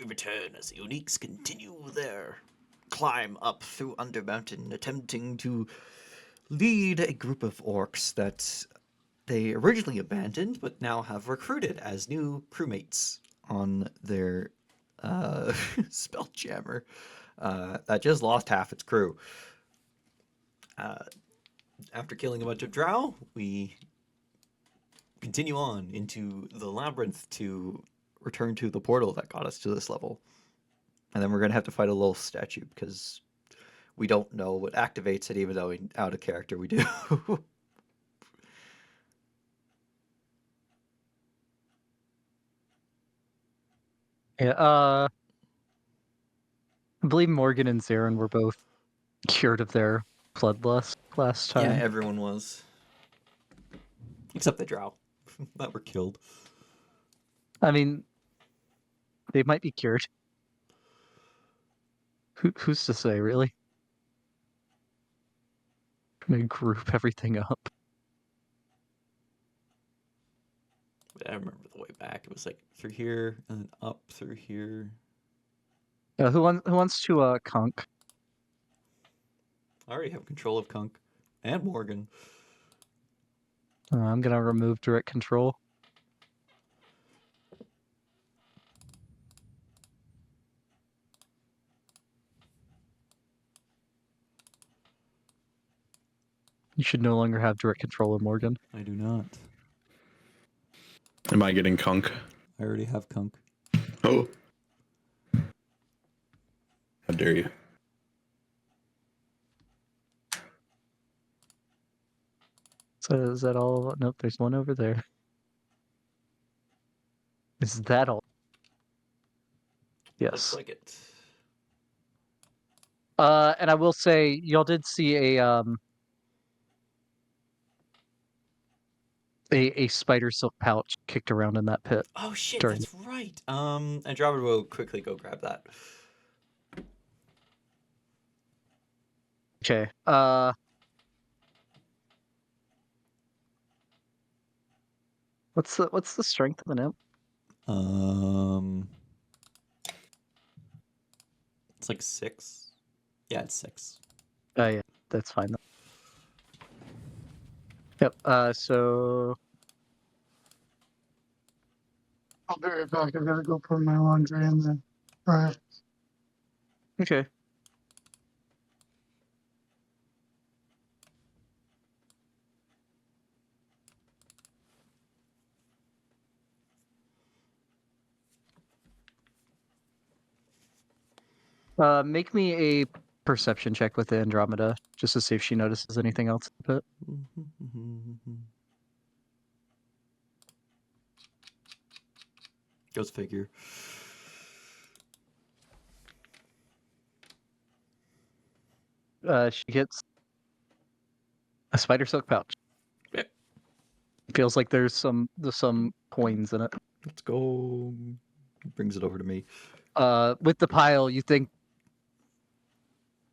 We return as the Uniques continue their climb up through Undermountain, attempting to lead a group of orcs that they originally abandoned, but now have recruited as new crewmates on their Spelljammer that just lost half its crew. After killing a bunch of drow, we continue on into the labyrinth to return to the portal that got us to this level. And then we're going to have to fight a little statue because we don't know what activates it, even though out of character we do. Yeah, I believe Morgan and Zarin were both cured of their bloodlust last time. Yeah, everyone was. Except the drow that were killed. I mean, they might be cured. Who's to say, really? I'm gonna group everything up. I remember the way back. It was like through here and then up through here. Who wants to conk? I already have control of Kunk and Morgan. I'm gonna remove direct control. You should no longer have direct control of Morgan. I do not. Am I getting Kunk? I already have Kunk. Oh. How dare you? So is that all? Nope, there's one over there. Is that all? Yes. Looks like it. And I will say, y'all did see a spider silk pouch kicked around in that pit. Oh shit, that's right. Andromeda will quickly go grab that. Okay. What's the strength of an imp? It's like 6. Yeah, it's 6. Oh yeah, that's fine. Yep. So I'll be right back. I gotta go put my laundry in the dryer. okay. Make me a perception check with the Andromeda, just to see if she notices anything else in the pit. Goes figure. She gets a spider silk pouch. Yep. Feels like there's some coins in it. Let's go. Brings it over to me. With the pile, you think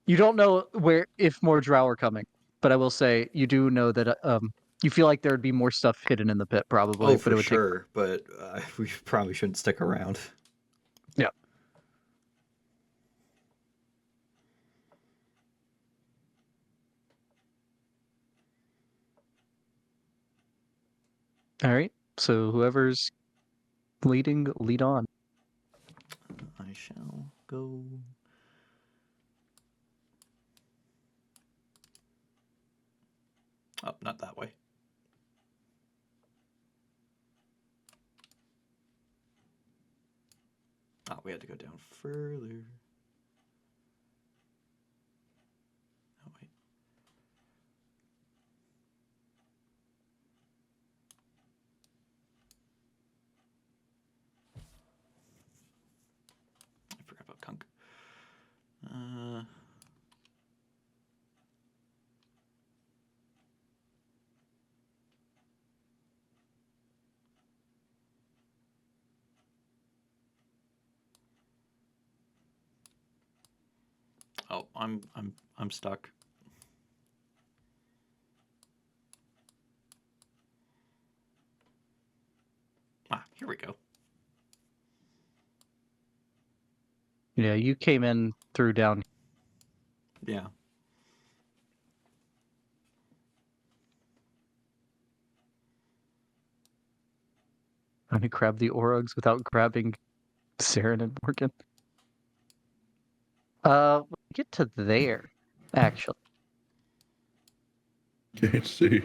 you don't know if more drow are coming, but I will say you do know that you feel like there would be more stuff hidden in the pit probably. Oh, but it would sure, but we probably shouldn't stick around. Yeah. All right. So whoever's leading, lead on. I shall go. Oh, not that way. Oh, we had to go down further. Oh, wait. I forgot about Kunk. Oh, I'm stuck. Ah, here we go. Yeah, you came in through down. Yeah. Let me grab the Orogs without grabbing Saren and Morgan. When we get to there, actually. Can't see.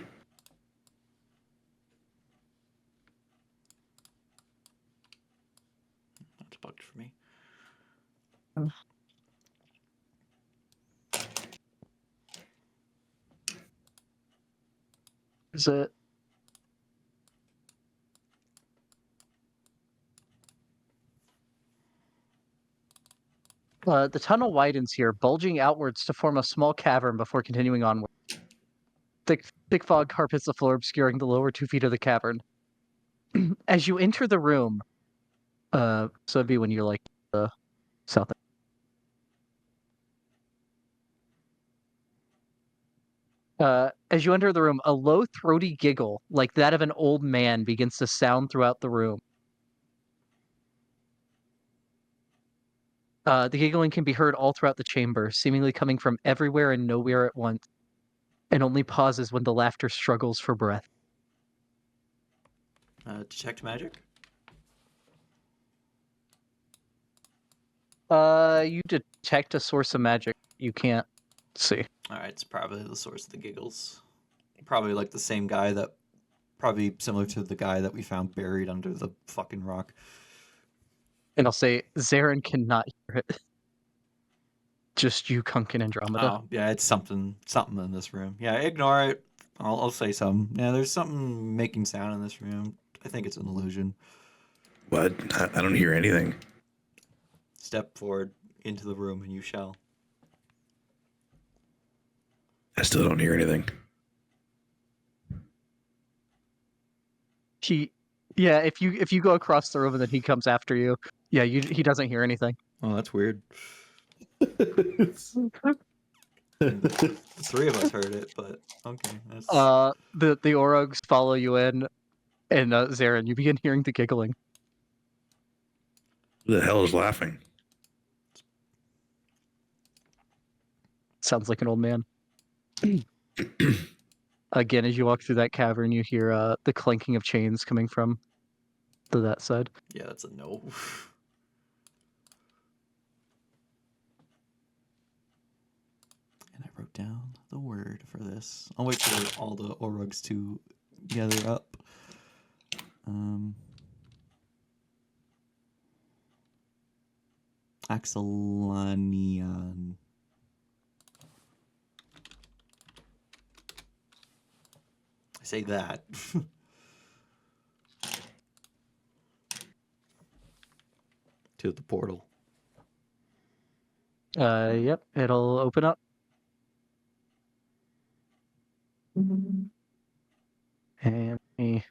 That's bugged for me. Is it? The tunnel widens here, bulging outwards to form a small cavern before continuing onward. Thick fog carpets the floor, obscuring the lower 2 feet of the cavern. As you enter the room, so it'd be when you're like south. As you enter the room, a low, throaty giggle, like that of an old man, begins to sound throughout the room. The giggling can be heard all throughout the chamber, seemingly coming from everywhere and nowhere at once, and only pauses when the laughter struggles for breath. Detect magic? You detect a source of magic you can't see. Alright, it's probably the source of the giggles. Probably like the same guy that... Probably similar to the guy that we found buried under the fucking rock. And I'll say, Zarin cannot hear it. Just you, Kunk, and Andromeda. Oh, yeah, it's something in this room. Yeah, ignore it. I'll say something. Yeah, there's something making sound in this room. I think it's an illusion. What? I don't hear anything. Step forward into the room and you shall. I still don't hear anything. Yeah, if you go across the room and then he comes after you, yeah, he doesn't hear anything. Oh, that's weird. The three of us heard it, but okay. That's... The Orogs follow you in, and Zarin, you begin hearing the giggling. Who the hell is laughing? Sounds like an old man. Again, as you walk through that cavern, you hear the clanking of chains coming from that side. Yeah, that's a no. And I wrote down the word for this. I'll wait for all the Orogs to gather up. Axelanian. I say that. To the portal. Yep, it'll open up. And let me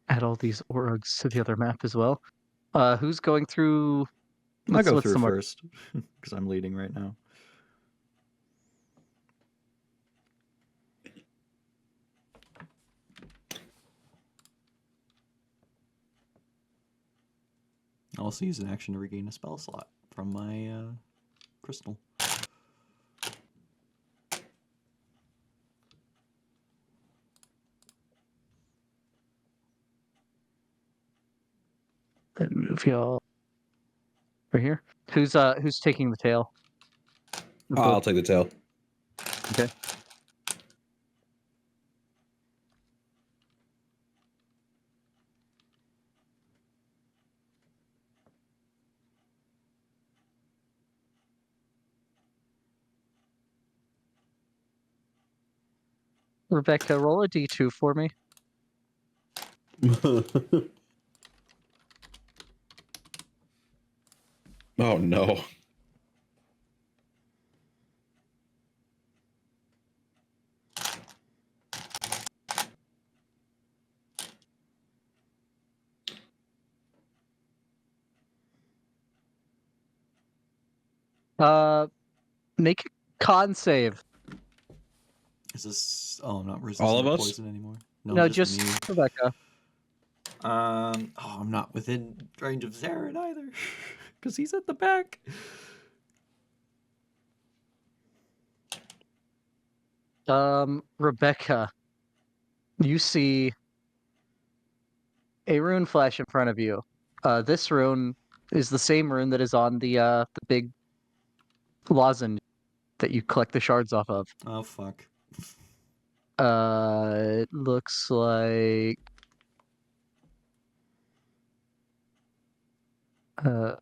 add all these Orogs to the other map as well. Who's going through? I'll go what's through the mark? first because I'm leading right now. I'll also use an action to regain a spell slot from my crystal. Then move y'all right here. Who's taking the tail? I'll take the tail. Okay. Rebecca, roll a d2 for me. Oh no. Make a con save. Is this? Oh, I'm not resistant All of to us? poison anymore. No, just just me. Rebecca. Oh, I'm not within range of Zarin either, because he's at the back. Rebecca, you see a rune flash in front of you. This rune is the same rune that is on the big lozenge that you collect the shards off of. Oh fuck. It looks like uh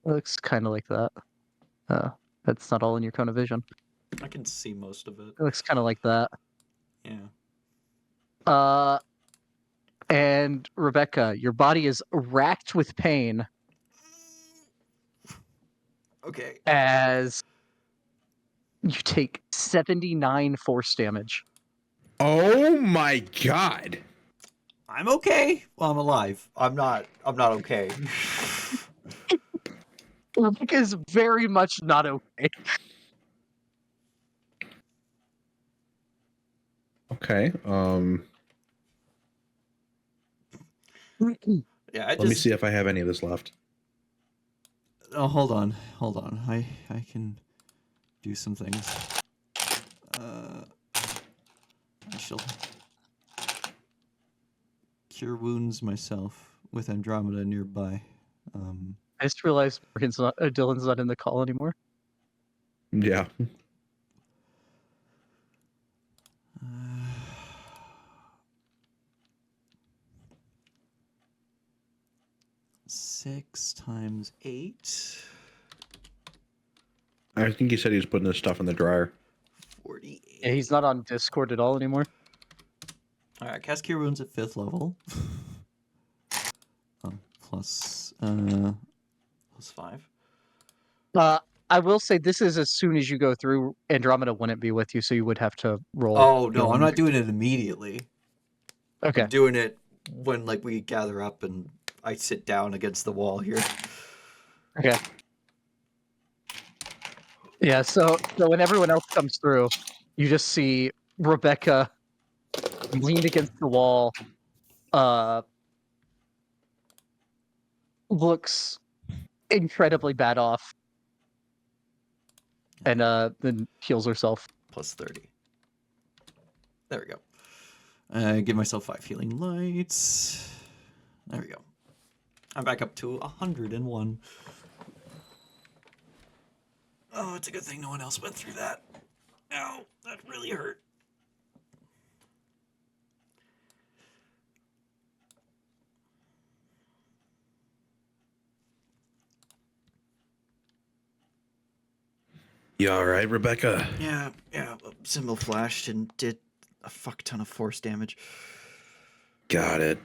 looks kind of like that. That's not all in your cone of vision. I can see most of it. It looks kind of like that. Yeah. And Rebecca, your body is racked with pain Okay. as you take 79 force damage. Oh my god. I'm okay. Well, I'm alive. I'm not okay. Rebecca is very much not okay. Okay. Yeah, I Let me just. see if I have any of this left. Oh, hold on. I can do some things. I shall cure wounds myself with Andromeda nearby. I just realized Dylan's not in the call anymore. Yeah. Uh, 6 times 8. I think he said he was putting this stuff in the dryer. 48. Yeah, he's not on Discord at all anymore. Alright, cast cure wounds at 5th level. Plus 5. I will say this is as soon as you go through. Andromeda wouldn't be with you, so you would have to roll. Oh no, I'm not doing it immediately. Okay. I'm doing it when like we gather up and I sit down against the wall here. Okay. Yeah, so when everyone else comes through, you just see Rebecca leaned against the wall, looks incredibly bad off, and then heals herself. Plus 30. There we go. Give myself 5 healing lights. There we go. I'm back up to 101. Oh, it's a good thing no one else went through that. Ow, that really hurt. You all right, Rebecca? Yeah, symbol flashed and did a fuck ton of force damage. Got it.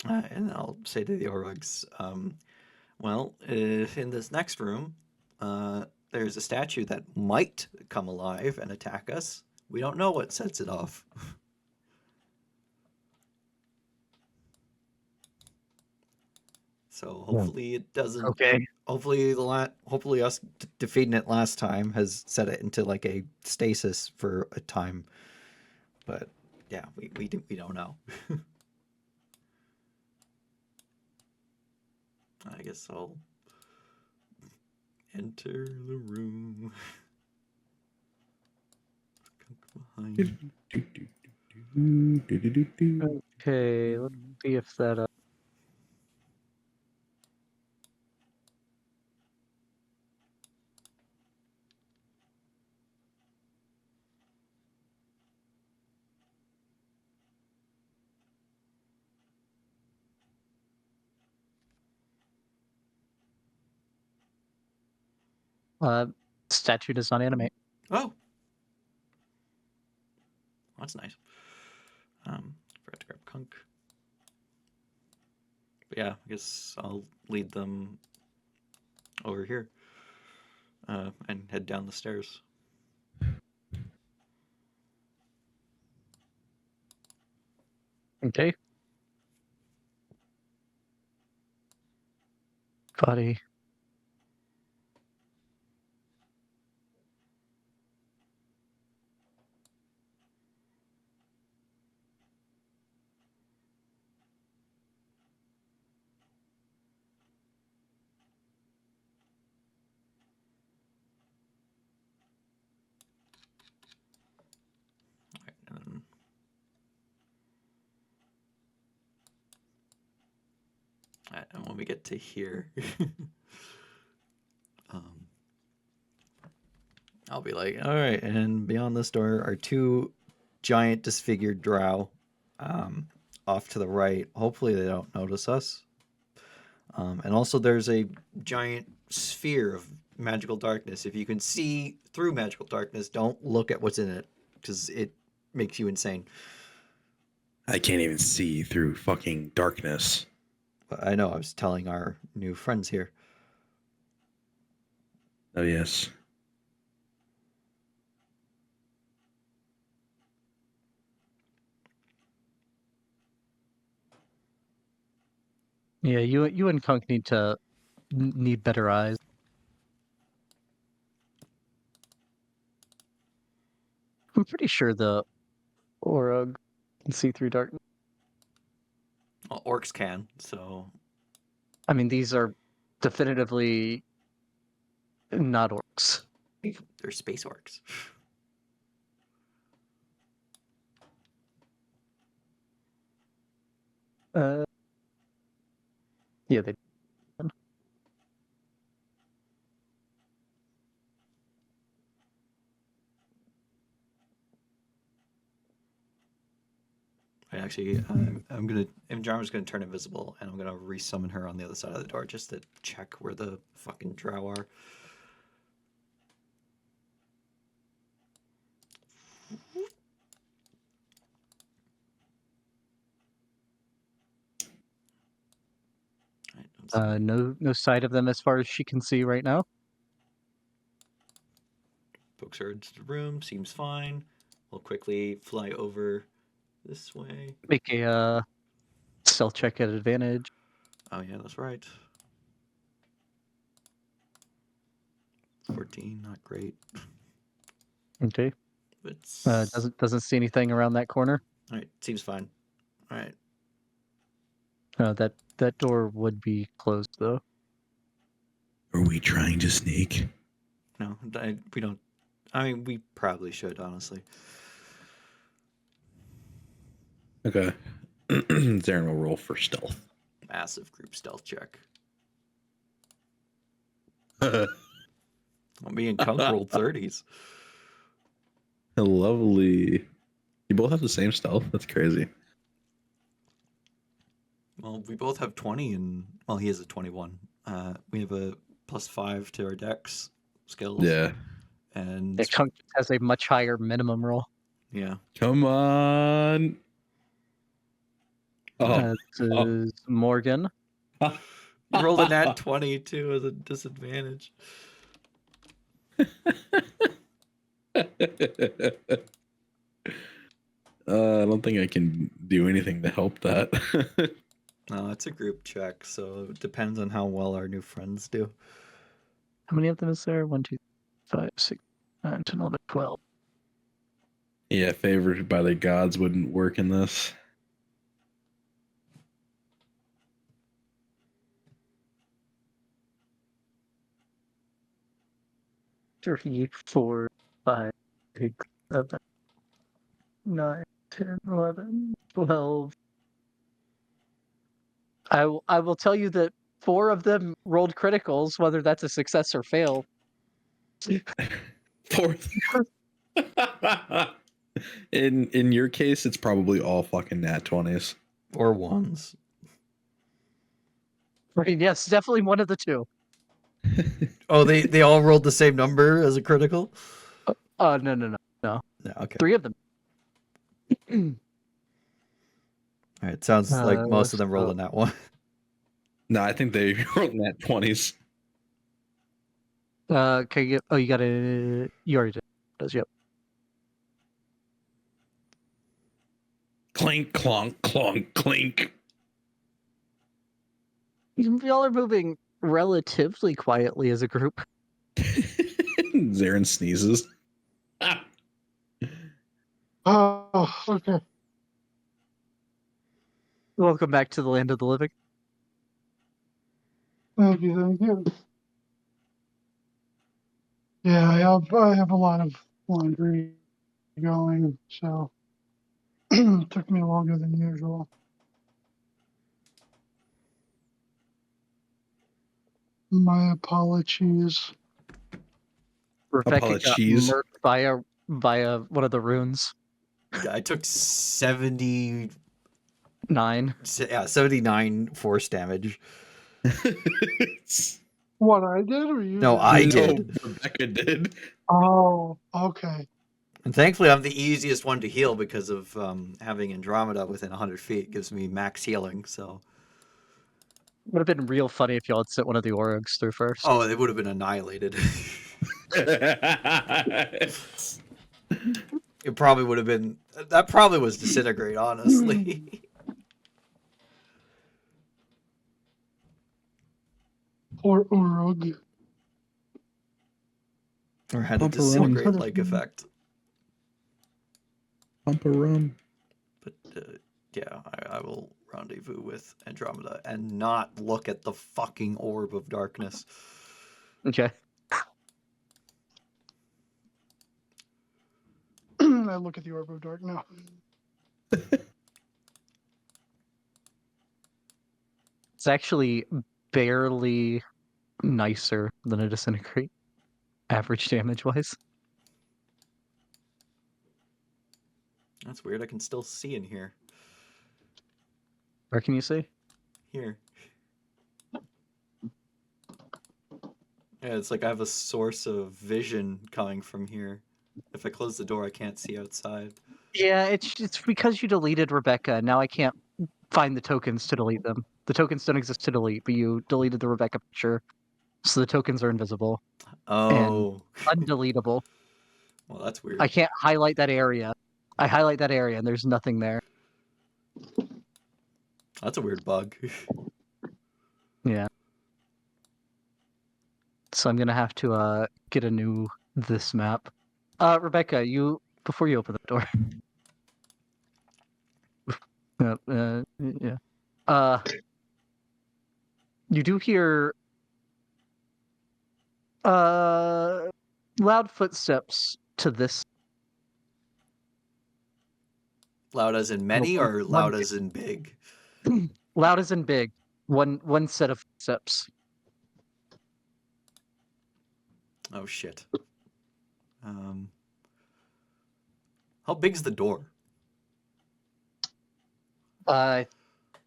And I'll say to the Orugs, well, in this next room, there's a statue that might come alive and attack us. We don't know what sets it off. So hopefully it doesn't. Okay. Hopefully hopefully us defeating it last time has set it into like a stasis for a time. But yeah, we don't know. I guess I'll enter the room. Behind. Okay, let's see if that. Statue does not animate. Oh, that's nice. Forgot to grab Kunk. But yeah, I guess I'll lead them over here and head down the stairs. Okay. Body. Alright, and then alright, and when we get to here, um, I'll be like, all right, and beyond this door are two giant disfigured drow off to the right. Hopefully they don't notice us. And also there's a giant sphere of magical darkness. If you can see through magical darkness, don't look at what's in it because it makes you insane. I can't even see through fucking darkness. But I know I was telling our new friends here. Oh, yes. Yeah, you and Kunk need to need better eyes. I'm pretty sure the Orug can see through darkness. Well, orcs can, so I mean, these are definitively not orcs. they're space orcs. Yeah, they. I'm gonna Imjarma's gonna turn invisible, and I'm gonna resummon her on the other side of the door just to check where the fucking drow are. Alright, let's see. No sight of them as far as she can see right now. Pokes her into the room, seems fine. We'll quickly fly over this way. Make a stealth check at advantage. Oh yeah, that's right. 14, not great. Okay. But Doesn't see anything around that corner. alright, seems fine. Alright. That door would be closed though. Are we trying to sneak? No, we don't. I mean, we probably should, honestly. Okay. Zarin will roll for stealth. Massive group stealth check. Me and Kunk rolled 30s. Lovely. You both have the same stealth? That's crazy. Well, we both have 20, and well, he has a 21. We have a +5 to our dex skills. Yeah. And Yeah, Kunk has a much higher minimum roll. yeah. Come on. Oh. This is Morgan. You rolled a nat 20 too as a disadvantage. I don't think I can do anything to help that. No, it's a group check, so it depends on how well our new friends do. How many of them is there? 1, 2, 5, 6, 9, 10, 11, 12. Yeah, favored by the gods wouldn't work in this. 3, 4, 5, 6, 7, 9, 10, 11, 12. I will tell you that 4 of them rolled criticals, whether that's a success or fail. Fourth. In your case, it's probably all fucking nat 20s. Or ones. I mean, yes, definitely one of the two. Oh, they all rolled the same number as a critical? No. No, okay. 3 of them. All right, sounds like most of them rolled so- in that one. No, I think they rolled nat 20s. Okay, you got it. You already did. Does, yep. Clink, clonk, clonk, clink. Y'all are moving relatively quietly as a group. Zarin sneezes. Ah. Oh, okay. Welcome back to the land of the living. Thank you, thank you. Yeah, I have a lot of laundry going, so it took me longer than usual. My apologies. Rebecca got Apologies. murked by a one of the runes. I took 70, 9. 79 force damage. What, I did or you No, did? I No, did. Rebecca did. Oh, okay. And thankfully, I'm the easiest one to heal because of having Andromeda within 100 feet. Gives me max healing, so... Would have been real funny if y'all had sent one of the Orogs through first. Oh, they would have been annihilated. It probably would have been... That probably was Disintegrate, honestly. Or Urug. Or had a Pump her rum. Disintegrate-like effect. Pump a rum. But, yeah, I will rendezvous with Andromeda and not look at the fucking Orb of Darkness. Okay. I look at the Orb of Dark now. It's actually barely nicer than a Disintegrate, average damage-wise. That's weird, I can still see in here. Where can you see? Here. Yeah, it's like I have a source of vision coming from here. If I close the door, I can't see outside. Yeah, it's because you deleted Rebecca. Now I can't find the tokens to delete them. The tokens don't exist to delete, but you deleted the Rebecca picture, so the tokens are invisible and Oh, undeletable. well, that's weird. I can't highlight that area. I highlight that area and there's nothing there. That's a weird bug. Yeah. So I'm gonna have to get a new this map. Rebecca, you before you open the door. Yeah. You do hear loud footsteps to this. Loud as in many or loud as in big? Loud as in big. One set of footsteps. Oh, shit. How big's the door? I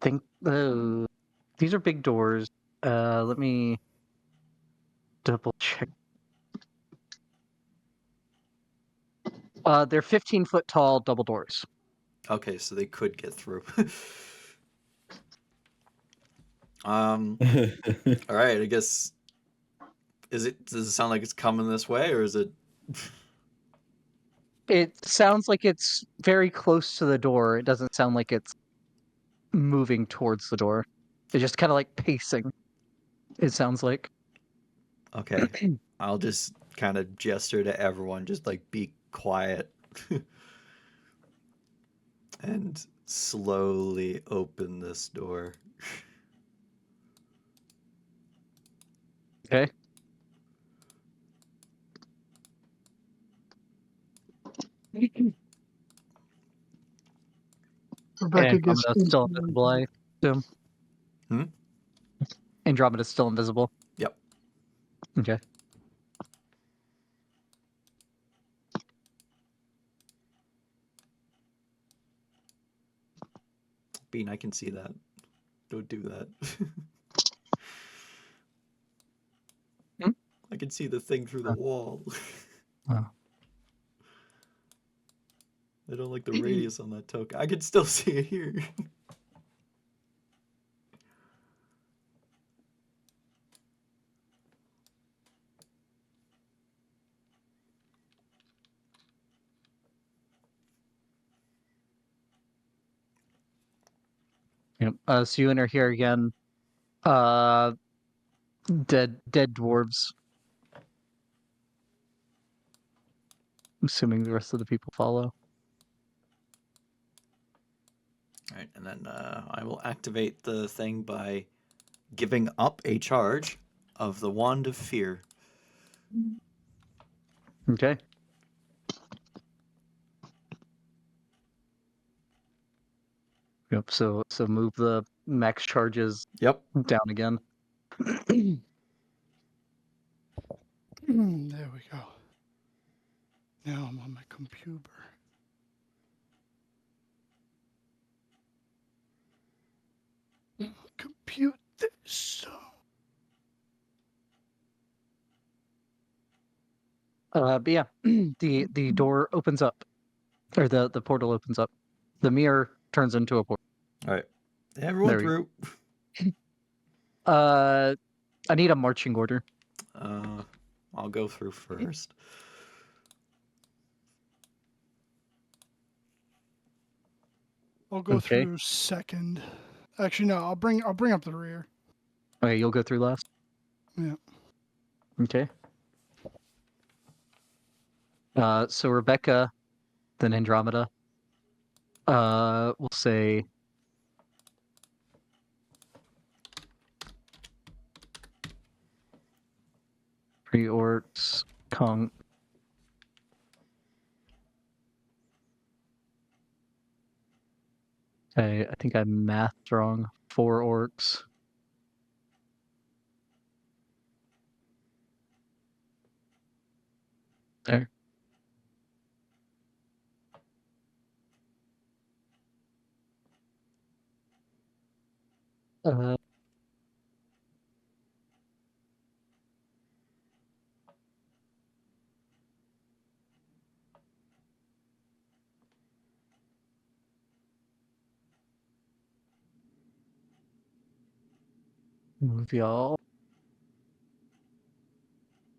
think these are big doors. Let me double check. They're 15-foot tall double doors. Okay, so they could get through. All right, I guess... Does it sound like it's coming this way, or is it... It sounds like it's very close to the door. It doesn't sound like it's moving towards the door. It's just kind of like pacing. It sounds like. Okay, I'll just kind of gesture to everyone, just like be quiet. And slowly open this door. Okay. Rebecca gets Andromeda's still invisible, I assume. Hmm? Andromeda's still invisible. Yep. Okay. Bean, I can see that. Don't do that. Hmm? I can see the thing through the wall. Oh. I don't like the radius on that token. I can still see it here. Yep. So you enter here again. Dead dwarves. Assuming the rest of the people follow. All right, and then I will activate the thing by giving up a charge of the Wand of Fear. Okay. Yep. So move the max charges Yep. down again. There we go. Now I'm on my computer. Compute this. But yeah, the door opens up, or the portal opens up. The mirror turns into a portal. All right. Everyone There we through. I need a marching order. I'll go through first. I'll go Okay. through second. Actually, no. I'll bring up the rear. Okay, you'll go through last. Yeah. Okay. So Rebecca, then Andromeda. We'll say three orcs, Kong. Okay, I think I mathed wrong. 4 orcs. There. Uh, move y'all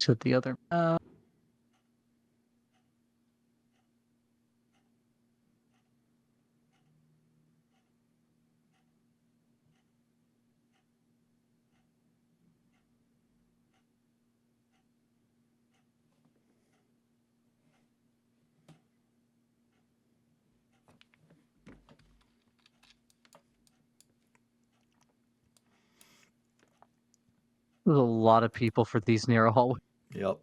to the other map. There's a lot of people for these narrow hallways. Yep.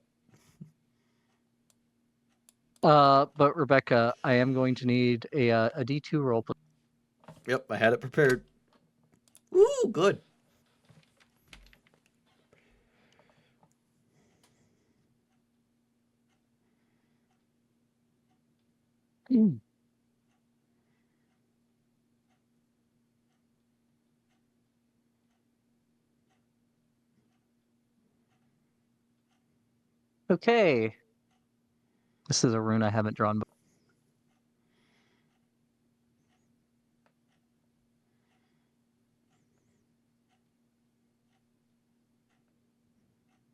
But Rebecca, I am going to need a D2 roll. Yep. I had it prepared. Ooh, good. Okay. This is a rune I haven't drawn before.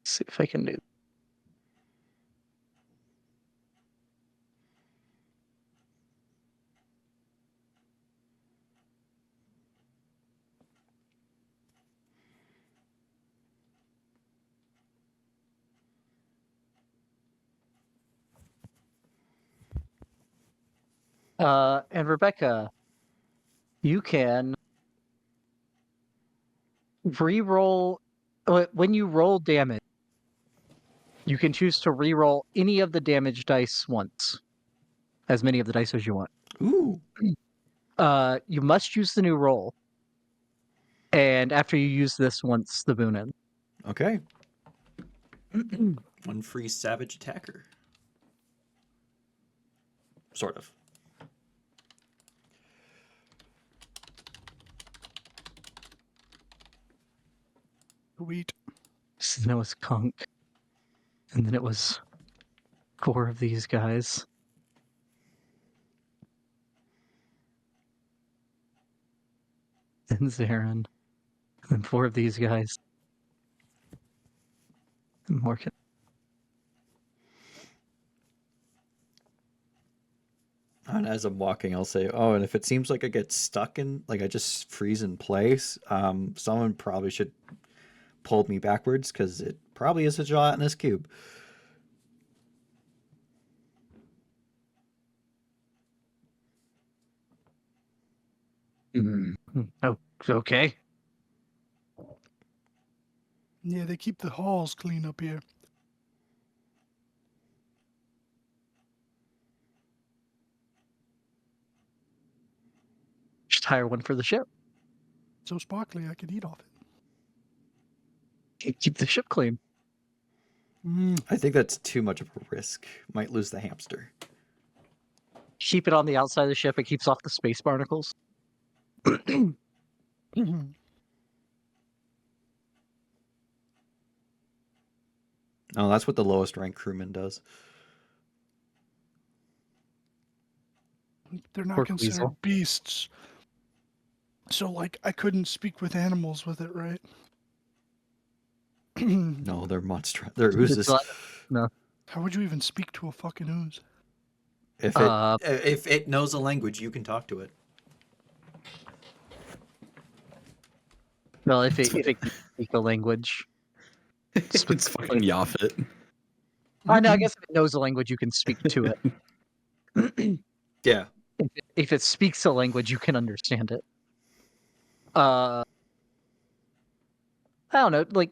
See if I can do. And Rebecca, you can re-roll when you roll damage. You can choose to re-roll any of the damage dice once, as many of the dice as you want. Ooh. You must use the new roll, and after you use this once, the boon ends. Okay. One free savage attacker. Sort of. Sweet. So then it was Kunk, and then it was 4 of these guys. Then Zarin, and then 4 of these guys. And Morgan. All And as I'm walking, I'll say, "Oh, and if it seems like I get stuck in, like I just freeze in place, someone probably should pull me backwards because it probably is a gelatinous cube." Oh, okay. Yeah, they keep the halls clean up here. Just hire one for the ship. So sparkly, I could eat off Keep the ship clean. it. I think that's too much of a risk. Might lose the hamster. Keep it on the outside of the ship. It keeps off the space barnacles. Oh, that's what the lowest rank crewman does. They're not Poor considered Weasel. beasts. So, like, I couldn't speak with animals with it, right? No, they're monster. They're It's oozes. like- no. How would you even speak to a fucking ooze? If it knows a language, you can talk to it. Well, if it can speak the language. It's fucking Yaphet. I know. I guess if it knows a language, you can speak to it. Yeah. If it speaks a language, you can understand it. I don't know. Like,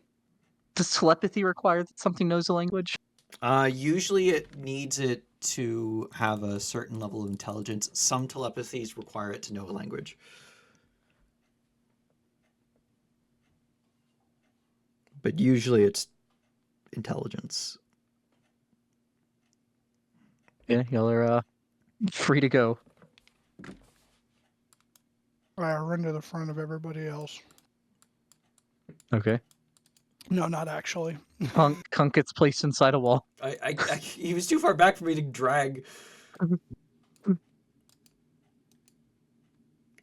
does telepathy require that something knows a language? Usually it needs it to have a certain level of intelligence. Some telepathies require it to know a language. But usually it's intelligence. Yeah, y'all are free to go. I run to the front of everybody else. Okay. No, not actually. Kunk gets placed inside a wall. He was too far back for me to drag. And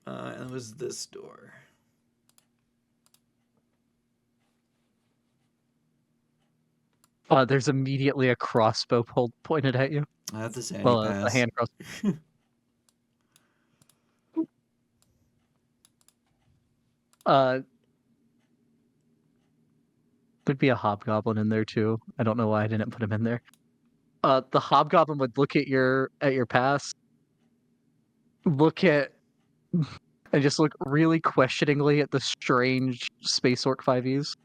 it was this door. There's immediately a crossbow pointed at you. I have the sandy Well, a pass. hand crossbow. There'd be a hobgoblin in there too. I don't know why I didn't put him in there. The hobgoblin would look at your pass, look at, and just look really questioningly at the strange space orc 5es.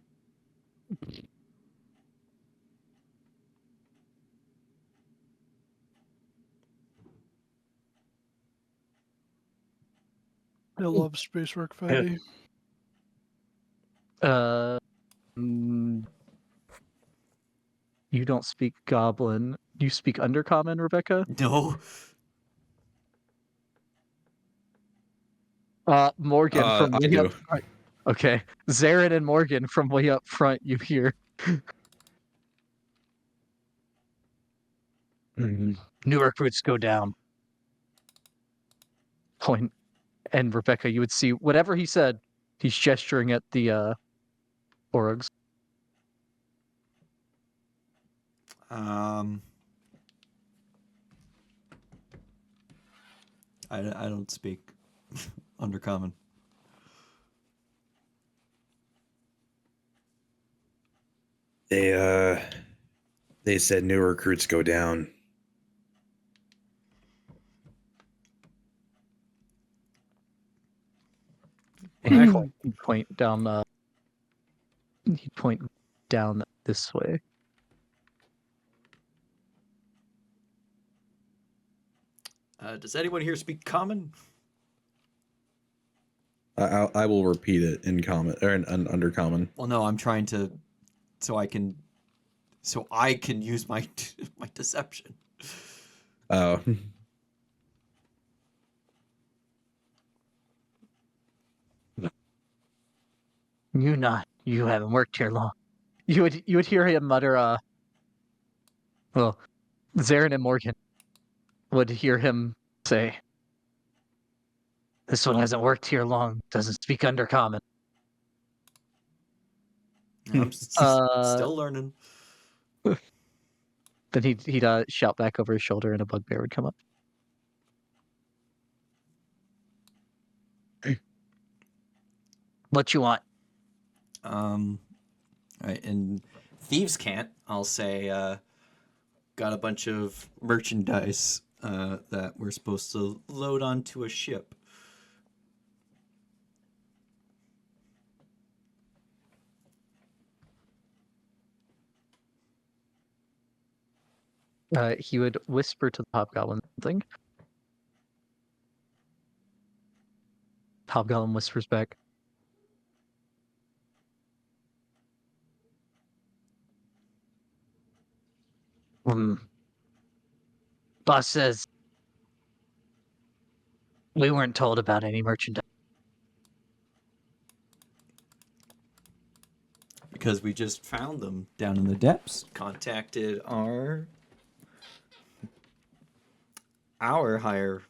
I love space work 5e. You don't speak goblin. You speak undercommon, Rebecca? No. Morgan from I way do. up front. Okay. Zarin and Morgan from way up front, you hear. New recruits go down. Point. And Rebecca, you would see whatever he said, he's gesturing at the Orogs. I don't speak undercommon. They said new recruits go down. And he'd point down he'd point down this way. Does anyone here speak common? I will repeat it in common or in undercommon. Well, no, I'm trying to, so I can use my my deception. Oh, You haven't worked here long. You would hear him mutter, well, Zarin and Morgan would hear him say, "This one hasn't worked here long, doesn't speak undercommon." I'm still learning. Then he'd shout back over his shoulder and a bugbear would come up. What you want? All right, and thieves can't. I'll say, got a bunch of merchandise that we're supposed to load onto a ship. He would whisper to the hobgoblin something. Hobgoblin whispers back. Boss says we weren't told about any merchandise. Because we just found them down in the depths. Contacted our higher,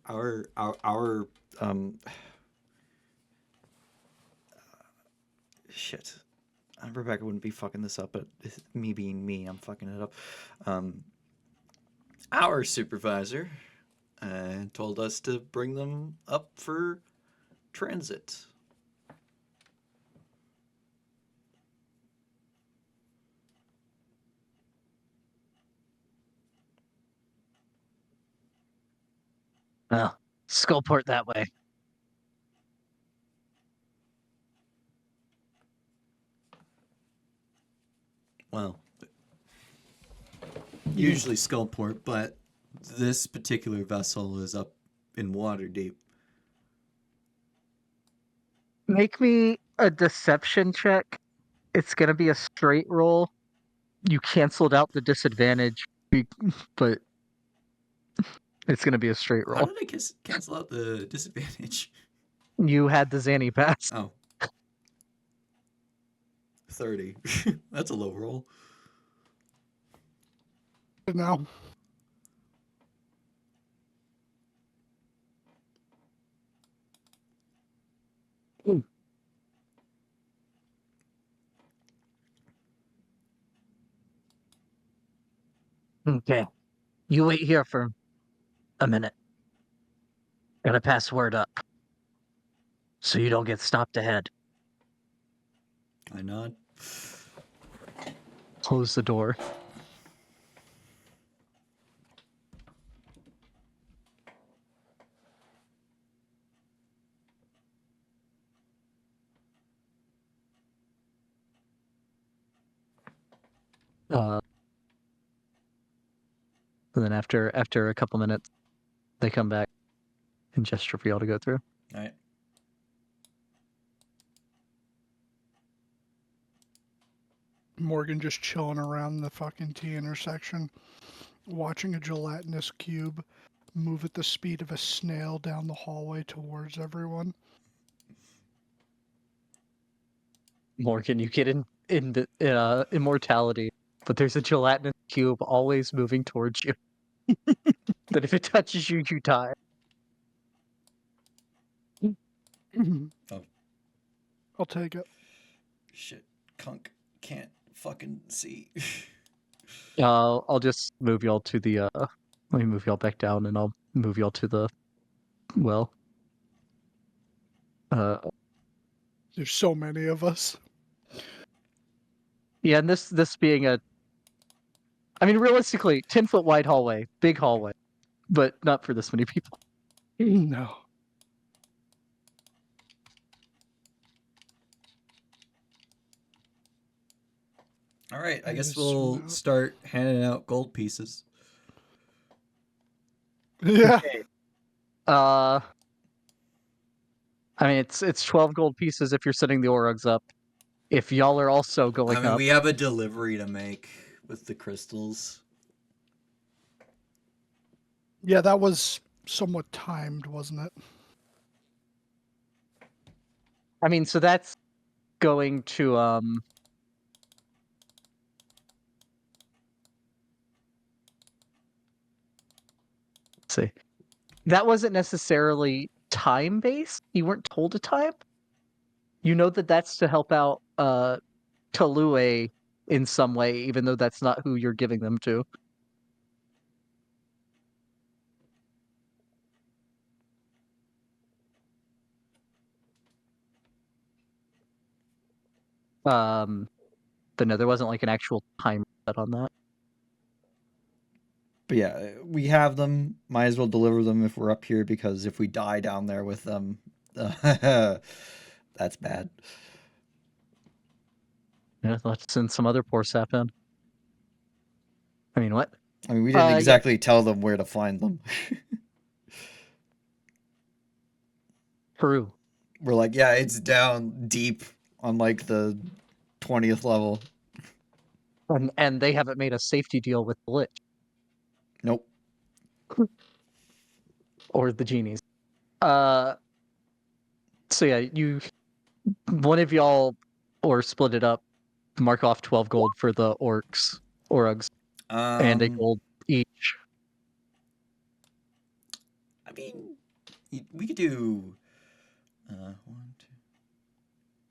our shit. Rebecca wouldn't be fucking this up, but me being me, I'm fucking it up. Our supervisor told us to bring them up for transit. Well, Skullport that way. Well, usually Skullport, but this particular vessel is up in Waterdeep. Make me a deception check. It's gonna be a straight roll. You canceled out the disadvantage, but it's gonna be a straight How roll. did I cancel out the disadvantage? You had the Zanny pass. Oh. 30. That's a low roll. Now, Okay. You wait here for a minute. Gotta pass word up. So you don't get stopped ahead. I nod. Close the door. And then after a couple minutes, they come back and gesture for y'all to go through. All right. Morgan just chilling around the fucking T intersection, watching a gelatinous cube move at the speed of a snail down the hallway towards everyone. Morgan, you get in the immortality, but there's a gelatinous cube always moving towards you. That if it touches you, you die. Oh. I'll take it. Shit. Kunk can't fucking see. I'll just move y'all to the let me move y'all back down and I'll move y'all to the well. There's so many of us. Yeah, and this being I mean realistically, 10-foot wide hallway, big hallway, but not for this many people. No. All right. I guess Yes, we'll well. start handing out gold pieces. Yeah. I mean it's 12 gold pieces if you're setting the Orogs up. If y'all are also going I mean, up, we have a delivery to make with the crystals. Yeah, that was somewhat timed, wasn't it? I mean, so that's going to let's see. That wasn't necessarily time based. You weren't told a time. You know that that's to help out Talue in some way, even though that's not who you're giving them to. But no, there wasn't like an actual timer set on that. But yeah, we have them. Might as well deliver them if we're up here, because if we die down there with them, that's bad. Yeah, let's send some other poor sap in. I mean, what? I mean, we didn't Yeah. exactly tell them where to find them. Peru. We're like, yeah, it's down deep on like the 20th level. And they haven't made a safety deal with the Lich Nope. or the genies. So yeah, one of y'all, or split it up, mark off 12 gold for the orugs, and a gold each. I mean, we could do one, two.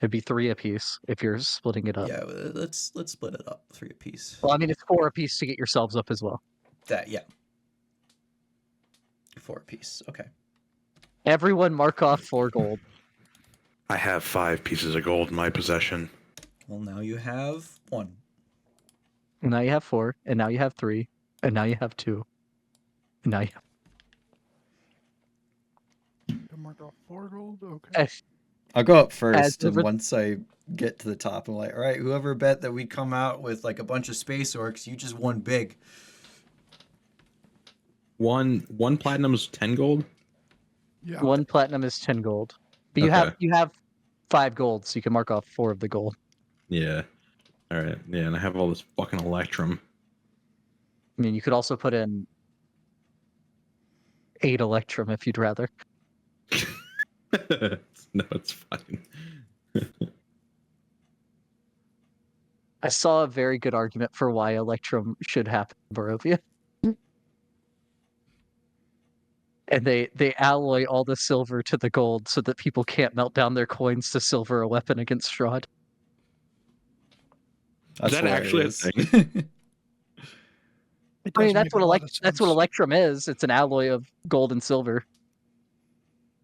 It'd be 3 apiece if you're splitting it up. Yeah, let's split it up, 3 apiece. Well, I mean, it's 4 apiece to get yourselves up as well. That, yeah. 4 apiece. Okay. Everyone mark off 4 gold. I have 5 pieces of gold in my possession. Well, now you have 1. And now you have 4, and now you have 3, and now you have 2, and now you have... Mark off 4 gold. Okay. I'll go up first, and ever- once I get to the top, I'm like, all right, whoever bet that we'd come out with like a bunch of space orcs, you just won big. One platinum is 10 gold. Yeah. 1 platinum is 10 gold. But Okay. you have 5 gold, so you can mark off 4 of the gold. Yeah. All right. Yeah, and I have all this fucking electrum. I mean, you could also put in 8 electrum if you'd rather. No, it's fine. I saw a very good argument for why electrum should happen in Barovia. And they alloy all the silver to the gold so that people can't melt down their coins to silver a weapon against Strahd. That's that actually a hilarious. thing? It I mean, does make a lot of that's what sense. electrum is. It's an alloy of gold and silver.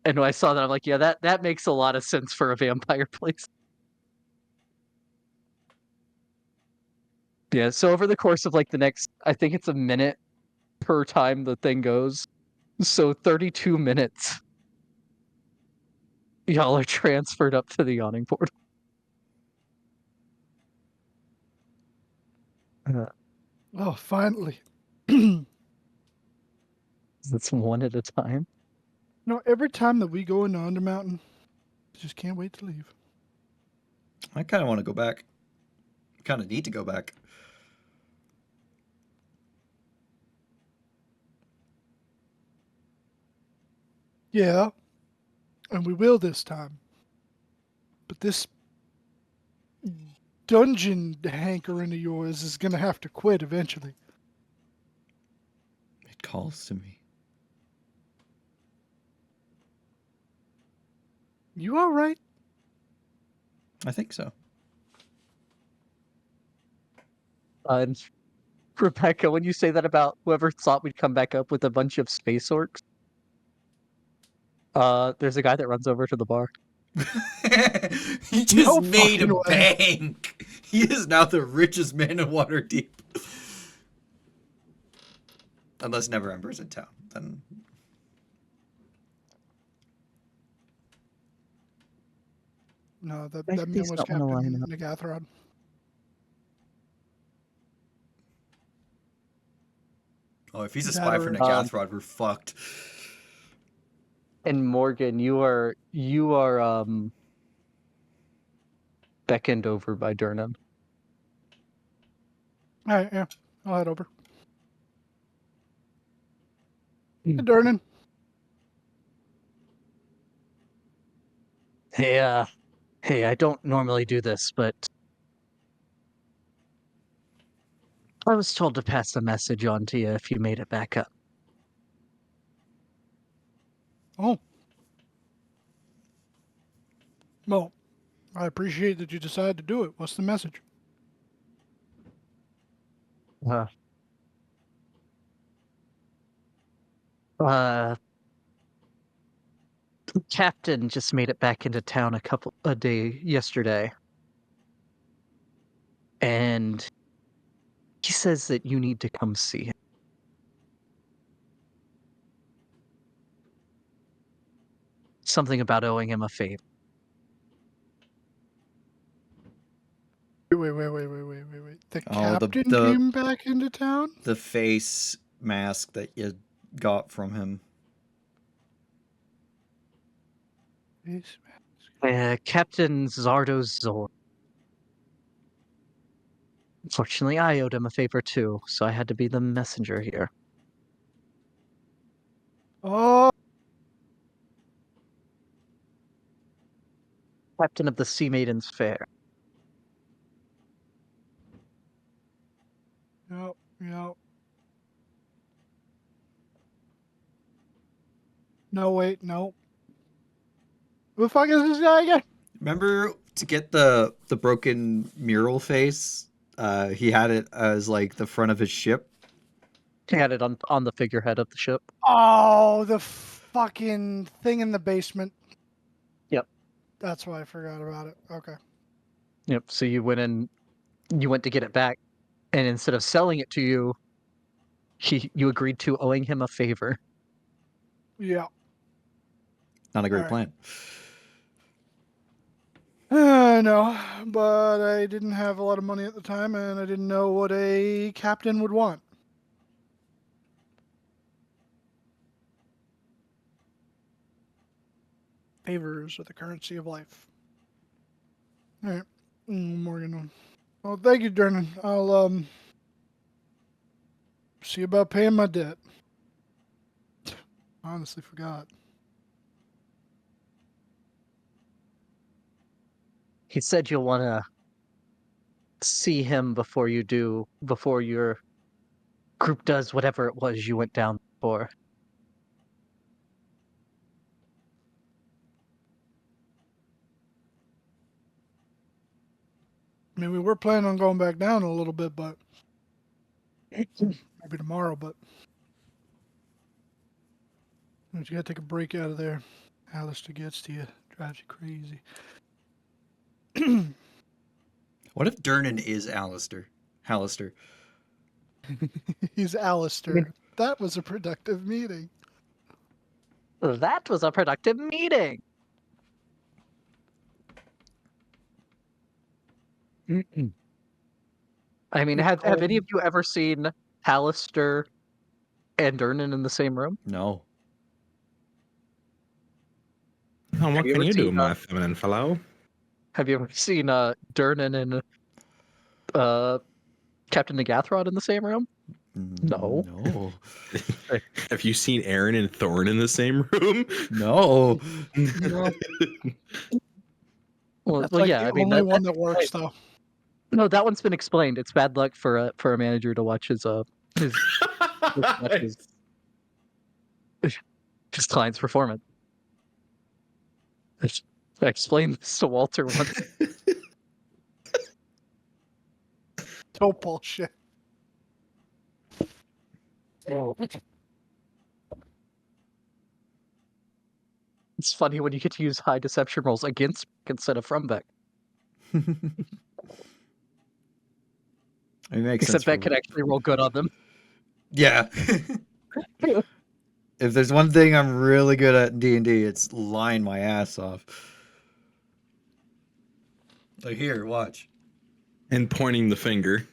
And when I saw that, I'm like, yeah, that makes a lot of sense for a vampire place. Yeah, so over the course of like the next, I think it's a minute per time the thing goes. So 32 minutes. Y'all are transferred up to the yawning portal. Oh, finally. It's one at a time. No, every time that we go into Undermountain, I just can't wait to leave. I kind of want to go back. Kind of need to go back. Yeah, and we will this time. But this dungeon hankering of yours is going to have to quit eventually. It calls to me. You all right? I think so. And Rebecca, when you say that about whoever thought we'd come back up with a bunch of space orcs, there's a guy that runs over to the bar. He just No made a fucking way. bank. He is now the richest man in Waterdeep. Unless Neverember's in town, then No, that I man think was he's not wanna line Captain up. Nagathrod. oh, if he's a That spy or- for Nagathrod, we're fucked. And Morgan, you are beckoned over by Durnan. All right, yeah, I'll head over. Hey, Hmm. Durnan. Hey, I don't normally do this, but I was told to pass the message on to you if you made it back up. Oh. Well, I appreciate that you decided to do it. What's the message? Captain just made it back into town a day yesterday. and he says that you need to come see him. Something about owing him a favor. Wait. The Oh, captain came back into town? the face mask that you got from him. Yes. Captain Zardo Zor. Unfortunately, I owed him a favor too, so I had to be the messenger here. Oh, Captain of the Sea Maidens Fair. yep. No, wait, no. Who the fuck is this guy again? Remember to get the broken mural face? He had it as like the front of his ship. He had it on the figurehead of the ship. Oh, the fucking thing in the basement. Yep. That's why I forgot about it. Okay. Yep. So you went to get it back, and instead of selling it to you, you agreed to owing him a favor. Yeah. Not a great Alright. plan. No, but I didn't have a lot of money at the time, and I didn't know what a captain would want. Favors are the currency of life. All right, Morgan. Well, thank you, Dernan. I'll see about paying my debt. Honestly, forgot. He said you'll want to see him before your group does whatever it was you went down for. I mean, we were planning on going back down a little bit, but maybe tomorrow. But you gotta take a break out of there. Alistair gets to you, drives you crazy. What if Durnan is Alistair? Hallister. He's Alistair. That was a productive meeting. That was a productive meeting. I mean, have any of you ever seen Hallister and Durnan in the same room? No. Oh, what you can ever you do, seen, my feminine fellow? Have you ever seen Durnan and Captain Nagathrod in the same room? No. No. Have you seen Aaron and Thorn in the same room? No. No, Well, that's like yeah. the I mean, only one that works, though. no, that one's been explained. It's bad luck for a manager to watch his client's performance. I explained this to Walter once. So bullshit. It's funny when you get to use high deception rolls against Beck instead of from Beck. It makes Except sense. Beck can actually roll good on them. Yeah. If there's one thing I'm really good at in D&D, it's lying my ass off. Like, here, watch. And pointing the finger.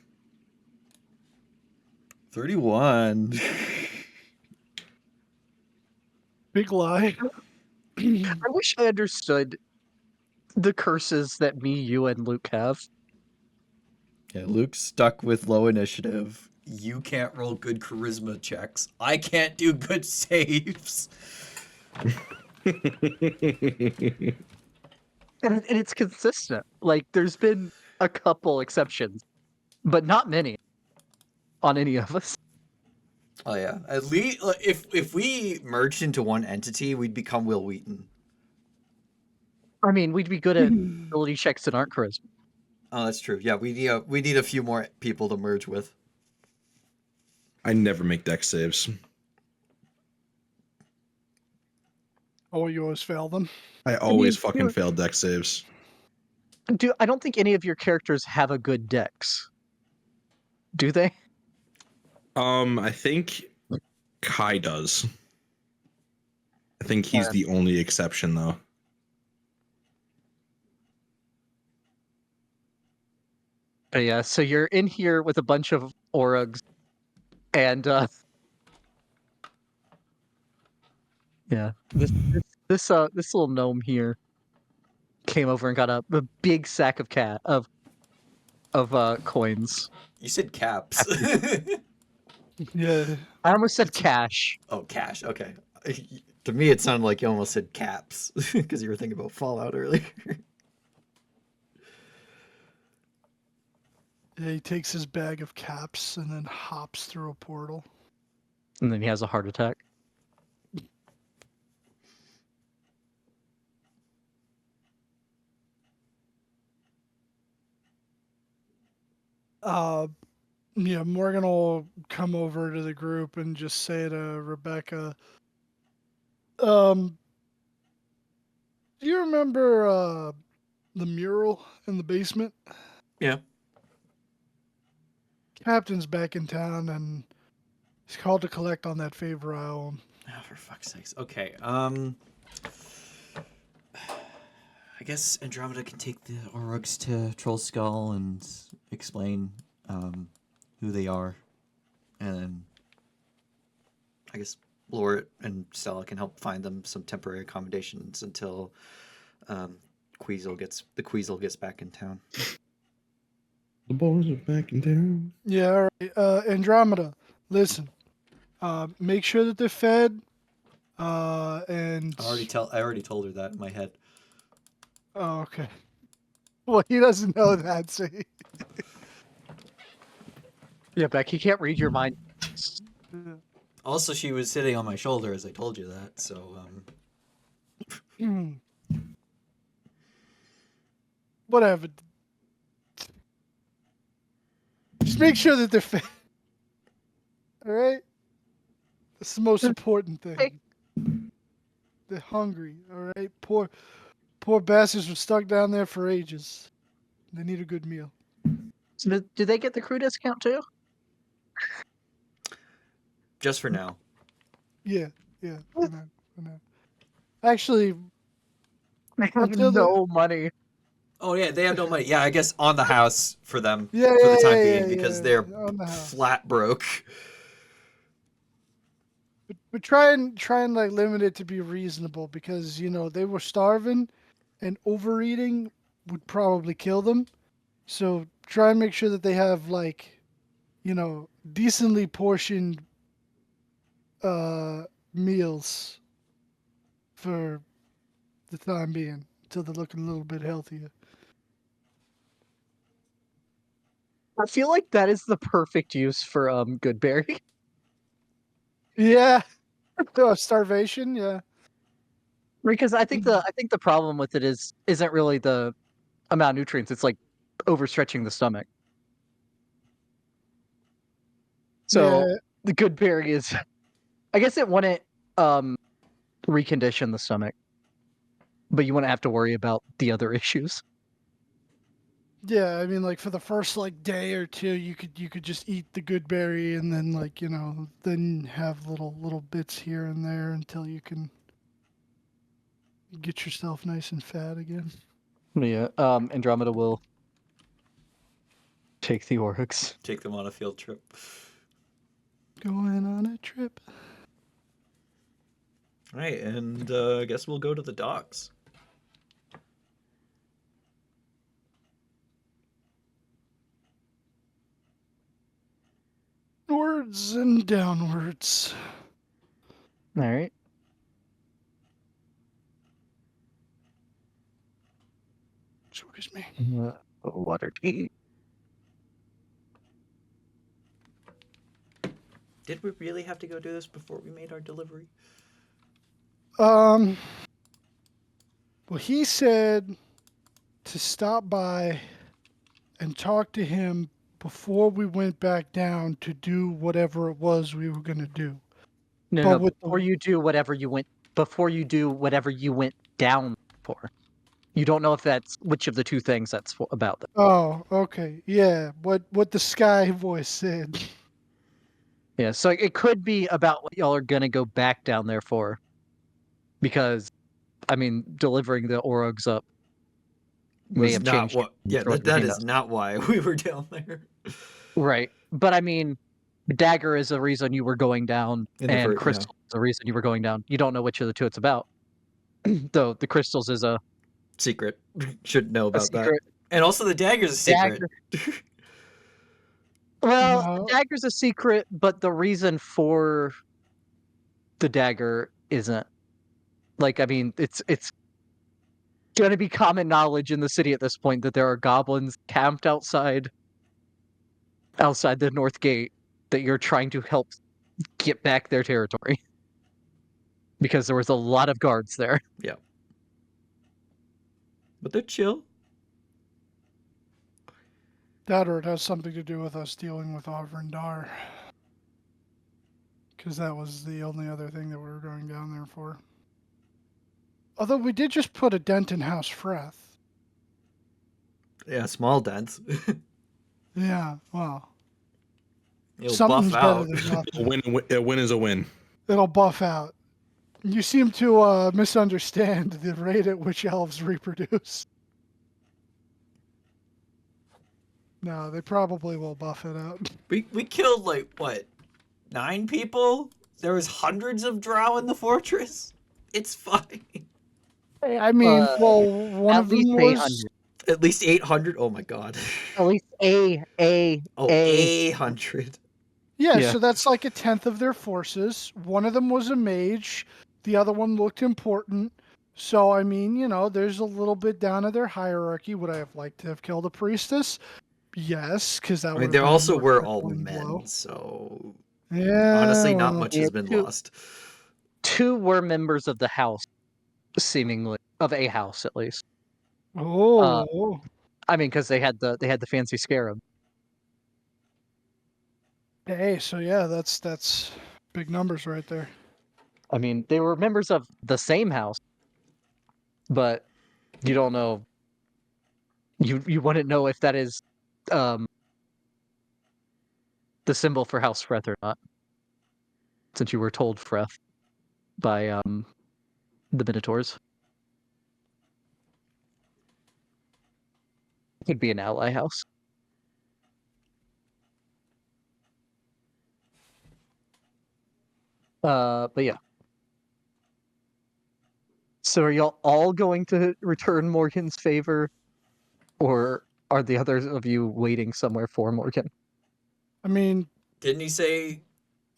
31. Big lie. I wish I understood the curses that me, you, and Luke have. Yeah, Luke's stuck with low initiative. You can't roll good charisma checks. I can't do good saves. And it's consistent. Like, there's been a couple exceptions, but not many on any of us. Oh yeah, at least if we merged into one entity, we'd become Will Wheaton. I mean, we'd be good at ability checks that aren't charisma. Oh, that's true. Yeah, we need a few more people to merge with. I never make dex saves. Oh, you always fail them. I always fucking fail dex saves. I don't think any of your characters have a good dex. Do they? I think Kai does. I think he's the only exception, though. But yeah, so you're in here with a bunch of Orogs, and yeah, this little gnome here came over and got a big sack of coins. You said caps. Yeah. I almost said cash. Oh, cash. Okay. To me, it sounded like you almost said caps because you were thinking about Fallout earlier. Yeah, he takes his bag of caps and then hops through a portal. And then he has a heart attack. Yeah, Morgan will come over to the group and just say to Rebecca, do you remember the mural in the basement? Yeah. Captain's back in town and he's called to collect on that favor I owe him. Oh, for fuck's sakes. Okay. I guess Andromeda can take the Orogs to Troll Skull and explain who they are, and then I guess Lort and Stella can help find them some temporary accommodations until Queasel gets back in town. The boys are back in town. Yeah, all right. Andromeda, listen. Make sure that they're fed. And I already told her that in my head. oh, okay. Well, he doesn't know that, see. Yeah, Beck, he can't read your mind. Also, she was sitting on my shoulder as I told you that, so Whatever. Just make sure that they're fed. All right. That's the most important thing. They're hungry. All right. Poor bastards were stuck down there for ages. They need a good meal. So do they get the crew discount too? just for now. Yeah. For now. Actually, They have Until the- no money. Oh yeah, they have no money. Yeah, I guess on the house for them Yeah, for the time yeah, being yeah, because yeah, they're on the house. flat broke. But try and like limit it to be reasonable because they were starving, and overeating would probably kill them. So try and make sure that they have decently portioned meals for the time being until they're looking a little bit healthier. I feel like that is the perfect use for Goodberry. Yeah. Starvation, yeah. Because I think the problem with it isn't really the amount of nutrients, it's like overstretching the stomach. So Yeah. the Goodberry is I guess it wouldn't recondition the stomach. But you wouldn't have to worry about the other issues. Yeah, I mean, like for the first day or two, you could just eat the good berry and then then have little bits here and there until you can get yourself nice and fat again. Yeah, Andromeda will take the Oryx. Take them on a field trip. Going on a trip. All right, and I guess we'll go to the docks. Upwards and downwards. All right. Excuse me. Water tea. Did we really have to go do this before we made our delivery? Well, he said to stop by and talk to him before we went back down to do whatever it was we were going to do. No, But no, with before you do whatever you went down for. You don't know if that's which of the two things that's about. Them. Oh, okay. Yeah, what the sky voice said. Yeah, so it could be about what y'all are gonna go back down there for. Because, I mean, delivering the Orogs up may Was have not changed what. Yeah, for what that everything is does. not why we were down there Right. But I mean, Dagger is a reason you were going down, in the and first. Yeah, Crystal is a reason you were going down. You don't know which of the two it's about. Though the Crystals is a secret. Should know about that. secret. And also the dagger's a secret. Dagger. Well, No. Dagger's a secret, but the reason for the dagger isn't. Like, I mean, it's gonna be common knowledge in the city at this point that there are goblins camped outside the north gate that you're trying to help get back their territory. Because there was a lot of guards there. Yeah, but they're chill. That or it has something to do with us dealing with Avrindar. Because that was the only other thing that we were going down there for. Although we did just put a dent in House Freth. Yeah, small dents. Yeah, well. It'll Something's buff better out. than nothing. A win is a win. It'll buff out. You seem to misunderstand the rate at which elves reproduce. No, they probably will buff it out. We killed like what, 9 people? There was hundreds of drow in the fortress. It's fine. I mean, well, one At of them least was 800. At least 800. Oh my god. At least Oh, a 800. yeah, Yeah. so that's like a tenth of their forces. One of them was a mage. The other one looked important. So I mean, there's a little bit down of their hierarchy. Would I have liked to have killed a priestess? Yes, because that I would mean, have there been a also more were all crippling men, blow. so Yeah, honestly, not well, much Yeah, has been lost. two were members of the house, seemingly of a house at least. Oh, I mean, because they had the fancy scarab. hey, so yeah, that's big numbers right there. I mean, they were members of the same house, but you don't know. You wouldn't know if that is um, the symbol for House Freth or not, since you were told Freth by the Minotaurs. Could be an ally house. But yeah. So are y'all all going to return Morgan's favor, or are the others of you waiting somewhere for Morgan? I mean, Didn't he say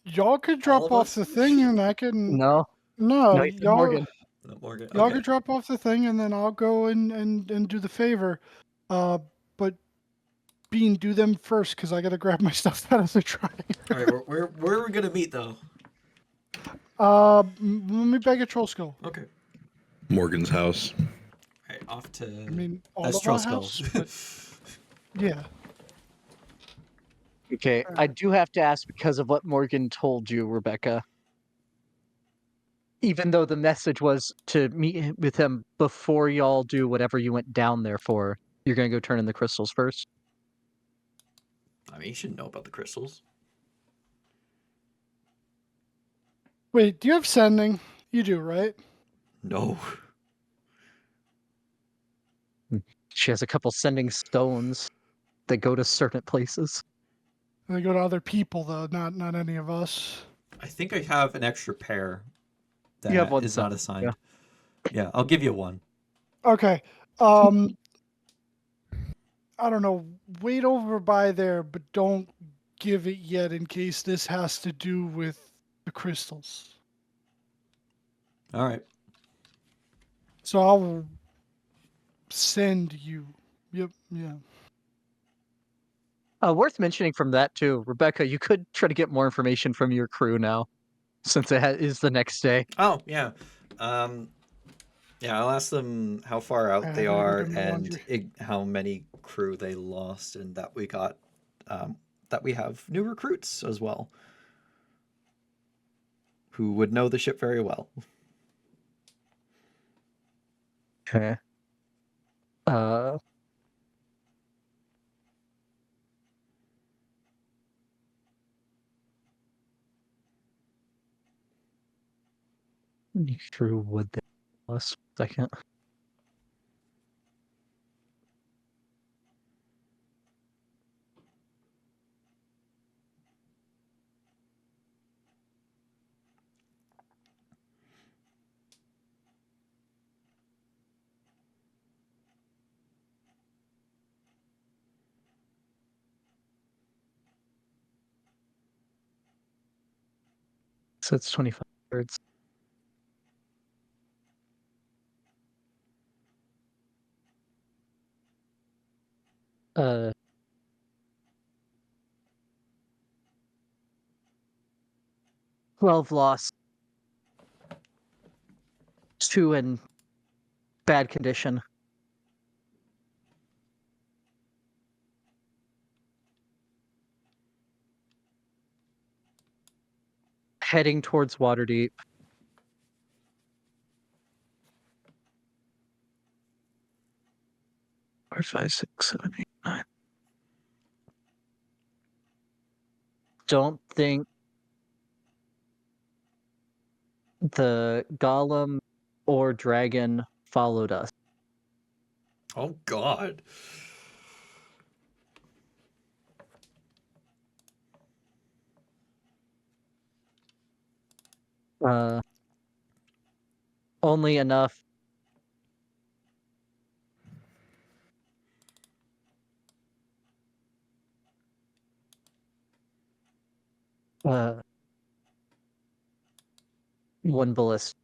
y'all could all drop of off us? the thing, and I can. No, No, he said y'all. Morgan. No, Morgan. Y'all Okay. could drop off the thing, and then I'll go and do the favor. But Bean, do them first, because I gotta grab my stuff out of the dryer. All right, where are we gonna meet though? Let me beg a troll skull. Okay. Morgan's house. All right, off to. I mean, all That's of our troll house, skulls. but yeah. Okay, I do have to ask because of what Morgan told you, Rebecca. Even though the message was to meet with him before y'all do whatever you went down there for, you're gonna go turn in the crystals first. I mean, you should know about the crystals. Wait, do you have sending? You do, right? No. She has a couple sending stones that go to certain places. They go to other people, though, not any of us. I think I have an extra pair that You have one is not side, assigned. Yeah, I'll give you one. Okay. I don't know. Wait over by there, but don't give it yet in case this has to do with the crystals. All right. So I'll send you. Yep, yeah. Worth mentioning from that too, Rebecca, you could try to get more information from your crew now, since it is the next day. Oh yeah. Yeah, I'll ask them how far out I they haven't even are done my and laundry. how many crew they lost, and that we got, that we have new recruits as well, who would know the ship very well. Okay. Uh, through wood there. Last second. So it's 25 words. Uh, 12 lost. 2 in bad condition. Heading towards Waterdeep. Four, 5, 6, 7, 8, 9. Don't think the golem or dragon followed us. Oh God. Only enough. One ballista.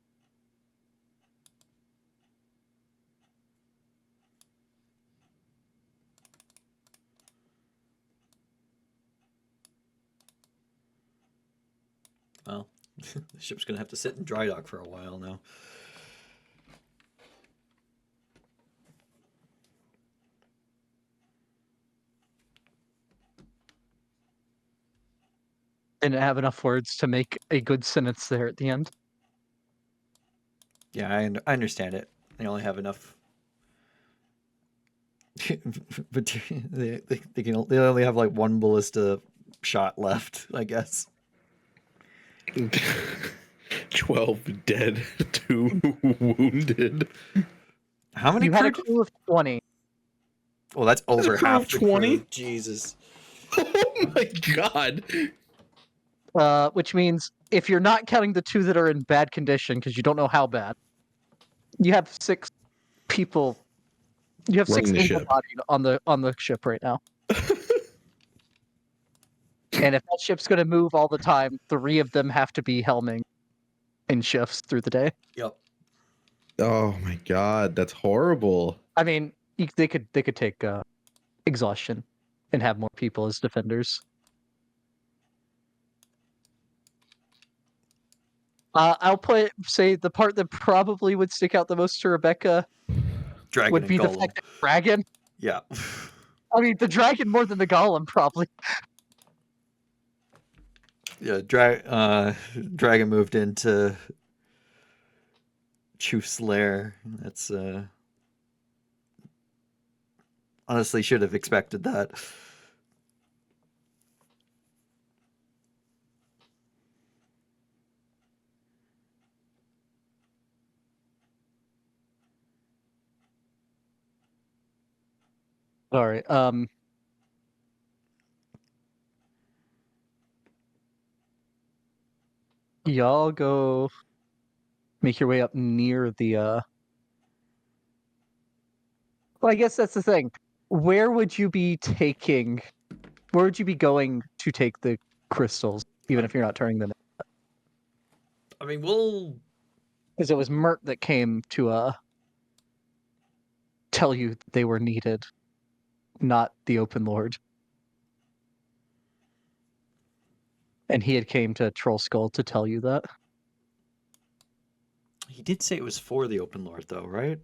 Well, the ship's gonna have to sit in dry dock for a while now. Didn't have enough words to make a good sentence there at the end. Yeah, I understand it. They only have enough. But they only have like one ballista shot left, I guess. 12 dead, 2 wounded. How many You had a crew? crew of 20. Well, that's There's a over crew half of the 20? crew. Jesus. Oh my god. Which means if you're not counting the 2 that are in bad condition, because you don't know how bad, you have 6 people. You have 6 Running the ship. able-bodied on the ship right now. And if that ship's going to move all the time, 3 of them have to be helming in shifts through the day. Yep. Oh my god, that's horrible. I mean, they could take exhaustion and have more people as defenders. I'll say the part that probably would stick out the most to Rebecca Dragon would and be the golem. fact that dragon. Yeah. I mean, the dragon more than the golem, probably. Yeah. Dragon moved into Chief's lair. That's honestly should have expected that. All right. Y'all go make your way up near the. Well, I guess that's the thing. Where would you be taking? Where would you be going to take the crystals, even if you're not turning them in? I mean, we'll. Because it was Mert that came to tell you they were needed, not the Open Lord. And he had came to Troll Skull to tell you that. He did say it was for the Open Lord, though, right?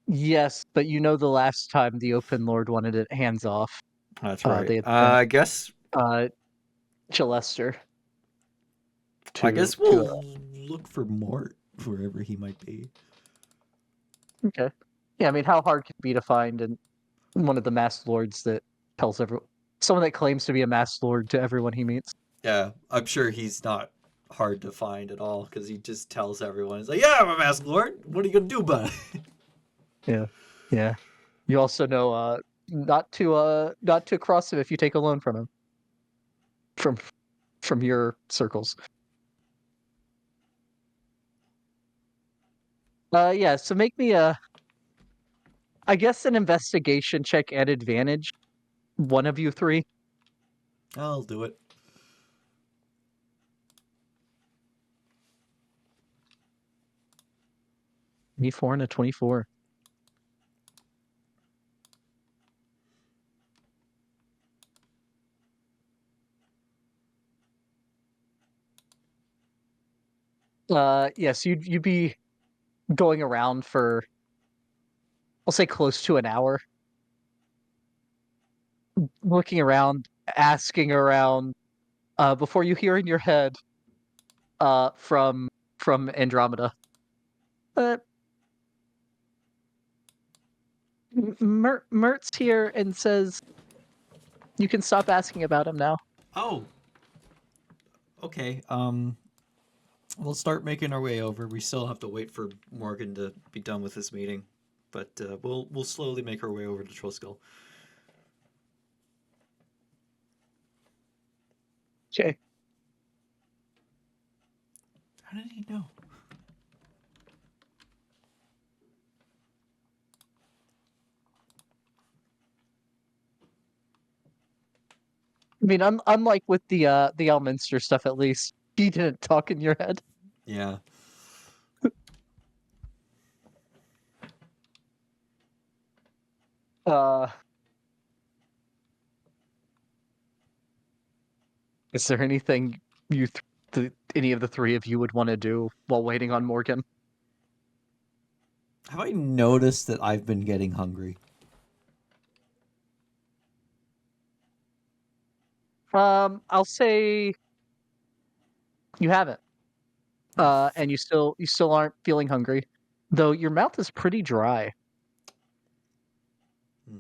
Yes, but you know the last time the Open Lord wanted it hands off. That's right. They had I guess. Chalester. I guess we'll look for Mort wherever he might be. Okay. Yeah, I mean, how hard could it be to find one of the masked lords that tells everyone, someone that claims to be a masked lord to everyone he meets? Yeah, I'm sure he's not hard to find at all because he just tells everyone. He's like, "Yeah, I'm a masked lord. What are you gonna do about it?" Yeah, yeah. You also know not to cross him if you take a loan from him, from from your circles. Yeah. So make me I guess an investigation check at advantage. One of you three. I'll do it. 24 and a 24. Yes, you'd be going around for, I'll say, close to an hour, looking around, asking around, before you hear in your head, from Andromeda. Uh, Mert's here and says you can stop asking about him now. Oh, okay. We'll start making our way over. We still have to wait for Morgan to be done with this meeting, but we'll slowly make our way over to Trollskill. Okay. How did he know? I mean, unlike with the Elminster stuff, at least he didn't talk in your head. Yeah. Is there anything any of the three of you would want to do while waiting on Morgan? Have I noticed that I've been getting hungry? I'll say you haven't. And you still aren't feeling hungry, though your mouth is pretty dry. Hmm.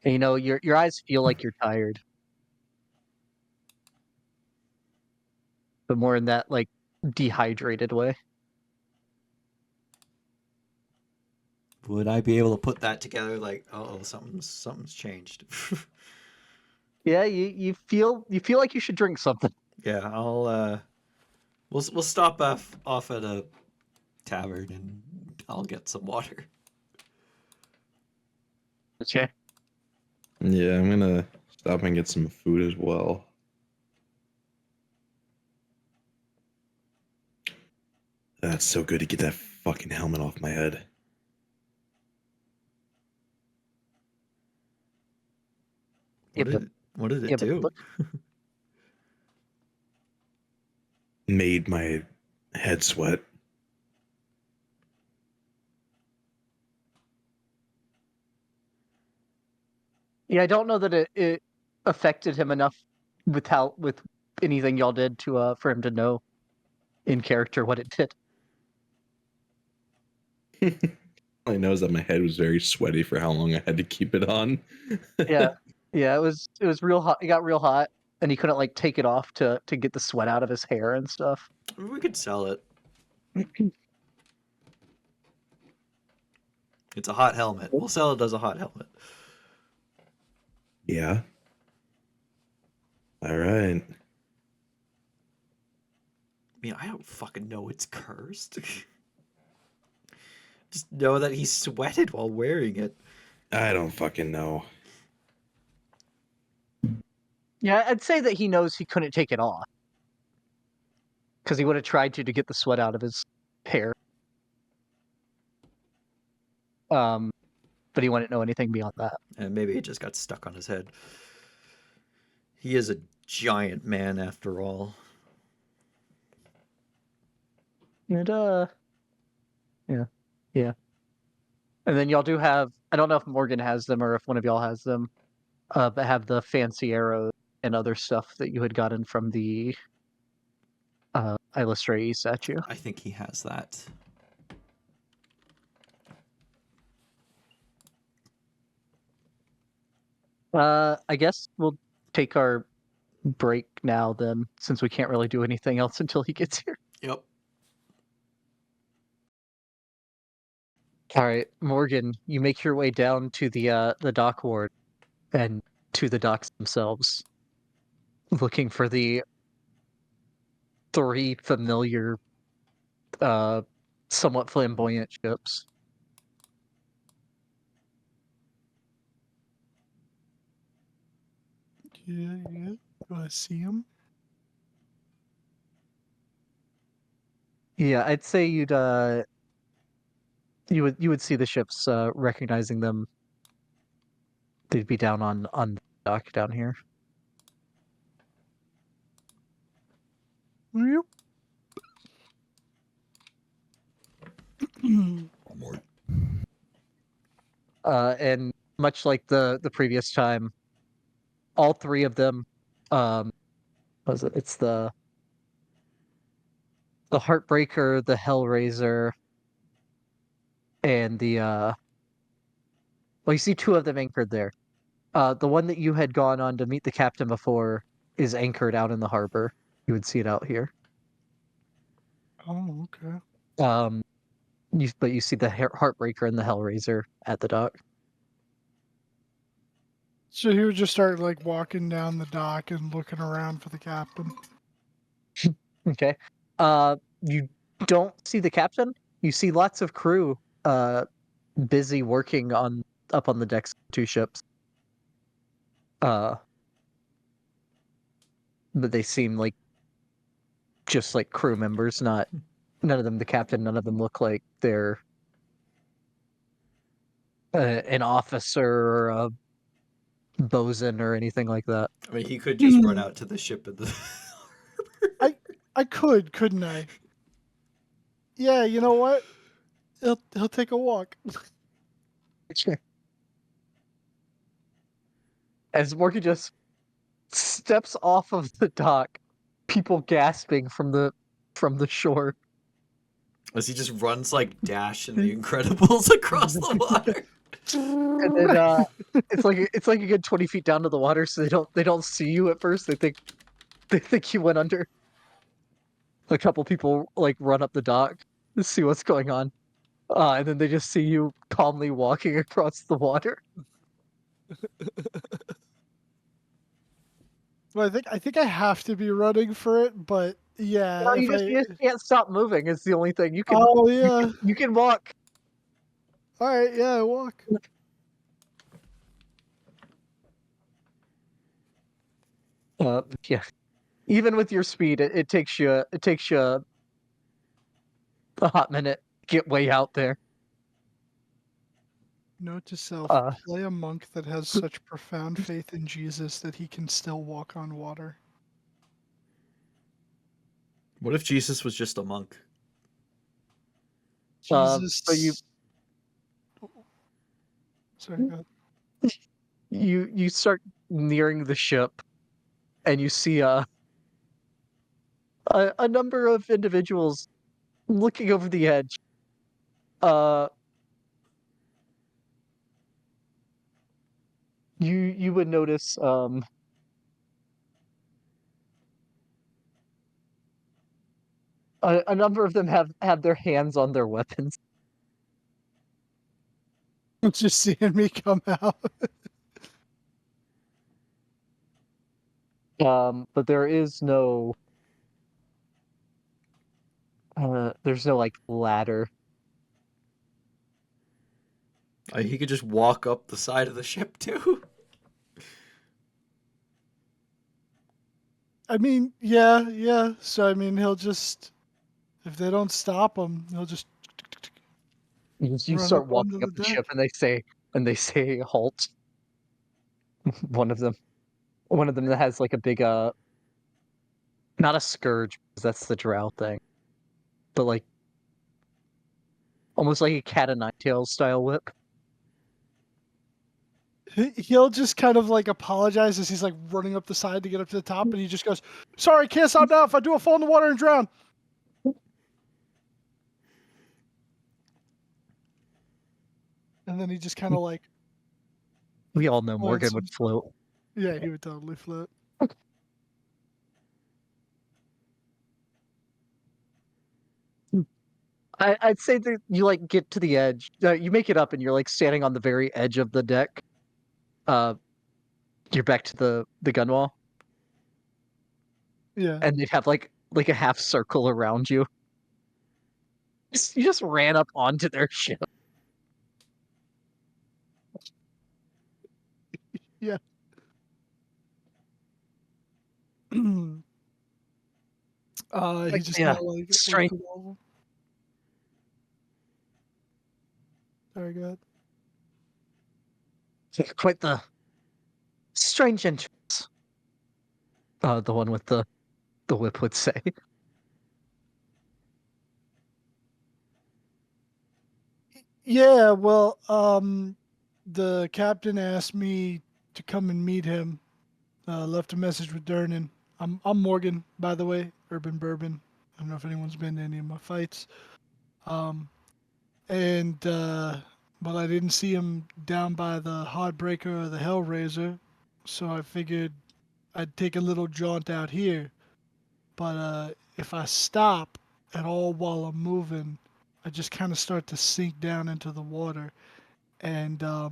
And, your eyes feel like you're tired, but more in that like dehydrated way. Would I be able to put that together? Like, oh, something's changed. Yeah, you feel like you should drink something. Yeah, we'll stop off at a tavern and I'll get some water. Okay. Yeah, I'm gonna stop and get some food as well. That's so good to get that fucking helmet off my head. What did it Yeah, but do? look, Made my head sweat. yeah, I don't know that it affected him enough with anything y'all did to for him to know in character what it did. All I know is that my head was very sweaty for how long I had to keep it on. Yeah, yeah, it was real hot. It got real hot, and he couldn't like take it off to get the sweat out of his hair and stuff. We could sell it. It's a hot helmet. We'll sell it as a hot helmet. Yeah. All right. I mean, I don't fucking know it's cursed. Just know that he sweated while wearing it. I don't fucking know. Yeah, I'd say that he knows he couldn't take it off because he would have tried to get the sweat out of his hair. But he wouldn't know anything beyond that. And maybe it just got stuck on his head. He is a giant man after all. And yeah. And then y'all do have, I don't know if Morgan has them or if one of y'all has them, but have the fancy arrows and other stuff that you had gotten from the Illustrae statue. I think he has that. I guess we'll take our break now then, since we can't really do anything else until he gets here. Yep. All right, Morgan, you make your way down to the dock ward and to the docks themselves, looking for the 3 familiar, somewhat flamboyant ships. Yeah. Do I see him? Yeah, I'd say you would see the ships, recognizing them. They'd be down on the dock down here. Yep. And much like the previous time, all 3 of them, what was it? It's the Heartbreaker, the Hellraiser, and well, you see 2 of them anchored there. The one that you had gone on to meet the captain before is anchored out in the harbor. You would see it out here. Oh, okay. But you see the Heartbreaker and the Hellraiser at the dock. So he would just start like walking down the dock and looking around for the captain. Okay. You don't see the captain. You see lots of crew busy working up on the decks of 2 ships. But they seem like just like crew members, none of them the captain, none of them look like they're an officer or a bosun or anything like that. I mean, he could just run out to the ship at the. I could, couldn't I? Yeah, you know what? He'll take a walk. As Morgan just steps off of the dock, people gasping from the shore. As he just runs like Dash in The Incredibles across the water. And then it's like a good 20 feet down to the water, so they don't see you at first. They think you went under. A couple people like run up the dock to see what's going on, and then they just see you calmly walking across the water. Well, I think I have to be running for it, but yeah, No, if you just can't stop moving. It's the only thing you can. Oh yeah. You can walk. All right, yeah, I walk. Yeah. Even with your speed, it takes you a hot minute to get way out there. Note to self: Uh, play a monk that has such profound faith in Jesus that he can still walk on water. What if Jesus was just a monk? Jesus. so you Sorry, go ahead. you start nearing the ship, and you see a number of individuals looking over the edge. You would notice a number of them have their hands on their weapons. Just seeing me come out. But there's no like ladder. He could just walk up the side of the ship too. I mean, yeah. So I mean, he'll just, if they don't stop him, he'll just You run start up onto walking up the the ship, deck. and they say halt. One of them that has like a big not a scourge, because that's the drow thing, but like almost like a cat o' nine tails style whip. He'll just kind of like apologize as he's like running up the side to get up to the top, and he just goes, "Sorry, can't stop now. If I do, I'll fall in the water and drown." And then he just kind of like, We all know Oh, Morgan that's- would float. Yeah, he would totally float. I'd say that you like get to the edge. You make it up, and you're like standing on the very edge of the deck. You're back to the gun wall, Yeah. and they'd have like a half circle around you. You just ran up onto their ship. Yeah. He just Yeah, not like strange. looked at all of them. Sorry, go ahead. Quite the strange entrance. The one with the whip would say. Yeah, well, the captain asked me to come and meet him. Left a message with Durnan. I'm Morgan, by the way, Urban Bourbon. I don't know if anyone's been to any of my fights. And but I didn't see him down by the Heartbreaker or the Hellraiser, so I figured I'd take a little jaunt out here. But if I stop at all while I'm moving, I just kind of start to sink down into the water. And well,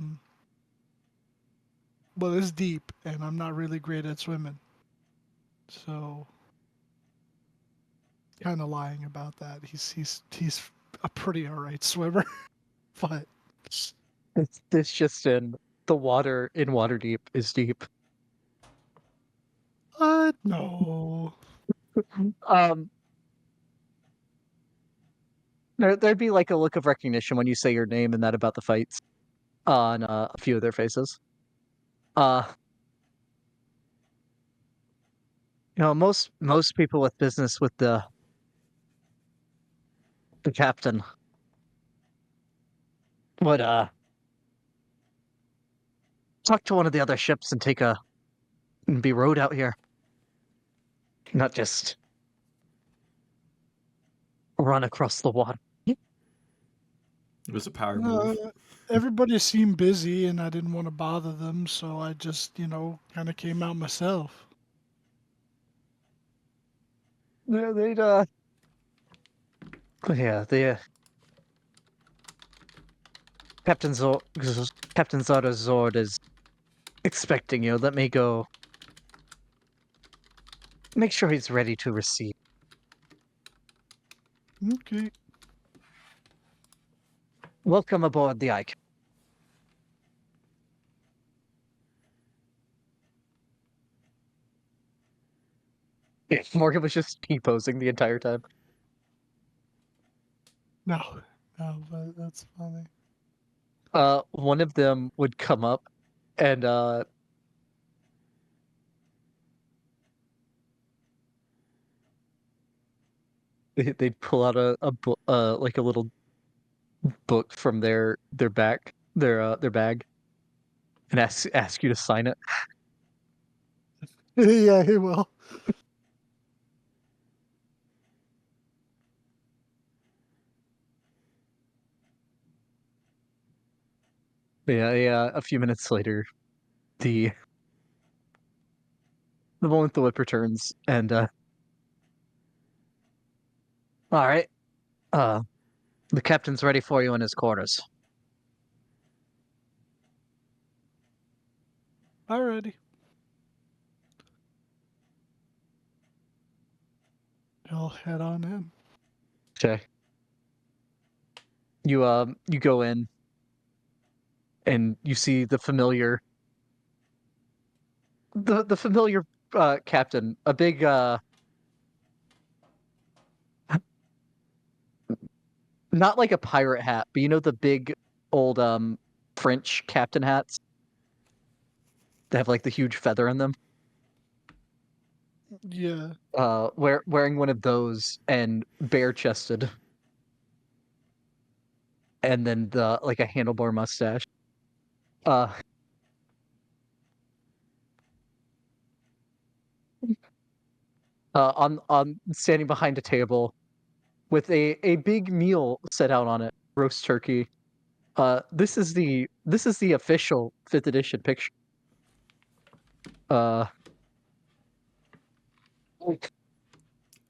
it's deep, and I'm not really great at swimming, so kind of lying about that. He's a pretty alright swimmer, but It's just in the water in Waterdeep is deep. no. Um, there'd be like a look of recognition when you say your name and that about the fights on a few of their faces. Uh, most people with business with the captain would talk to one of the other ships and be rowed out here, not just run across the water. It was a power No, move. everybody seemed busy, and I didn't want to bother them, so I just, kind of came out myself. They'd yeah, the Captain Zara's Zord is expecting you. Let me go. Make sure he's ready to receive. Okay. Welcome aboard the Ike. Morgan was just T-posing the entire time. No, but that's funny. One of them would come up and they'd pull out like a little book from their bag and ask you to sign it. Yeah, he will. Yeah. A few minutes later, the moment the whip returns, and all right, the captain's ready for you in his quarters. Alrighty. I'll head on in. Okay. You go in and you see the familiar captain, a big not like a pirate hat, but you know the big old French captain hats that have like the huge feather in them. Yeah. Wearing one of those and bare chested, and then the like a handlebar mustache. Uh, on standing behind a table with a big meal set out on it, roast turkey, This is the official 5th edition picture. Like,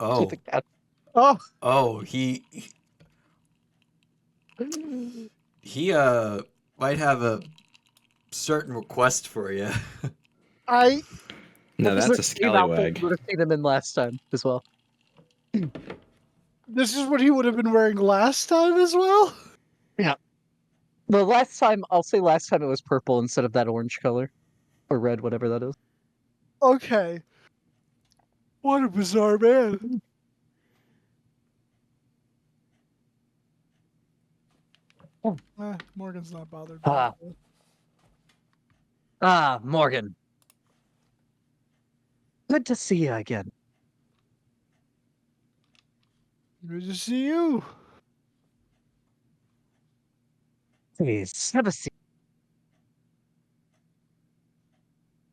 Oh, the cat. Oh, oh, he might have a certain request for you. I No, this that's a is the same outfit scallywag. you would have seen him in last time as well. this is what he would have been wearing last time as well. Yeah. The last time, I'll say last time it was purple instead of that orange color. Or red, whatever that is. Okay. What a bizarre man. Morgan's not bothered by it. Morgan. Good to see you again. Good to see you. Please, have a seat.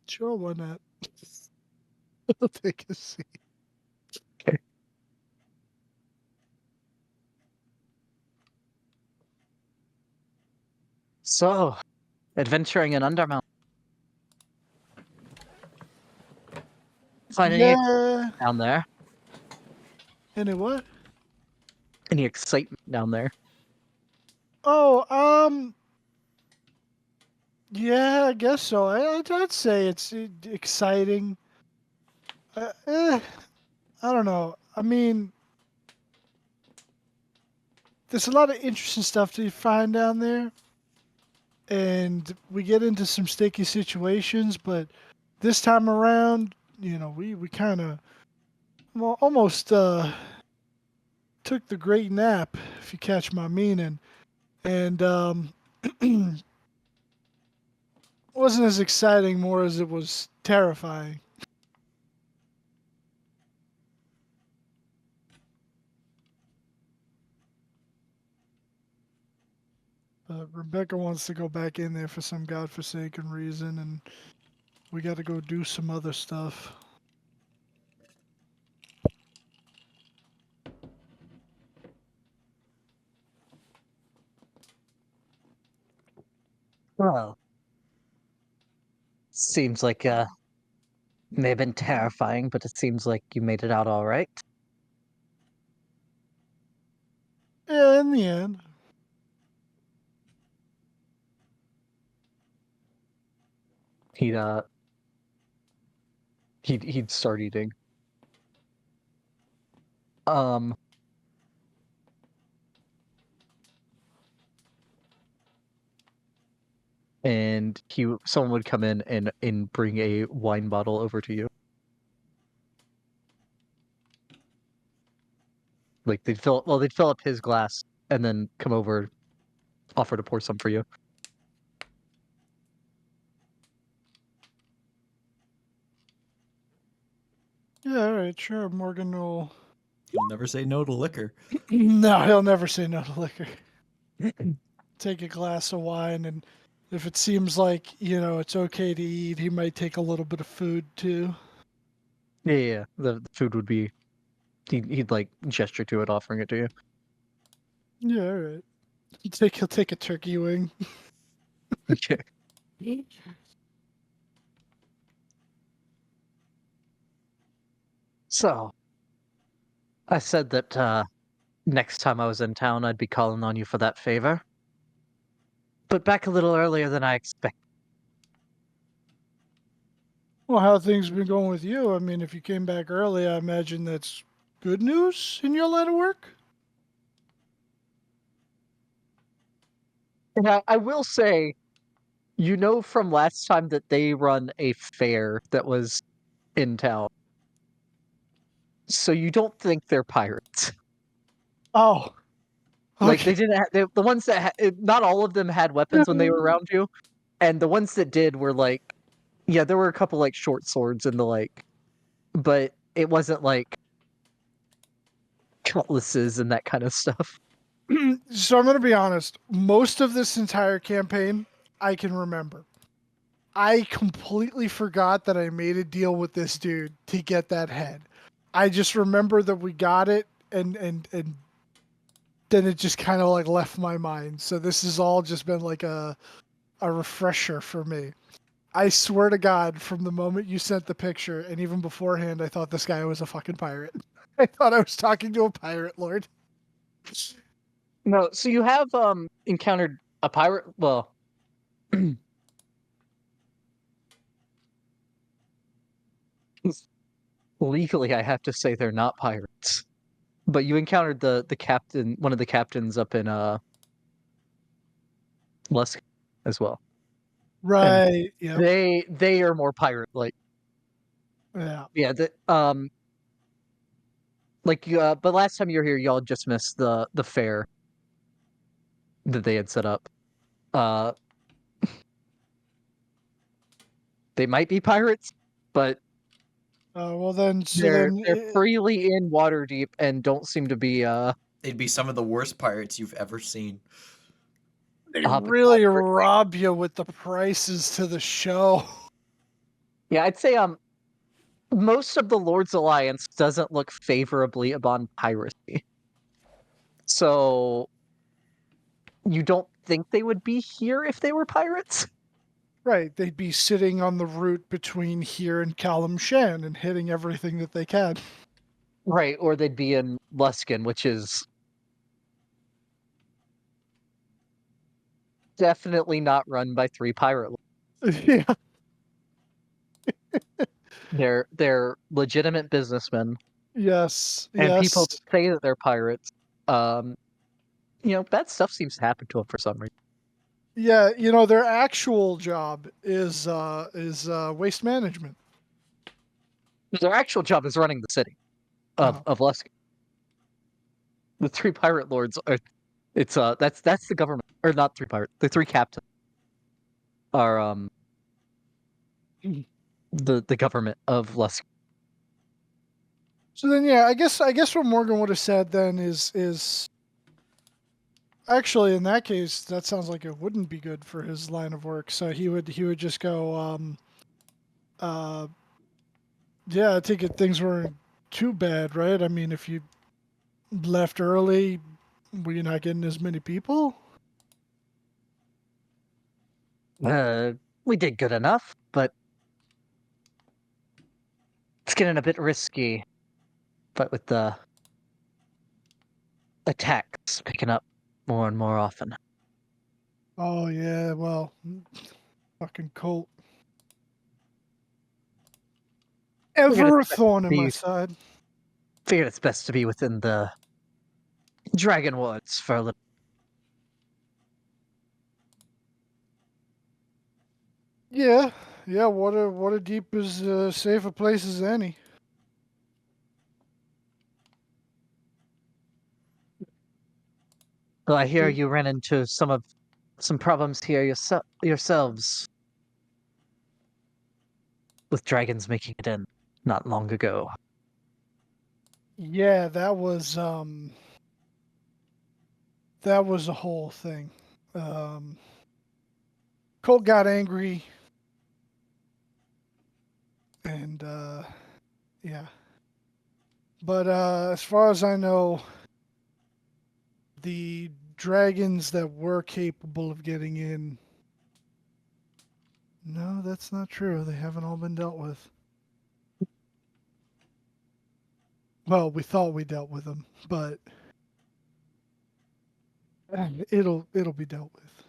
Sure, why not? I'll take a seat. So, adventuring in Undermount. Find any Yeah. down there? Any what? Any excitement down there? Oh, yeah, I guess so. I'd say it's exciting. I don't know. I mean, there's a lot of interesting stuff to find down there, and we get into some sticky situations. But this time around, we kind of almost took the great nap, if you catch my meaning, and wasn't as exciting more as it was terrifying. But Rebecca wants to go back in there for some godforsaken reason, and we got to go do some other stuff. Well, seems like may have been terrifying, but it seems like you made it out all right. Yeah, in the end. He'd he'd start eating. And someone would come in and bring a wine bottle over to you. Like they'd fill up his glass and then come over, offer to pour some for you. Yeah, all right, sure. Morgan will. You'll never say no to liquor. No, he'll never say no to liquor. Take a glass of wine, and if it seems like, it's okay to eat, he might take a little bit of food too. Yeah. The food would be. He'd like gesture to it, offering it to you. Yeah, all right. He'll take a turkey wing. Okay. So, I said that next time I was in town, I'd be calling on you for that favor. But back a little earlier than I expected. Well, how things been going with you? I mean, if you came back early, I imagine that's good news in your line of work? Now, I will say, from last time that they run a fair that was in town. So you don't think they're pirates. Oh. Like they Okay. didn't the ones that not all of them had weapons when they were around you. And the ones that did were like, yeah, there were a couple like short swords and the like, but it wasn't like cutlasses and that kind of stuff. So I'm going to be honest. Most of this entire campaign, I can remember. I completely forgot that I made a deal with this dude to get that head. I just remember that we got it and then it just kind of like left my mind. So this has all just been like a refresher for me. I swear to God, from the moment you sent the picture, and even beforehand, I thought this guy was a fucking pirate. I thought I was talking to a pirate lord. No, so you have encountered a pirate. Well, legally, I have to say they're not pirates. But you encountered the captain, one of the captains up in Lusk as well, and Right. Yep. they are more pirate like. Yeah. Yeah, like but last time you were here, y'all just missed the fair that they had set up. Uh, they might be pirates, but Well then, they're freely in Waterdeep and don't seem to be They'd be some of the worst pirates you've ever seen. they up. really rob you with the prices to the show. Yeah, I'd say most of the Lord's Alliance doesn't look favorably upon piracy. So you don't think they would be here if they were pirates? Right. They'd be sitting on the route between here and Kalimshan and hitting everything that they can. Right, or they'd be in Luskin, which is definitely not run by 3 pirate. Yeah. They're legitimate businessmen, Yes. and people Yes. that say that they're pirates, bad stuff seems to happen to them for some reason. Yeah. Their actual job is waste management. Their actual job is running the city of Luskin. The 3 pirate lords are that's the government, or not 3 pirates. The 3 captains are the government of Luskin. So then, yeah, I guess what Morgan would have said then is actually in that case that sounds like it wouldn't be good for his line of work. So he would just go, uh, yeah, I take it things weren't too bad, right? I mean, if you left early, were you not getting as many people? Uh, we did good enough, but it's getting a bit risky. But with the attacks picking up more and more often. Oh yeah, well, fucking Colt. Ever a thorn in my side. Figured it's best to be within the Dragon Woods for a little. Yeah, yeah. Waterdeep is safe a place as any. Well, I hear you ran into some problems here yourselves with dragons making it in not long ago. Yeah, that was a whole thing. Colt got angry, and yeah. But as far as I know, the dragons that were capable of getting in. No, that's not true. They haven't all been dealt with. Well, we thought we dealt with them, but it'll be dealt with.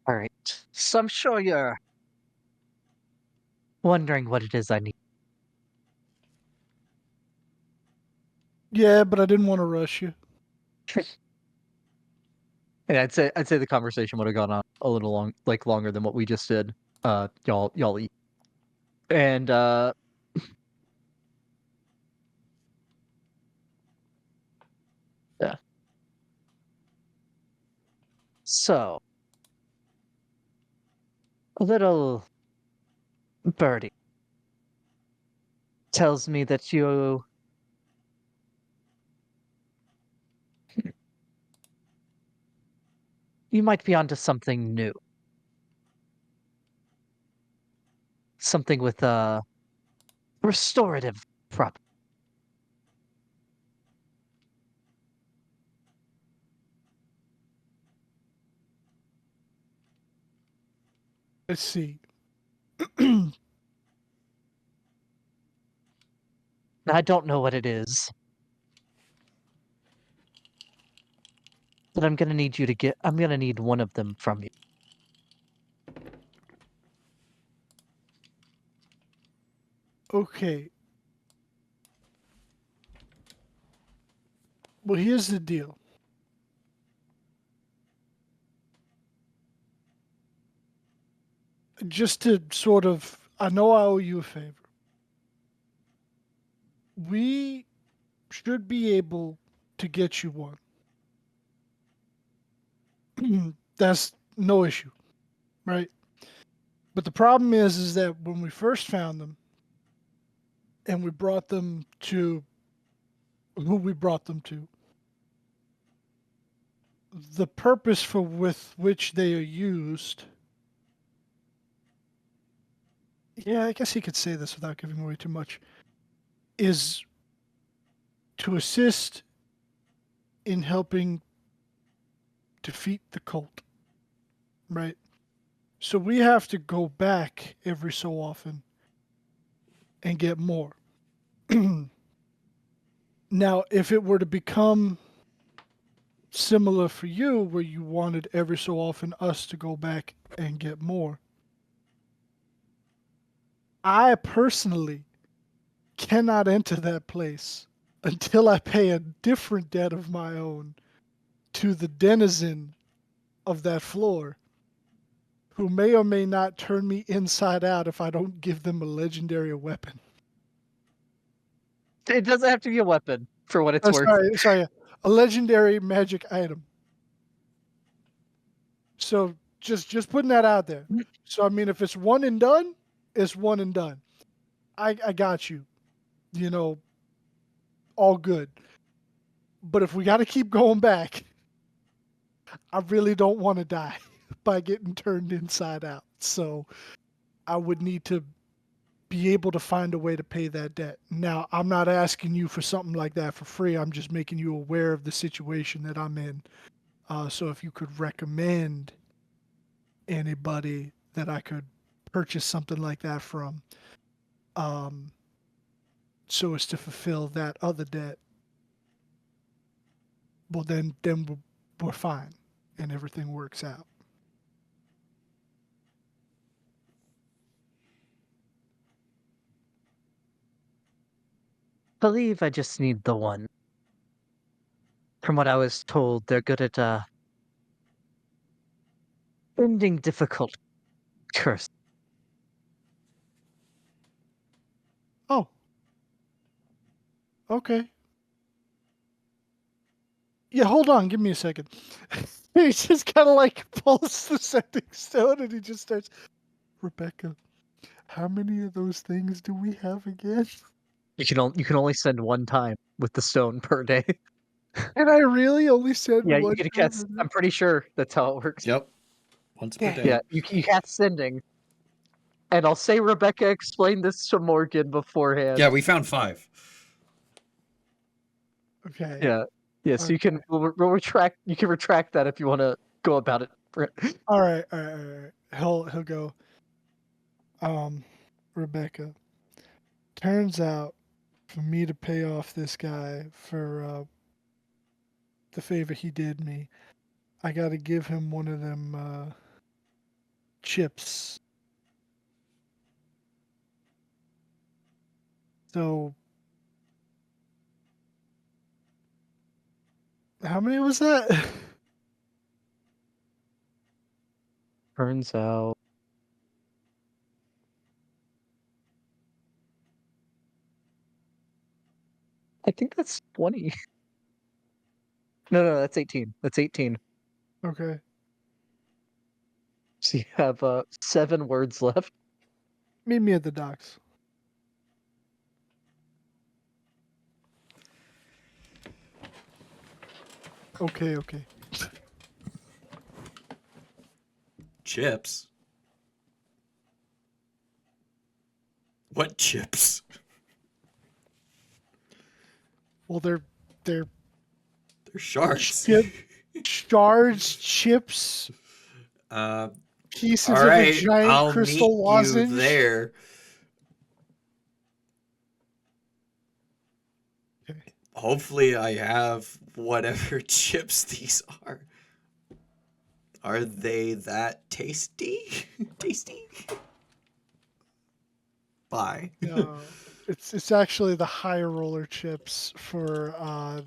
All right. So I'm sure you're wondering what it is I need. Yeah, but I didn't want to rush you. And I'd say the conversation would have gone on a little longer than what we just did. Y'all eat. And yeah. So a little birdie tells me that you might be onto something new. something with restorative prop. Let's see. I don't know what it is, but I'm gonna need you to get. I'm gonna need one of them from you. Okay. Well, here's the deal. Just to sort of, I know I owe you a favor. We should be able to get you one. That's no issue, right? But the problem is that when we first found them and we brought them to who we brought them to, the purpose for with which they are used, yeah, I guess you could say this without giving away too much, is to assist in helping defeat the cult, right? So we have to go back every so often and get more. Now, if it were to become similar for you, where you wanted every so often us to go back and get more, I personally cannot enter that place until I pay a different debt of my own to the denizen of that floor, who may or may not turn me inside out if I don't give them a legendary weapon. It doesn't have to be a weapon for what it's Oh, worth. sorry, a legendary magic item. So just putting that out there. So I mean, if it's one and done, it's one and done. I got you. You know, all good. But if we got to keep going back, I really don't want to die by getting turned inside out. So I would need to be able to find a way to pay that debt. Now, I'm not asking you for something like that for free. I'm just making you aware of the situation that I'm in. So if you could recommend anybody that I could purchase something like that from, um, so as to fulfill that other debt, well, then we're fine and everything works out. Believe I just need the one. From what I was told, they're good at ending difficult curse. Oh, okay. Yeah, hold on. Give me a second. He just kind of like pulls the sending stone and he just starts, Rebecca, how many of those things do we have again? You can only send one time with the stone per day. And I really only said Yeah, you one get a time cast. a day? I'm pretty sure that's how it works. Yep. Once per Yeah. day. Yeah, you cast sending. And I'll say Rebecca explained this to Morgan beforehand. Yeah, we found 5. Okay. Yeah. Yeah, so you can we'll retract you can retract that if you want to go about it. All right. He'll go. Rebecca. Turns out, for me to pay off this guy for the favor he did me, I got to give him one of them chips. So, how many was that? Turns out I think that's 20. No, that's 18. That's 18. Okay. So you have 7 words left. Meet me at the docks. Okay. Chips. What chips? Well, they're They're shards. shards, chips, All pieces of a right, giant I'll crystal meet you lozenge. there. Okay. Hopefully, I have whatever chips these are. Are they that tasty? Tasty? Bye. No, it's actually the high roller chips for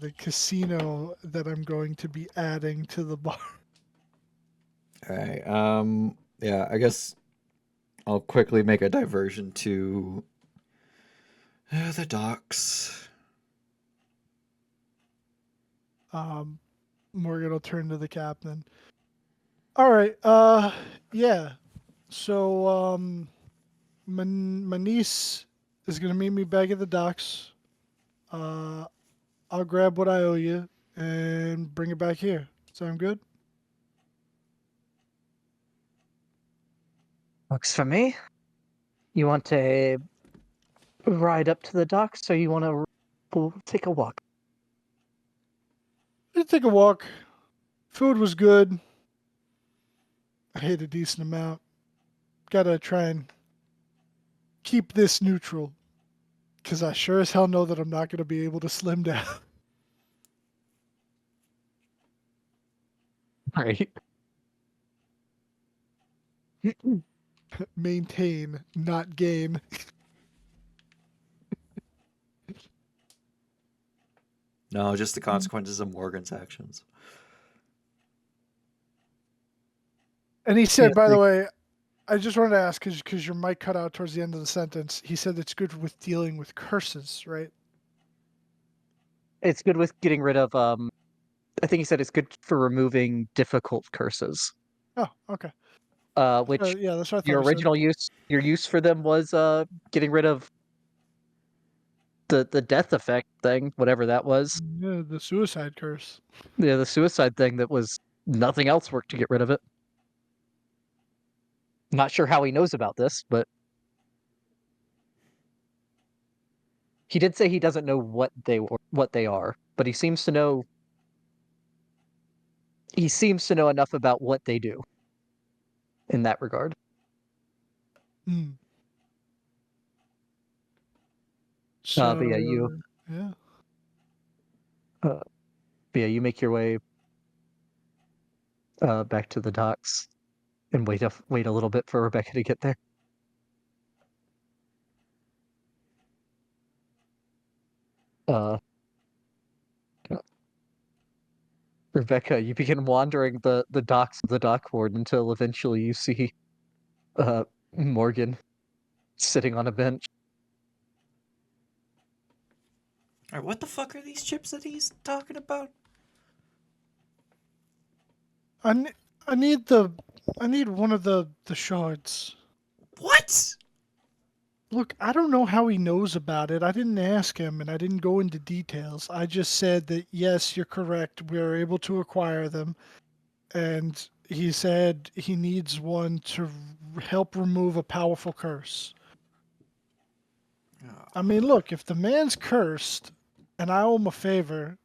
the casino that I'm going to be adding to the bar. All right. Yeah, I guess I'll quickly make a diversion to the docks. Morgan will turn to the captain. All right. Yeah. So, my niece is gonna meet me back at the docks. I'll grab what I owe you and bring it back here. Sound good? Works for me. You want to ride up to the docks, or you want to take a walk? Let's take a walk. Food was good. I ate a decent amount. Gotta try and keep this neutral. Because I sure as hell know that I'm not going to be able to slim down. Right. Maintain, not gain. No, just the consequences of Morgan's actions. And he said, Yeah, by the way, I just wanted to ask, because your mic cut out towards the end of the sentence, he said it's good with dealing with curses, right? It's good with getting rid of. I think he said it's good for removing difficult curses. Oh, okay. Which Yeah, that's what I thought your he said. original your use for them was getting rid of the death effect thing, whatever that was. Yeah, the suicide curse. Yeah, the suicide thing that was nothing else worked to get rid of it. Not sure how he knows about this, but he did say he doesn't know what they are, but he seems to know. He seems to know enough about what they do in that regard. Hmm. So, But yeah, yeah. you make your way back to the docks and wait a little bit for Rebecca to get there. Uh, Rebecca, you begin wandering the docks of the dockboard until eventually you see uh, Morgan sitting on a bench. All right, what the fuck are these chips that he's talking about? I need one of the shards. What? Look, I don't know how he knows about it. I didn't ask him and I didn't go into details. I just said that, yes, you're correct. We are able to acquire them. And he said he needs one to help remove a powerful curse. I mean, look, if the man's cursed and I owe him a favor,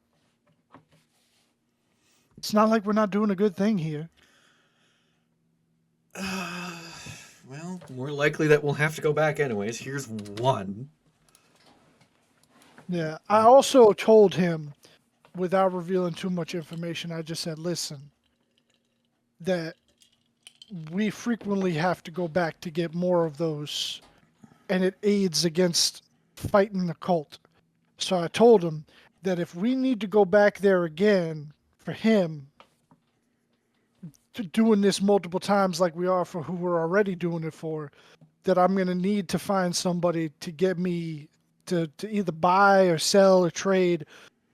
it's not like we're not doing a good thing here. Well, more likely that we'll have to go back anyways. Here's one. Yeah, I also told him, without revealing too much information, I just said, listen, that we frequently have to go back to get more of those, and it aids against fighting the cult. So I told him that if we need to go back there again for him, to doing this multiple times like we are for who we're already doing it for, that I'm going to need to find somebody to get me to either buy or sell or trade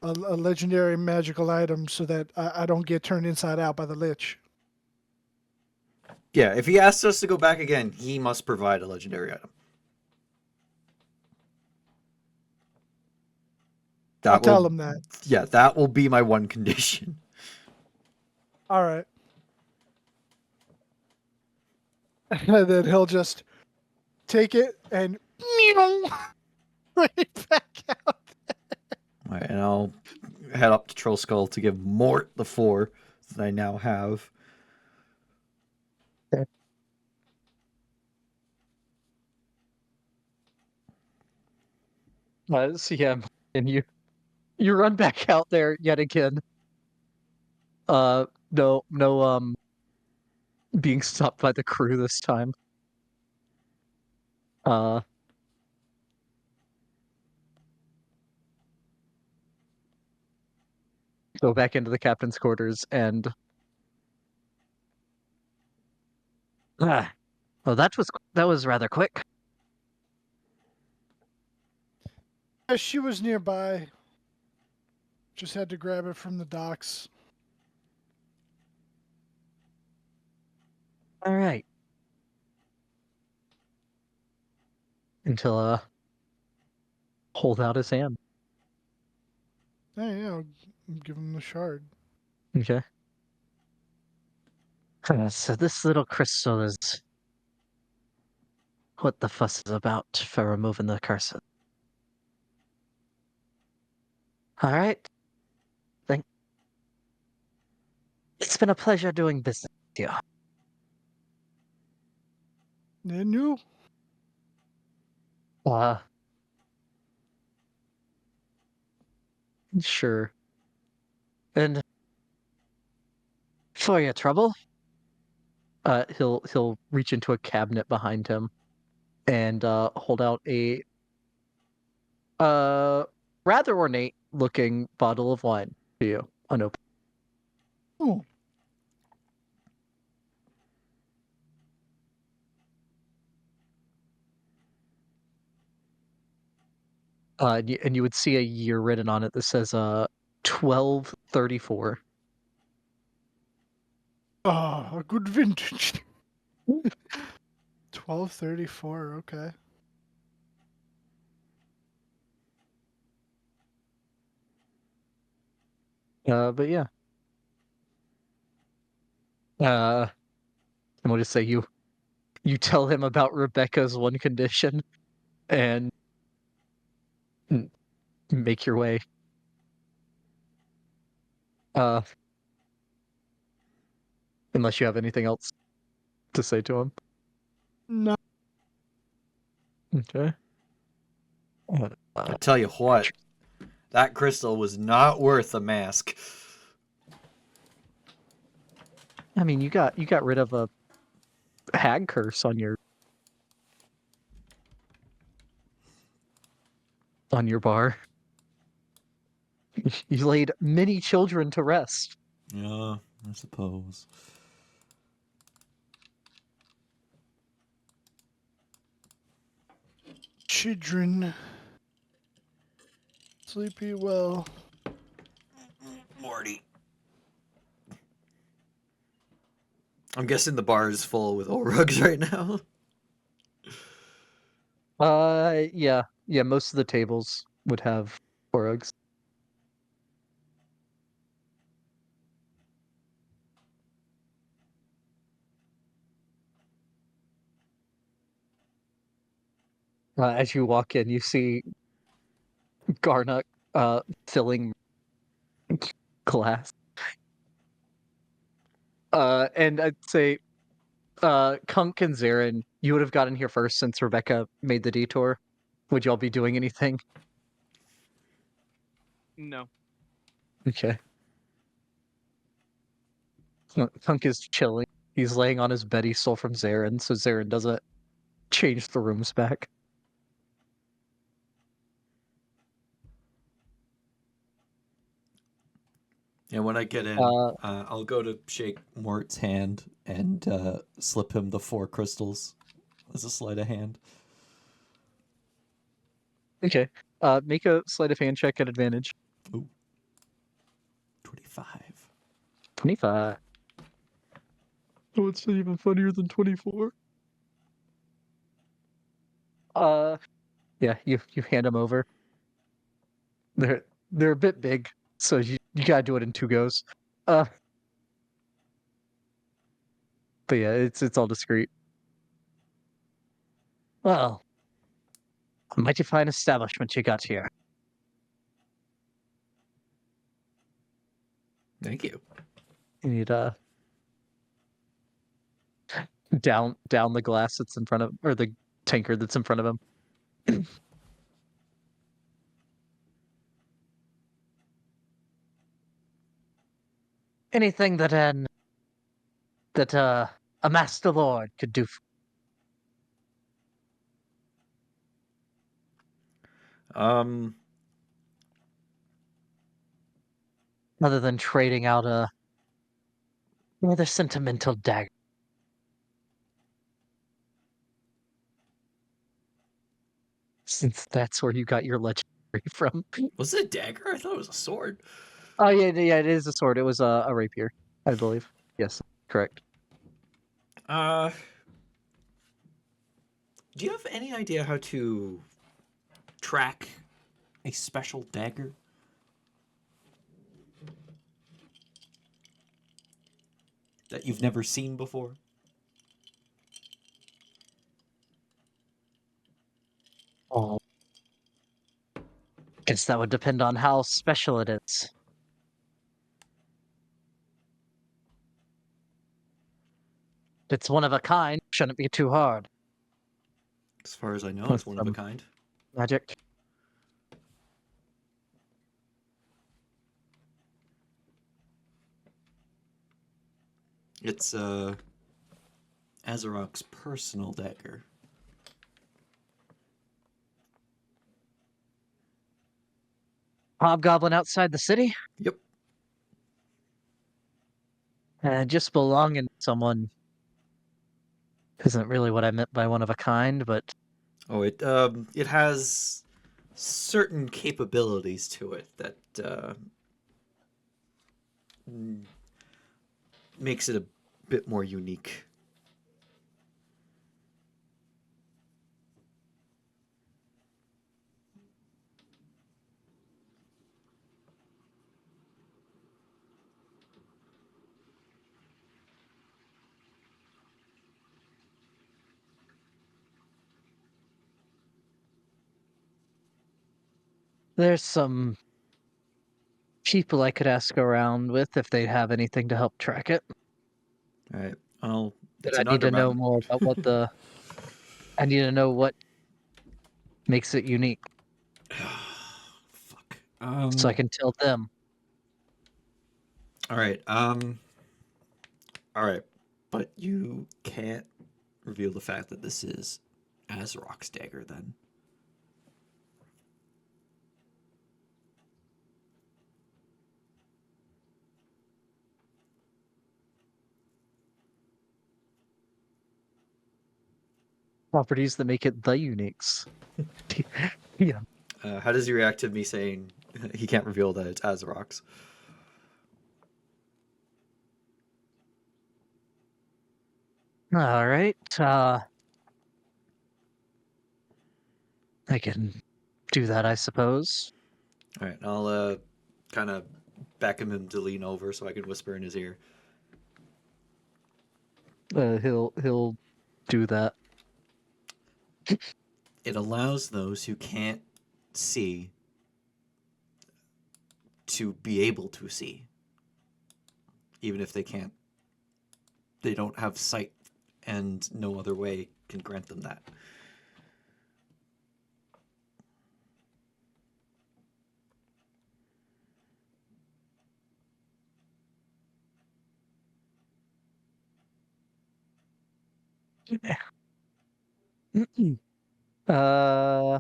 a legendary magical item so that I don't get turned inside out by the Lich. Yeah, if he asks us to go back again, he must provide a legendary item. I'll tell him that. Yeah, that will be my one condition. All right. And then he'll just take it and Meow. Right back out. All right, and I'll head up to Troll Skull to give Mort the 4 that I now have. So yeah, and you run back out there yet again. No, being stopped by the crew this time. Uh, go back into the captain's quarters and well, that was rather quick. Yeah, she was nearby. Just had to grab it from the docks. All right. Until hold out his hand. Hey, yeah, I'll give him the shard. Okay. So this little crystal is what the fuss is about for removing the curses. All right. It's been a pleasure doing business with you. And you? Uh, sure. And for your trouble, he'll reach into a cabinet behind him and hold out a uh rather ornate looking bottle of wine to you, unopened. Oh, And you would see a year written on it that says 1234. a good vintage. 1234. Okay. But yeah. And we'll just say you tell him about Rebecca's one condition and make your way. Uh, unless you have anything else to say to him. No. Okay. I tell you what, that crystal was not worth a mask. I mean, you got rid of a hag curse on your bar. You laid many children to rest. Yeah, I suppose. Children. Sleepy well. Morty. I'm guessing the bar is full with old rugs right now. Yeah. Yeah, most of the tables would have Korogs. As you walk in, you see Garnuk filling glass. And I'd say Kunk and Zarin, you would have gotten here first since Rebecca made the detour. Would y'all be doing anything? No. Okay. Kunk is chilling. He's laying on his bed he stole from Zarin, so Zarin doesn't change the rooms back. And when I get in, I'll go to shake Mort's hand and slip him the 4 crystals as a sleight of hand. Okay. Make a sleight of hand check at advantage. Ooh. 25. 25. Oh, it's not even funnier than 24. Yeah, you hand them over. They're a bit big, so you gotta do it in 2 goes. But yeah, it's all discreet. Well, A mighty fine establishment you got here. Thank you. You need down the glass that's in front of, or the tankard that's in front of him. Anything that a master lord could do. Um, Other than trading out a rather sentimental dagger. Since that's where you got your legendary from. was it a dagger? I thought it was a sword. Oh yeah, it is a sword. It was a rapier, I believe. Yes, correct. Do you have any idea how to track a special dagger? That you've never seen before? Oh, guess that would depend on how special it is. If it's one of a kind, shouldn't be too hard. As far as I know, With it's one of a kind. magic. It's Azarok's personal dagger. Hobgoblin outside the city? Yep. Just belonging to someone isn't really what I meant by one of a kind, but Oh, it has certain capabilities to it that makes it a bit more unique. there's some people I could ask around with if they have anything to help track it. All right. Well, But it's I an need to know underground. more about what the. I need to know what makes it unique, Fuck. so I can tell them. All right. All right. But you can't reveal the fact that this is Azarok's dagger, then. Properties that make it the uniques. Yeah. How does he react to me saying he can't reveal that it's Azarok's? All right. I can do that, I suppose. All right. I'll kind of beckon him to lean over so I can whisper in his ear. He'll do that. It allows those who can't see to be able to see, even if they don't have sight, and no other way can grant them that. uh.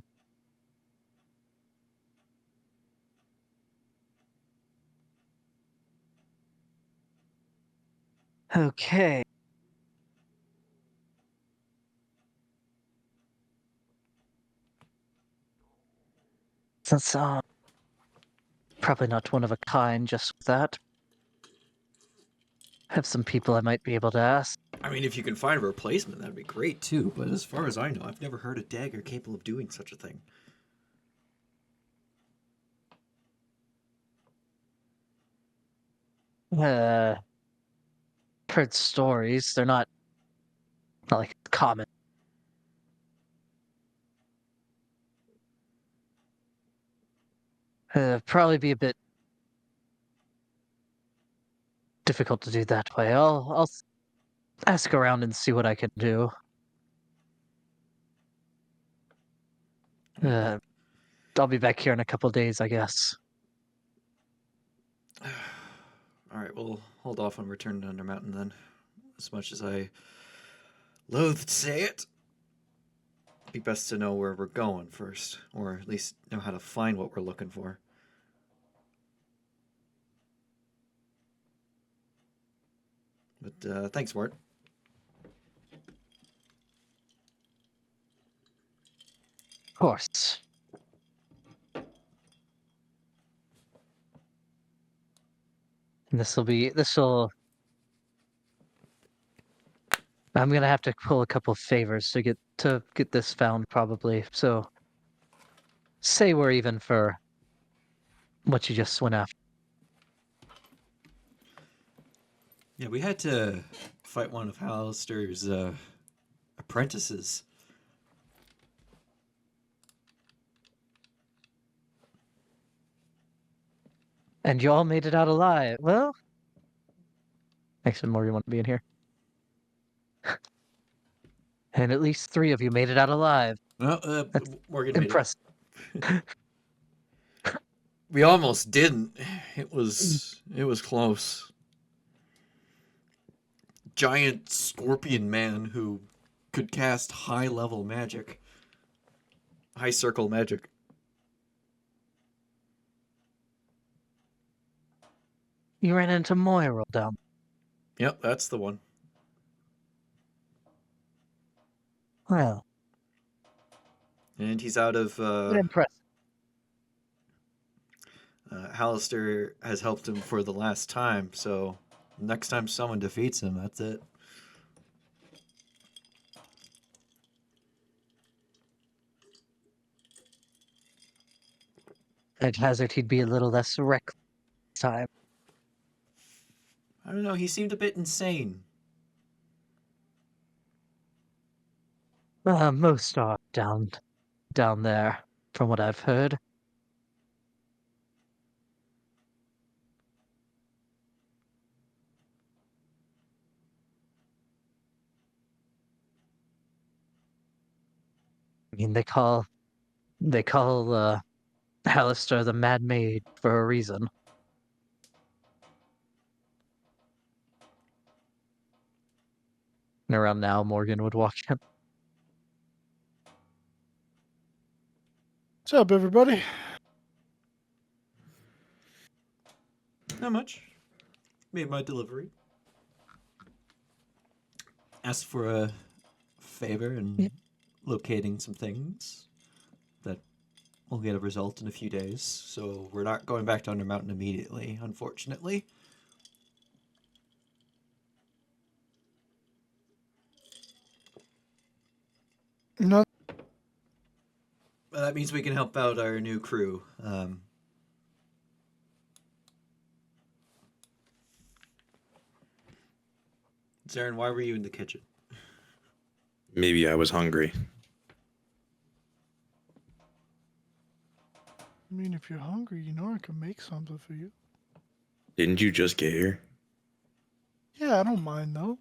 Okay. Since probably not one of a kind, just with that. Have some people I might be able to ask. I mean, if you can find a replacement, that'd be great too. But as far as I know, I've never heard a dagger capable of doing such a thing. Heard stories. They're not like common. Probably be a bit difficult to do that way. I'll ask around and see what I can do. I'll be back here in a couple days, I guess. All right, we'll hold off on returning to Undermountain then. As much as I loathe to say it, it'd be best to know where we're going first, or at least know how to find what we're looking for. But thanks, Mort. Of course. And this'll. I'm gonna have to pull a couple favors to get this found, probably. So, say we're even for what you just went after. Yeah, we had to fight one of Hallister's apprentices. And you all made it out alive. Well, makes it more you want to be in here. And at least 3 of you made it out alive. Well, That's Morgan made it. Impressive. We almost didn't. It was close. Giant scorpion man who could cast high level magic. High circle magic. You ran into Moira down. Yep, that's the one. Well, And he's out of impressive. Hallister has helped him for the last time, so next time someone defeats him, that's it. I'd hazard he'd be a little less reckless this time. I don't know, he seemed a bit insane. Most are down there, from what I've heard. I mean, they call Hallister the Mad Maid for a reason. And around now, Morgan would walk in. What's up, everybody? Not much. Made my delivery. Asked for a favor in locating some things that will get a result in a few days. So we're not going back to Undermountain immediately, unfortunately. No, But that means we can help out our new crew. Zarin, why were you in the kitchen? Maybe I was hungry. I mean, if you're hungry, you know I can make something for you. Didn't you just get here? Yeah, I don't mind though.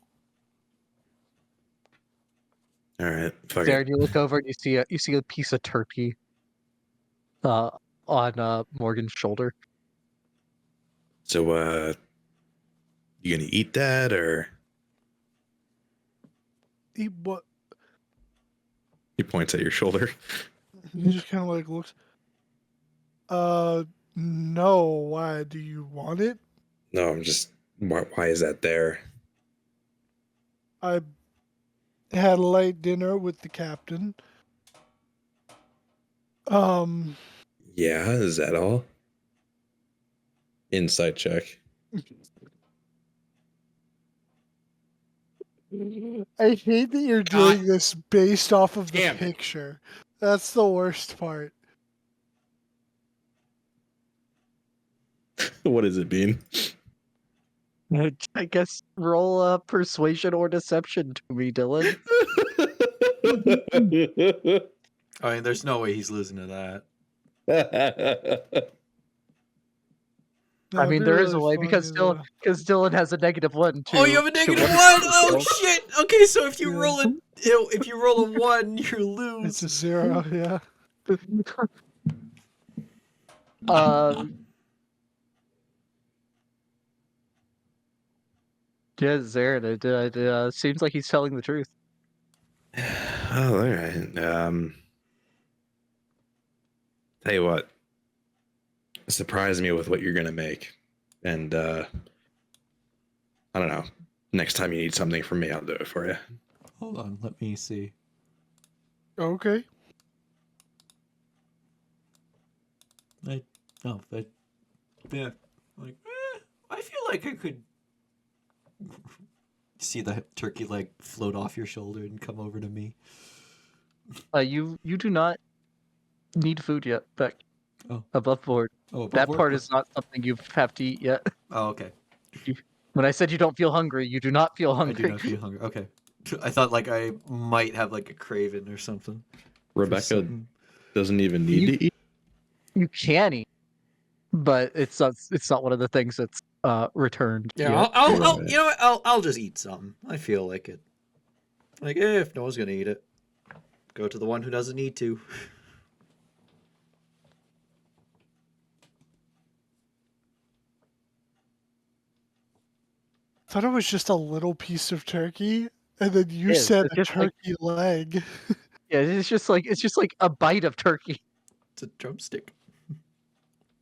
All right, fuck Jared, it. you look over and you see a piece of turkey on Morgan's shoulder. So, you gonna eat that or? Eat what? He points at your shoulder. He just kind of like looks. No. Why? Do you want it? No, I'm just. Why is that there? I had a late dinner with the captain. Yeah, is that all? Insight check. I hate that you're doing this based off of the damn it. picture. That's the worst part. What does it mean? I guess roll a persuasion or deception to me, Dylan. I mean, there's no way he's losing to that. I That'd mean, be there is a really way funny, because though. Dylan has a -1 to. Oh, you have a to negative what- one. Oh shit. Okay, so if you Yeah. roll a, if you roll a 1, you lose. It's a 0, yeah. Um. Yeah, Zarin. It seems like he's telling the truth. Oh, all right. Tell you what, surprise me with what you're gonna make, and I don't know. Next time you need something from me, I'll do it for you. Hold on, let me see. Okay. Yeah, like, I feel like I could see the turkey leg float off your shoulder and come over to me. You do not need food yet, Beck. Oh. Above board. Oh, above That board? part is not something you have to eat yet. Oh, okay. When I said you don't feel hungry, you do not feel I hungry. do not feel hungry. Okay. I thought like I might have like a craving or something. for Rebecca something. doesn't even need to eat. You can eat, but it's not one of the things that's returned. Yeah, yet. I'll you know what? I'll just eat some. I feel like it. Like if no one's gonna eat it, go to the one who doesn't need to. Thought it was just a little piece of turkey, and then you It is. said It's a just like- turkey leg. Yeah, it's just like a bite of turkey. It's a drumstick.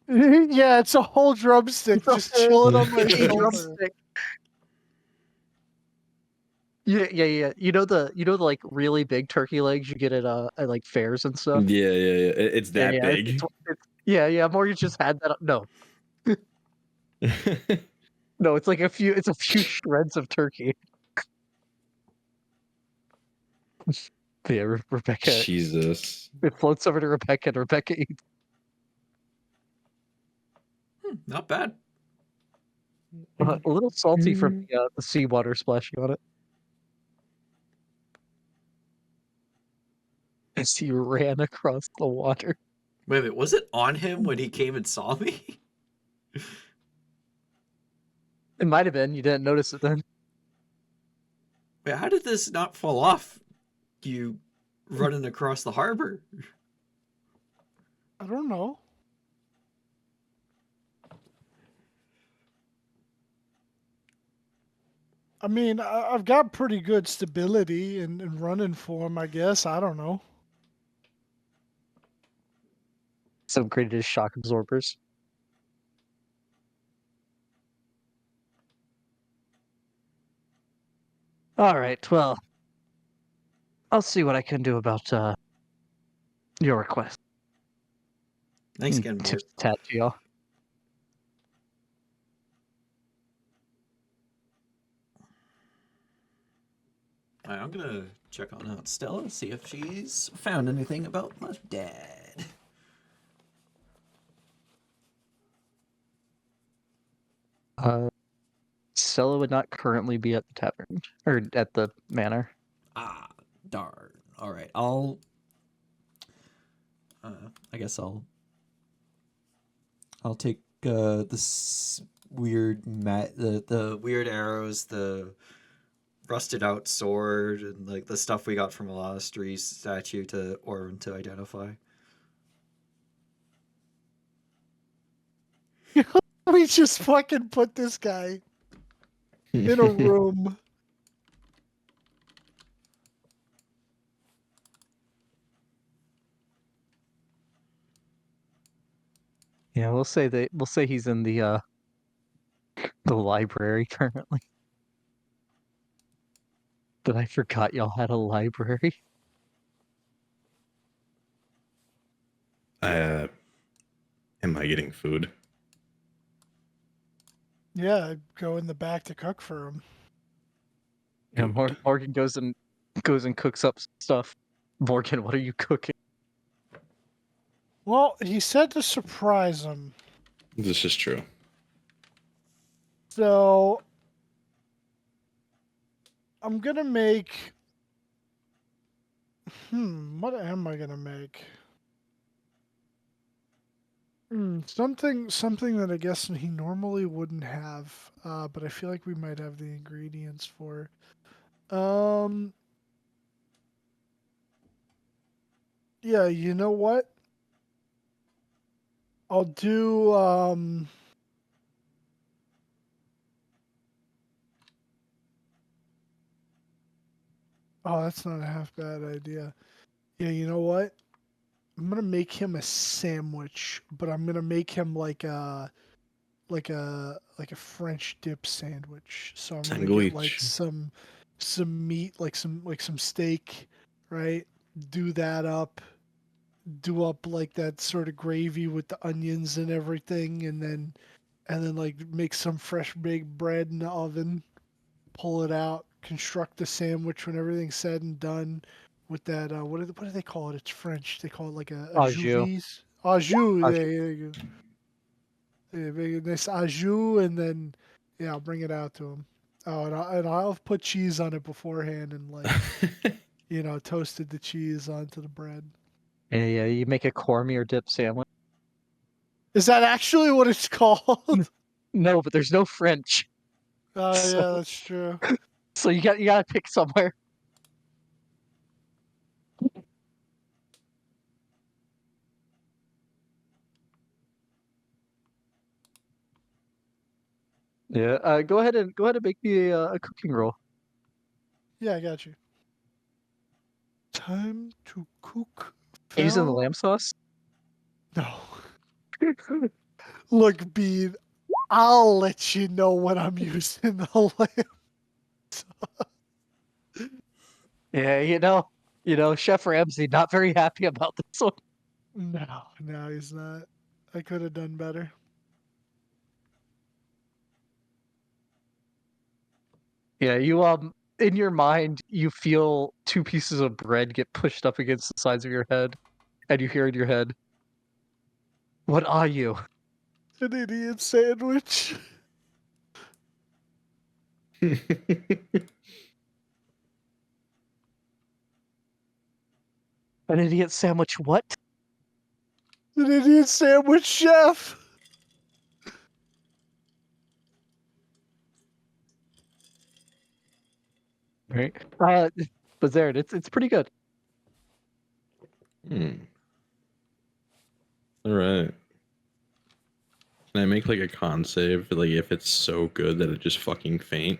Yeah, it's a whole drumstick just chilling on my It's a shoulder. drumstick. Yeah. You know the like really big turkey legs you get at like fairs and stuff. Yeah. It's that yeah, big. Yeah. Morgan just had that. No, it's like a few shreds of turkey. But yeah, Rebecca. Jesus. It floats over to Rebecca, and Rebecca eats. Not bad. A little salty from the seawater splashing on it. As he ran across the water. Wait a minute, was it on him when he came and saw me? It might have been. You didn't notice it then. Wait, how did this not fall off? You running across the harbor? I don't know. I mean, I've got pretty good stability and running form, I guess. I don't know. Some created as shock absorbers. All right. Well, I'll see what I can do about your request. Thanks again, Mort. Tips tat to y'all. Alright, I'm gonna check on out Stella, see if she's found anything about my dad. Stella would not currently be at the tavern or at the manor. Ah, darn. Alright, I guess I'll take this weird the weird arrows, the rusted out sword, and like the stuff we got from Alastri's statue to Orvin to identify. We just fucking put this guy in a room. Yeah, we'll say he's in the library currently. But I forgot y'all had a library. Am I getting food? Yeah, I'd go in the back to cook for him. Yeah, Morgan goes and cooks up stuff. Morgan, what are you cooking? Well, he said to surprise him. This is true. So I'm gonna make. What am I gonna make? Something that I guess he normally wouldn't have, but I feel like we might have the ingredients for. Yeah, you know what? I'll do Oh, that's not a half bad idea. Yeah, you know what? I'm gonna make him a sandwich, but I'm gonna make him like a French dip sandwich. So I'm gonna get like Sandwich. some meat, like some steak, right? Do that up, do up like that sort of gravy with the onions and everything, and then like make some fresh baked bread in the oven, pull it out, construct the sandwich when everything's said and done with that what do they call it? It's French. They call it like a Au jus. jus. Au jus, Au yeah, jus. yeah, you go. Yeah, make a nice au jus, and then yeah, I'll bring it out to him. Oh, and I'll put cheese on it beforehand and like toasted the cheese onto the bread. Yeah, you make a cormier dip sandwich. Is that actually what it's called? No, but there's no French, Oh so yeah, that's true. so you gotta pick somewhere. Yeah, go ahead and make me a cooking roll. Yeah, I got you. Time to cook. Using the Fell? lamb sauce. No. Look, Bean, I'll let you know when I'm using the lamb. Yeah, Chef Ramsay not very happy about this one. No, he's not. I could have done better. Yeah, you in your mind you feel two pieces of bread get pushed up against the sides of your head, and you hear in your head, "What are you?" An idiot sandwich. An idiot sandwich? What? An idiot sandwich chef. Right. But there, it's pretty good. All right. Can I make like a con save, like if it's so good that it just fucking faint?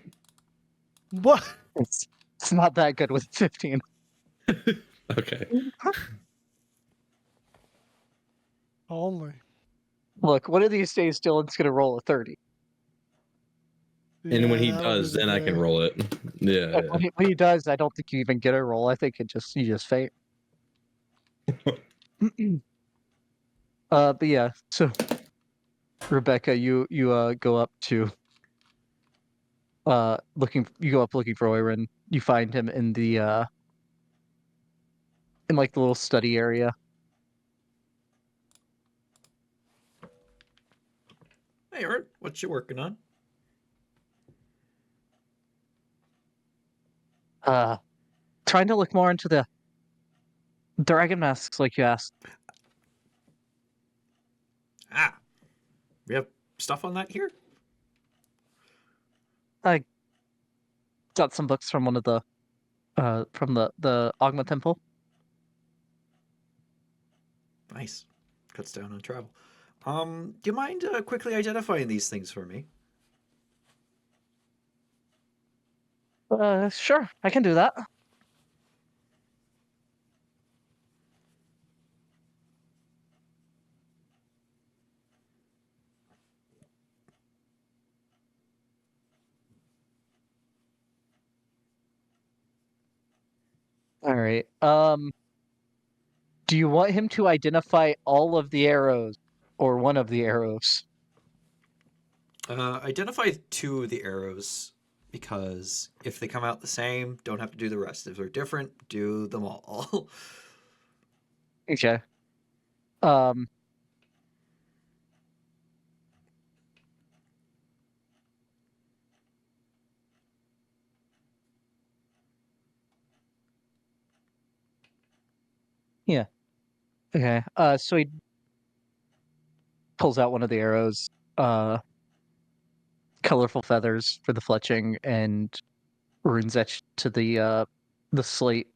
What? It's not that good with 15. Okay. Only. Look, one of these days Dylan's gonna roll a 30. And when Yeah, he that'll be does, the then I can day. roll it. Yeah, And when he does, I don't think you even get a roll. I think you just faint. But yeah, so Rebecca, you go up to looking for Oirin. You find him in the in like the little study area. Hey, Art, what you working on? Trying to look more into the dragon masks like you asked. Ah, we have stuff on that here? I got some books from one of the from the Ogma temple. Nice. Cuts down on travel. Do you mind quickly identifying these things for me? Sure, I can do that. All right. Do you want him to identify all of the arrows or one of the arrows? Identify two of the arrows because if they come out the same, don't have to do the rest. If they're different, do them all. Okay. Um. Yeah. Okay. So he pulls out one of the arrows, colorful feathers for the fletching, and runes etched to the slate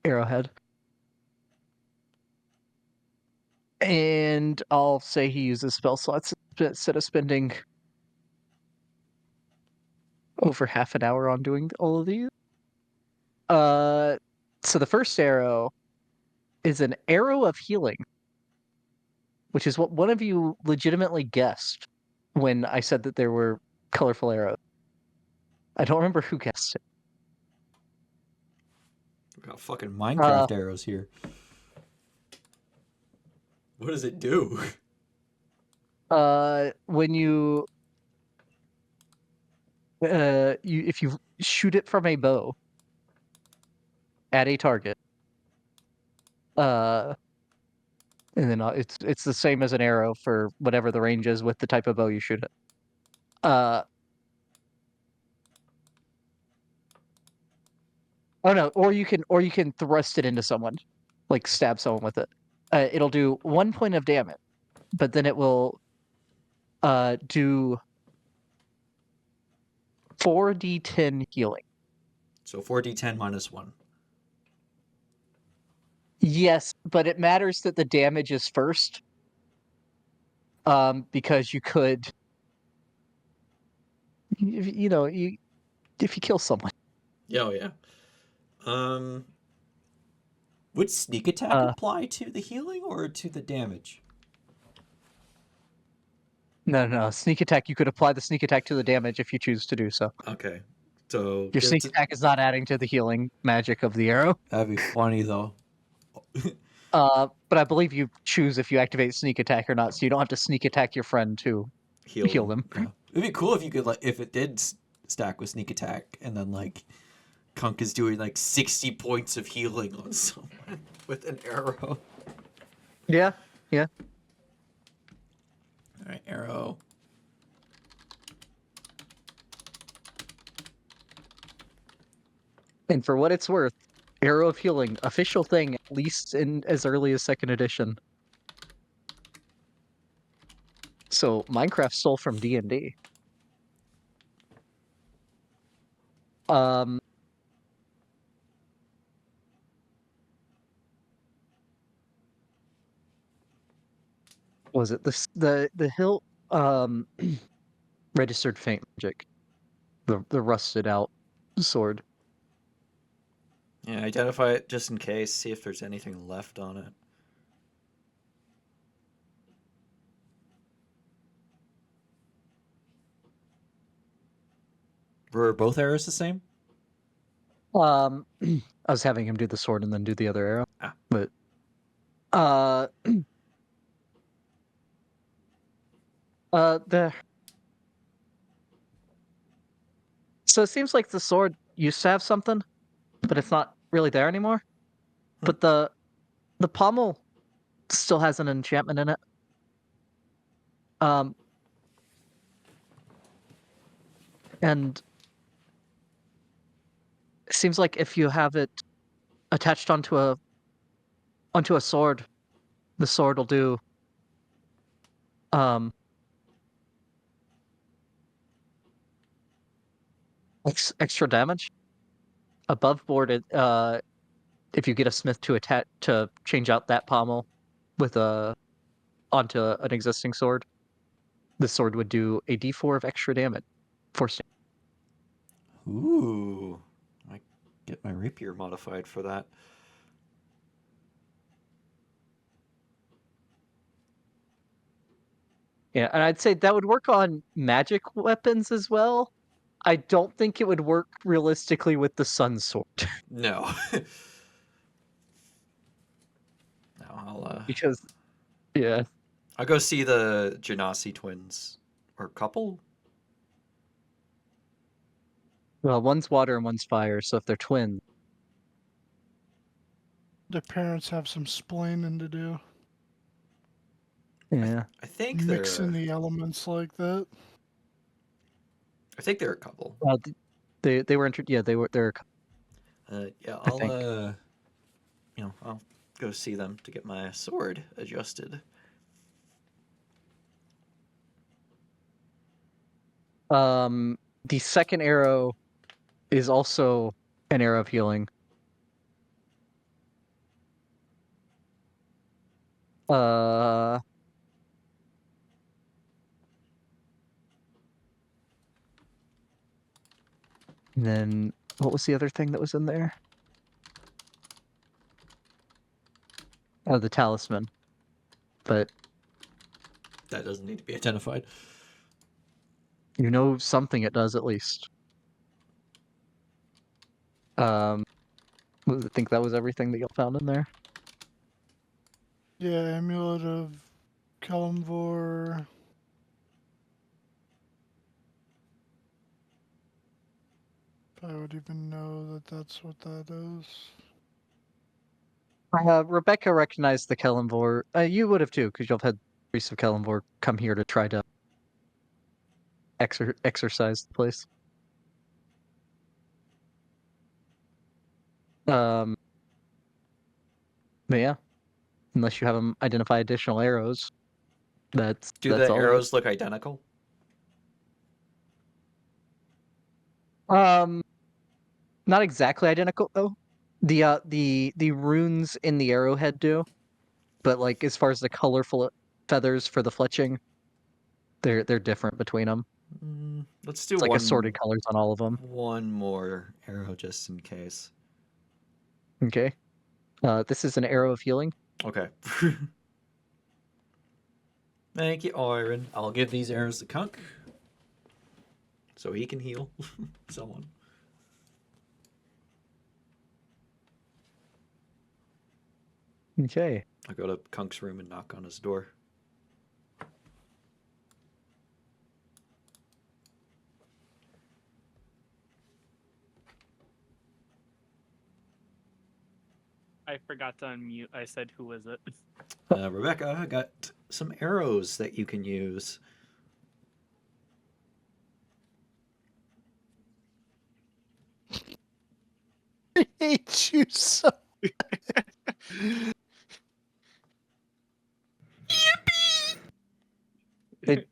arrowhead. And I'll say he uses spell slots instead of spending over half an hour on doing all of these. So the first arrow is an arrow of healing, which is what one of you legitimately guessed when I said that there were colorful arrows. I don't remember who guessed it. We got fucking Minecraft arrows here. What does it do? When you if you shoot it from a bow at a target, and then it's the same as an arrow for whatever the range is with the type of bow you shoot it. Oh no, or you can thrust it into someone, like stab someone with it. It'll do 1 point of damage, but then it will do 4d10 healing. So 4d10 minus 1. Yes, but it matters that the damage is first. Because you could, if you kill someone. Yeah, oh yeah. Would sneak attack apply to the healing or to the damage? No. Sneak attack, you could apply the sneak attack to the damage if you choose to do so. Okay. So Your sneak attack is not adding to the healing magic of the arrow. that'd be funny though. But I believe you choose if you activate sneak attack or not, so you don't have to sneak attack your friend to heal them. Yeah. It'd be cool if you could, like, if it did stack with sneak attack, and then like Kunk is doing like 60 points of healing on someone with an arrow. Yeah. All right, arrow. And for what it's worth, Arrow of Healing, official thing, at least in as early as 2nd edition. So Minecraft stole from D&D. Was it the hill registered faint magic, the rusted out sword? Yeah, identify it just in case. See if there's anything left on it. Were both arrows the same? I was having him do the sword and then do the other arrow. Ah. But so it seems like the sword used to have something, but it's not really there anymore. But the pommel still has an enchantment in it. And it seems like if you have it attached onto a sword, the sword will do extra damage. Above board, if you get a smith to change out that pommel with onto an existing sword, the sword would do a d4 of extra damage. Ooh. I get my rapier modified for that. Yeah, and I'd say that would work on magic weapons as well. I don't think it would work realistically with the sun sword. No. No, I'll Because, yeah. I'll go see the Genasi twins. Or couple? Well, one's water and one's fire, so if they're twins. The parents have some splaining to do. Yeah. I think Mixing they're the elements like that. I think they're a couple. Well, they were they're Yeah, I think. I'll go see them to get my sword adjusted. The second arrow is also an arrow of healing. Uh, and then what was the other thing that was in there? Oh, the talisman. But That doesn't need to be identified. you know something it does at least. I think that was everything that y'all found in there. Yeah, amulet of Kalimvor. If I would even know that that's what that is. Rebecca recognized the Kellenvor. You would have too, because you've had priests of Kellenvor come here to try to exercise the place. But yeah, unless you have them identify additional arrows, that's Do that's the all. arrows look identical? Not exactly identical though. The runes in the arrowhead do, but like as far as the colorful feathers for the fletching, they're different between them. Let's do It's like one assorted colors on all of them. one more arrow just in case. Okay. This is an arrow of healing. Okay. Thank you, Oren. I'll give these arrows to Kunk so he can heal someone. Okay. I'll go to Kunk's room and knock on his door. I forgot to unmute. I said, "Who is it?" Rebecca, I got some arrows that you can use. I hate you so.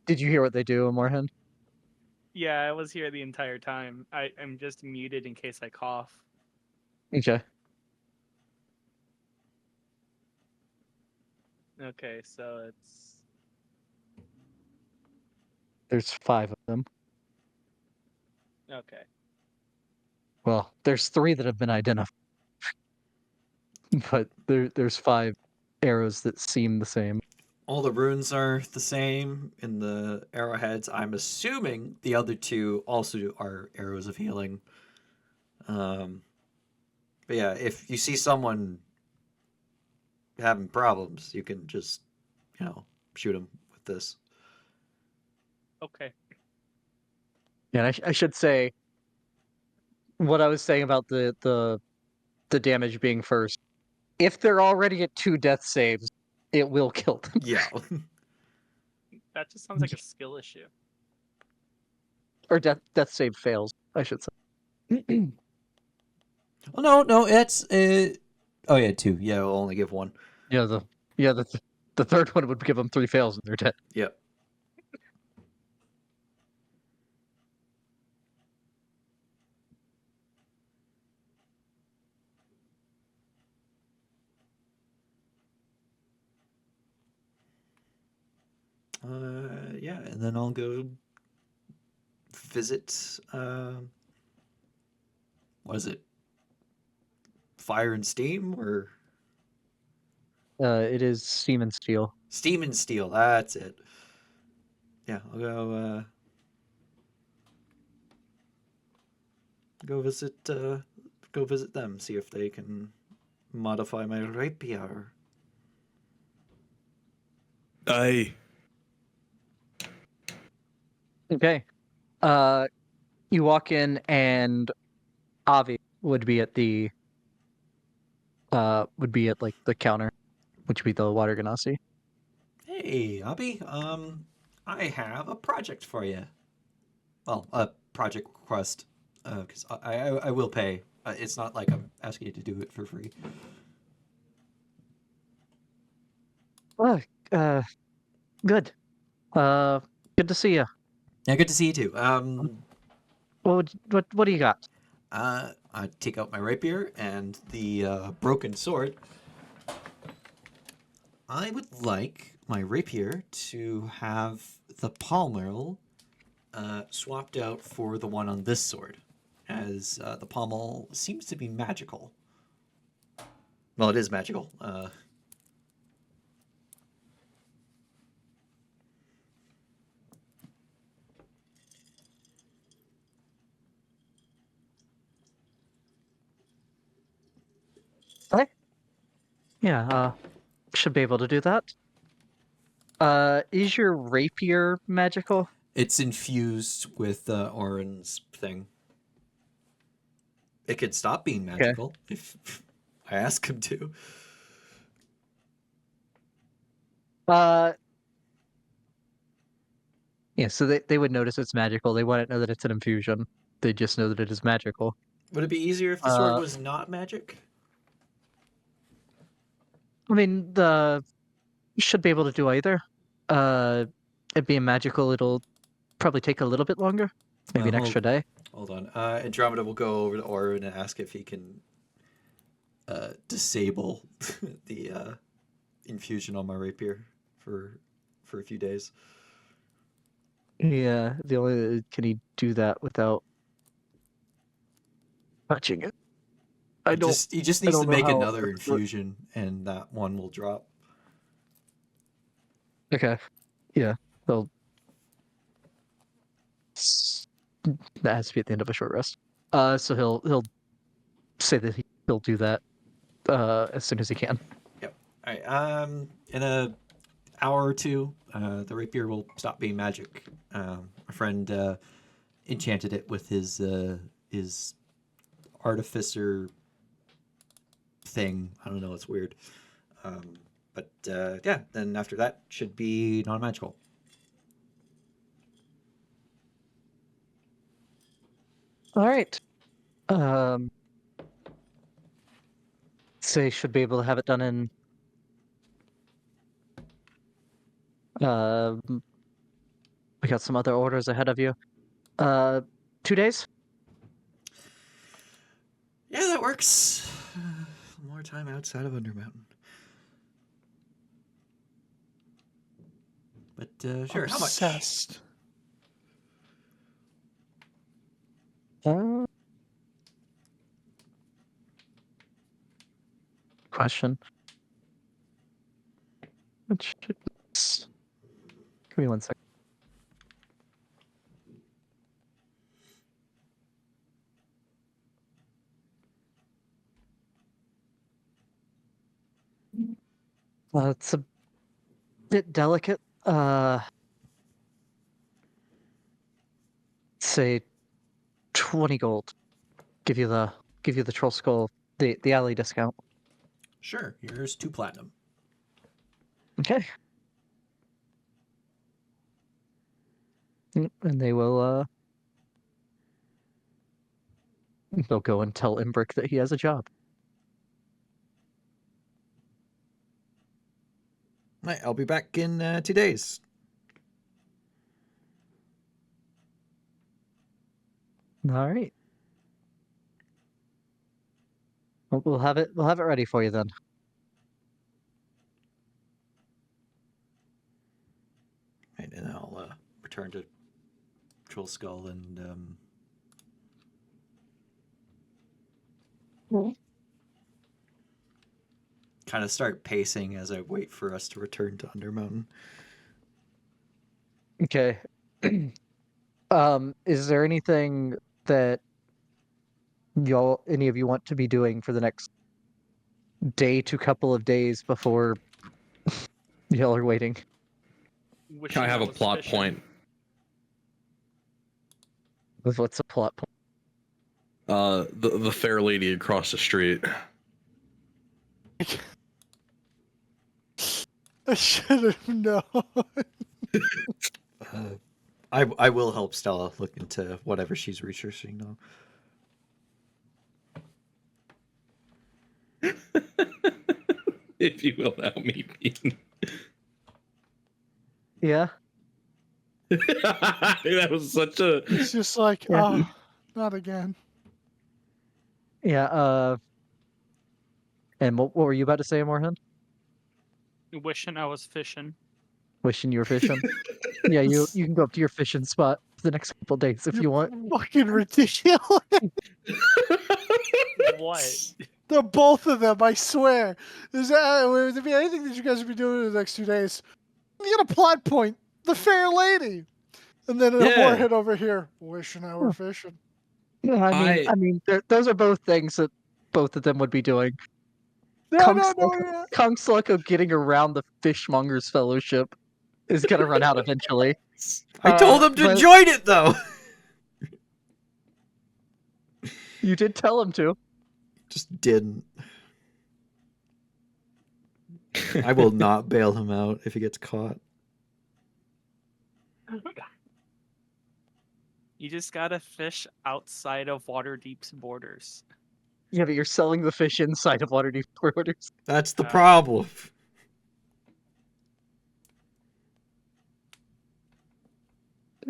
Did you hear what they do, Morhen? Yeah, I was here the entire time. I'm just muted in case I cough. Okay. Okay, so it's There's 5 of them. okay. Well, there's 3 that have been identified, but there's 5 arrows that seem the same. All the runes are the same in the arrowheads. I'm assuming the other 2 also are arrows of healing. But yeah, if you see someone having problems, you can just, shoot them with this. Okay. Yeah, and I should say what I was saying about the damage being first. If they're already at 2 death saves, it will kill them. Yeah. That just sounds like a skill issue. Or death save fails, I should say. Well, no, it's oh yeah, 2. Yeah, we'll only give 1. Yeah, the third one would give them 3 fails and they're dead. Yep. Yeah, and then I'll go visit. What is it? Fire and Steam or It is Steam and Steel. Steam and Steel? That's it. Yeah, I'll go. Go visit. Go visit them. See if they can modify my rapier. Aye. Okay. You walk in and Avi would be at the like the counter, which would be the water ganassi. Hey, Abby. I have a project for you. Well, a project request. Because I will pay. It's not like I'm asking you to do it for free. Oh, good. Good to see you. Yeah, good to see you too. What do you got? I take out my rapier and the broken sword. I would like my rapier to have the pommel swapped out for the one on this sword, as the pommel seems to be magical. Well, it is magical. Okay. Yeah, should be able to do that. Is your rapier magical? It's infused with Orin's thing. It could stop being magical if I ask him to. Uh, yeah, so they would notice it's magical. They wouldn't know that it's an infusion. They just know that it is magical. Would it be easier if the sword Uh, was not magic? I mean, the should be able to do either. It being magical, it'll probably take a little bit longer, maybe an extra day. Hold on. Andromeda will go over to Orin and ask if he can disable the infusion on my rapier for a few days. Yeah, the only can he do that without touching it? He just needs to don't know make how another it works. infusion, and that one will drop. Okay, yeah, they'll. That has to be at the end of a short rest. So he'll say that he'll do that as soon as he can. Yep. All right. In a hour or two, the rapier will stop being magic. My friend enchanted it with his artificer thing. I don't know. It's weird. But yeah, then after that should be non-magical. All right. Say should be able to have it done in. We got some other orders ahead of you. 2 days. Yeah, that works. More time outside of Undermountain. But sure, how much? Obsessed. Question. Which is... Give me 1 second. It's a bit delicate. Say 20 gold. Give you the troll skull, the alley discount. Sure, here's 2 platinum. Okay. And they will they'll go and tell Imbric that he has a job. Right, I'll be back in 2 days. All right. Well, we'll have it ready for you then. Right, and I'll return to Troll Skull and kind of start pacing as I wait for us to return to Undermountain. Okay. Is there anything that any of you want to be doing for the next day to couple of days before y'all are waiting? Can I have a plot point? What's a plot point? The fair lady across the street. I should have known. I will help Stella look into whatever she's researching though. If you will allow me, Bean. Yeah. That was such a. It's just like, Yeah. oh, not again. Yeah. And what were you about to say, Morhan? Wishing I was fishing. Wishing you were fishing. Yeah, you can go up to your fishing spot for the next couple days if you want. Fucking ridiculous. What? The both of them, I swear. If be anything that you guys will be doing in the next 2 days, you get a plot point. The fair lady. And then Yeah. more hit over here. Wishing I were fishing. Yeah, I mean, those are both things that both of them would be doing. No. Kunk's luck of getting around the Fishmongers Fellowship is gonna run out eventually. I told him to but- join it though. You did tell him to. Just didn't. I will not bail him out if he gets caught. You just gotta fish outside of Waterdeep's borders. Yeah, but you're selling the fish inside of Waterdeep borders. That's the problem.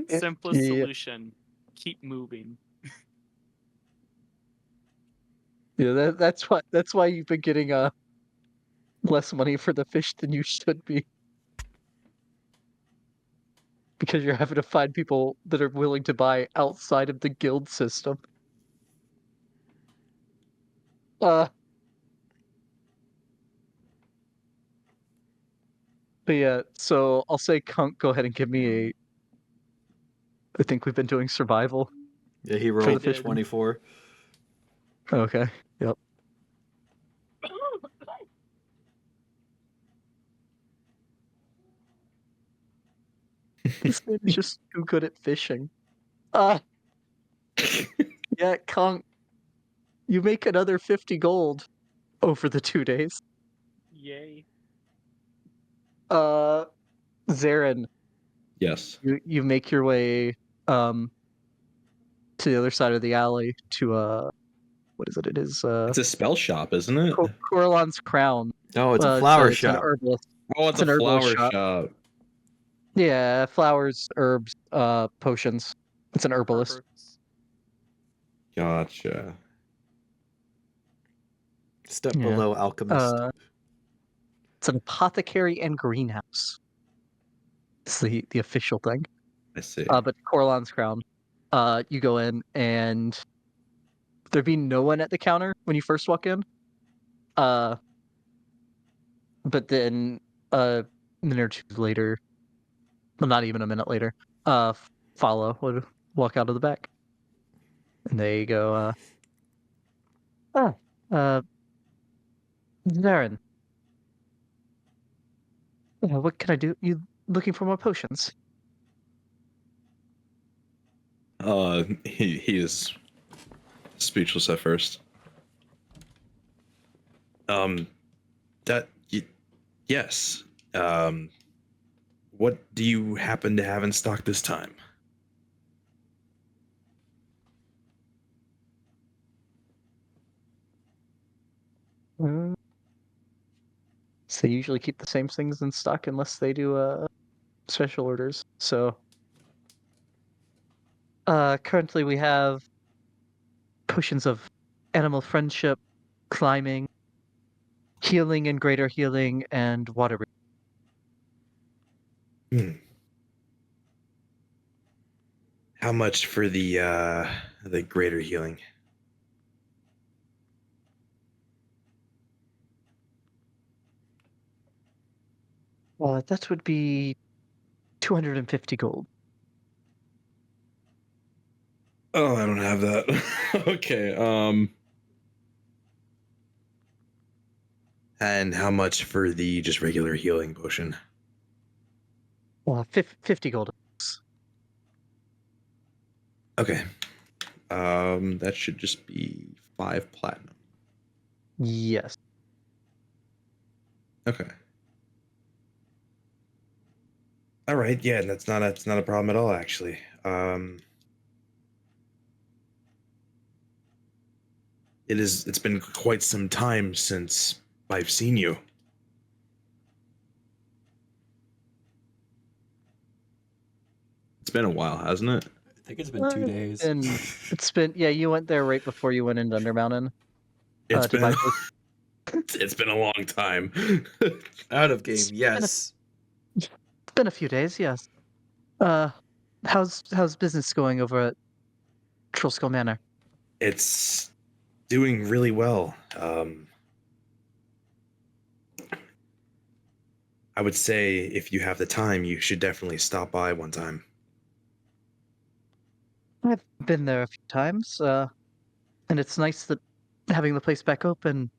Simplest Yeah. solution: keep moving. Yeah, that's why you've been getting less money for the fish than you should be. Because you're having to find people that are willing to buy outside of the guild system. But yeah, so I'll say Kunk, go ahead and give me I think we've been doing survival. Yeah, he the rolled fish. 24. Okay. Yep. This man is just too good at fishing. Yeah, Kunk. You make another 50 gold over the 2 days. Yay! Zarin, Yes. you make your way to the other side of the alley to what is it? It is It's a spell shop, isn't it? Coralon's Crown. No, it's a flower it's an shop. herbalist. Oh, it's It's a an flower herbalist shop. shop. Yeah, flowers, herbs, potions. It's an herbalist. Herberts. Gotcha. Step Yeah. below alchemist. It's an apothecary and greenhouse. It's the official thing. I see. But Coralon's Crown, you go in and there'd be no one at the counter when you first walk in. But then a minute or two later, well, not even a minute later, Follow would walk out of the back, and they go, Zarin, what can I do? You looking for more potions? He is speechless at first. Yes. What do you happen to have in stock this time? So they usually keep the same things in stock unless they do special orders. So currently we have potions of animal friendship, climbing, healing and greater healing, and water. How much for the greater healing? That would be 250 gold. Oh, I don't have that. Okay. And how much for the just regular healing potion? 50 gold. Okay. That should just be 5 platinum. Yes. Okay. All right. Yeah, that's not a problem at all, actually. It's been quite some time since I've seen you. been a while, hasn't it? I think it's been 2 Uh, days. And it's been you went there right before you went into Undermountain. It's to buy been those- it's been a long time. Out of game, yes. It's been a few days, yes. How's business going over at Trollskull Manor? It's doing really well. I would say if you have the time, you should definitely stop by one time. I've been there a few times, and it's nice that having the place back open,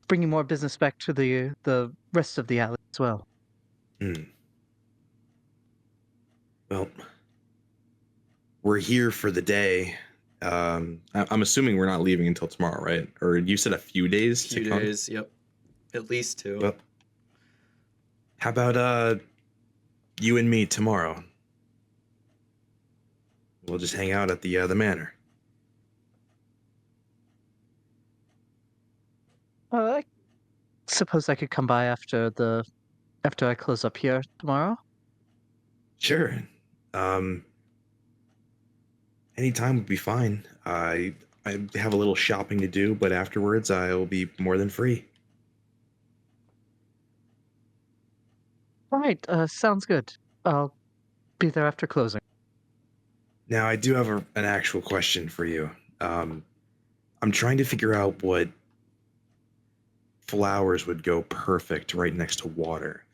bringing more business back to the rest of the alley as well. Hmm. Well, we're here for the day. I'm assuming we're not leaving until tomorrow, right? Or you said a few days. Few to come? days, yep. At least 2. Well, how about you and me tomorrow? We'll just hang out at the manor. I suppose I could come by after I close up here tomorrow. Sure. Anytime would be fine. I have a little shopping to do, but afterwards I'll be more than free. All right, sounds good. I'll be there after closing. Now I do have an actual question for you. I'm trying to figure out what flowers would go perfect right next to water.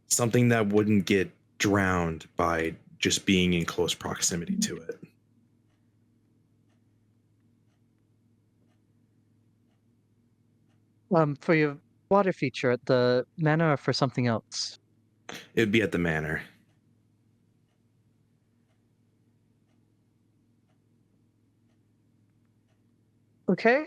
Something that wouldn't get drowned by just being in close proximity to it. For your water feature at the manor or for something else? It'd be at the manor. Okay.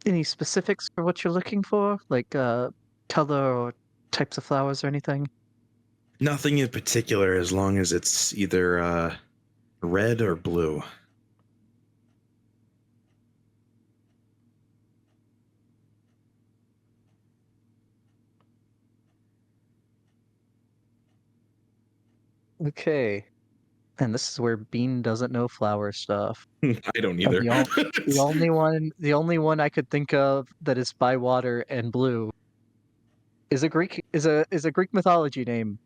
Any specifics for what you're looking for? Like color or types of flowers or anything? Nothing in particular as long as it's either red or blue. Okay. And this is where Bean doesn't know flower stuff. I don't Uh, either. the only one I could think of that is by water and blue is a Greek mythology name,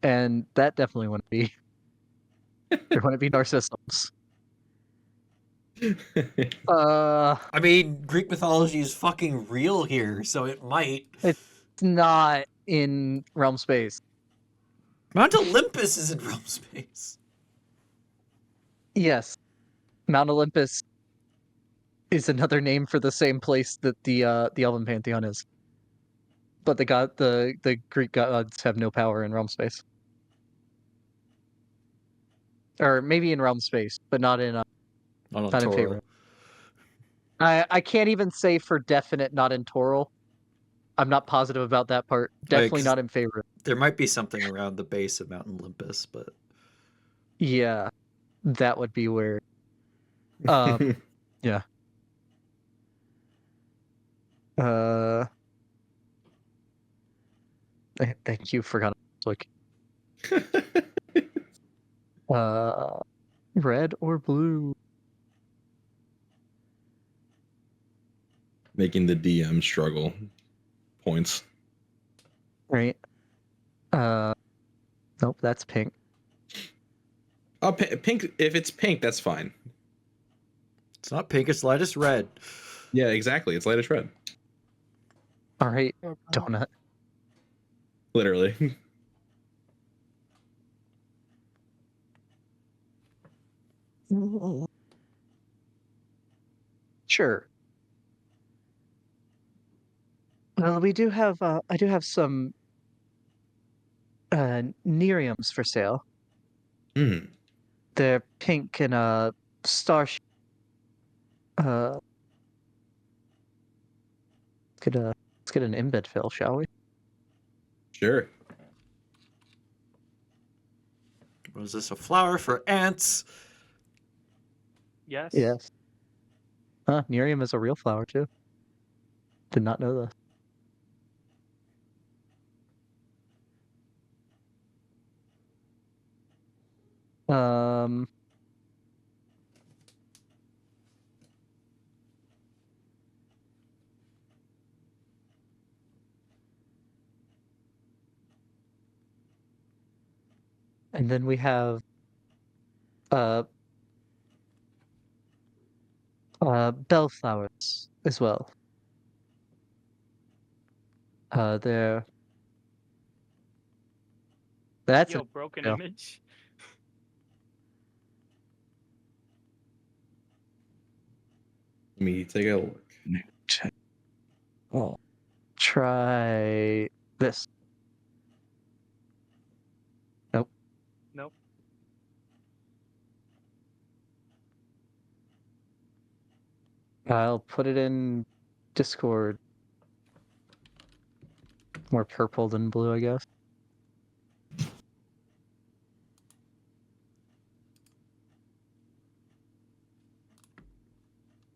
and that definitely wouldn't be it wouldn't be Narcissus. I mean, Greek mythology is fucking real here, so it might. It's not in realm space. Mount Olympus is in realm space. Yes, Mount Olympus is another name for the same place that the Elven pantheon is. But the Greek gods have no power in realm space, or maybe in realm space, but not in Not on not in Toro. favor. I can't even say for definite not in Toral. I'm not positive about that part. Definitely 'cause not in favor. There might be something around the base of Mount Olympus, but Yeah, that would be weird. Yeah. Uh, thank you. Forgot. Like, red or blue? Making the DM struggle. Points. Right. Nope. That's pink. Oh, pink. If it's pink, that's fine. it's not pink, it's lightest red. Yeah, exactly. It's light as red. All right. Okay. Donut. Literally. Sure. Well, we do have. I do have some Neriums for sale. Hmm. They're pink and star. Uh, let's get an embed fill, shall we? Sure. Was this a flower for ants? Yes. Yes. Huh, Nerium is a real flower too. Did not know that. Um. And then we have uh bellflowers as well. They're that's a Yo, broken no. image. Let me take a look. Well, try this. Nope. Nope. I'll put it in Discord. More purple than blue, I guess.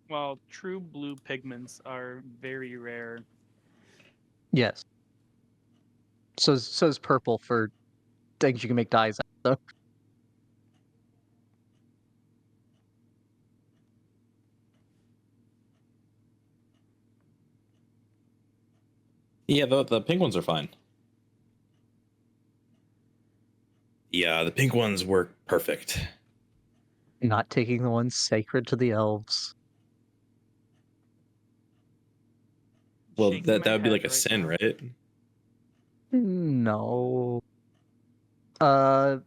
Well, true blue pigments are very rare. Yes. So is purple for things you can make dyes out of. Yeah, the pink ones are fine. Yeah, the pink ones work perfect. Not taking the ones sacred to the elves. Well, Shaking that my would be head like a right sin, now. right? No. Uh,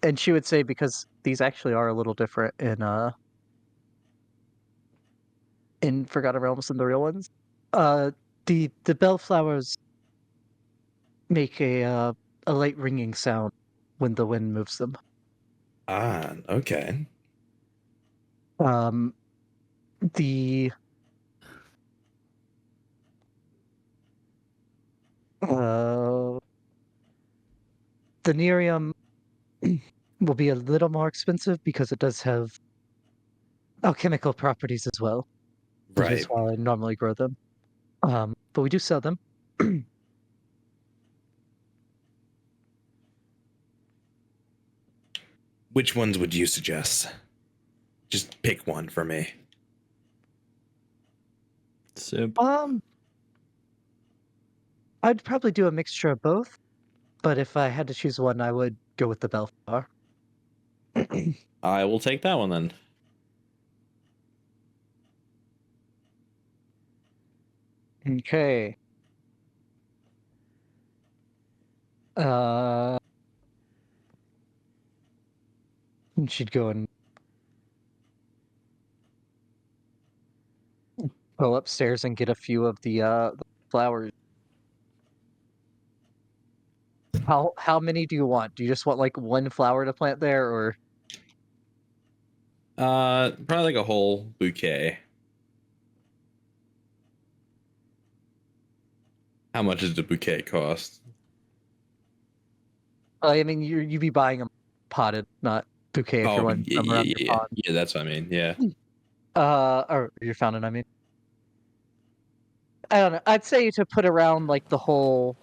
and she would say because these actually are a little different in Forgotten Realms than the real ones. Uh, the bellflowers make a light ringing sound when the wind moves them. Ah, okay. Um, the uh the Nerium will be a little more expensive because it does have alchemical properties as well, which is Right. why I normally grow them. But we do sell them. Which ones would you suggest? Just pick one for me. Simp. I'd probably do a mixture of both, but if I had to choose one, I would go with the Bellflower. I will take that one then. Okay. Uh, and she'd go and go upstairs and get a few of the flowers. How many do you want? Do you just want like one flower to plant there, or Probably like a whole bouquet. How much does the bouquet cost? I mean you'd be buying them potted, not bouquet if you're Oh, wanting yeah, them around yeah, your yeah, pond. yeah. That's what I mean. Yeah. Or your fountain, I mean. I don't know. I'd say to put around like the whole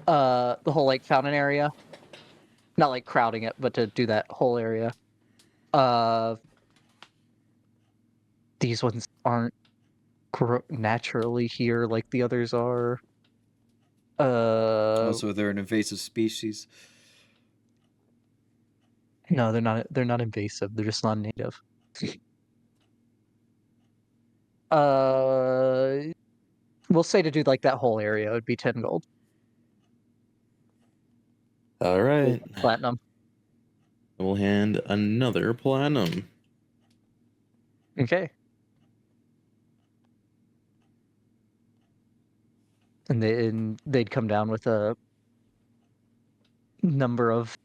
like fountain area. Not like crowding it, but to do that whole area. Uh, these ones aren't naturally here like the others are. Also, they're an invasive species. No, they're not. They're not invasive. They're just non-native. Uh, we'll say to do like that whole area, it would be 10 gold. All right. Platinum. We'll hand another platinum. Okay. And they'd come down with a number of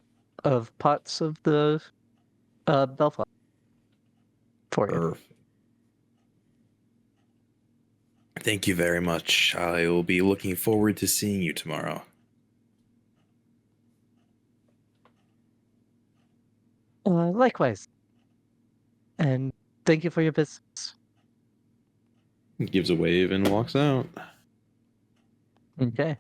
pots of the bellflower for you. Perfect. Thank you very much. I will be looking forward to seeing you tomorrow. Likewise. And thank you for your business. He gives a wave and walks out. Okay.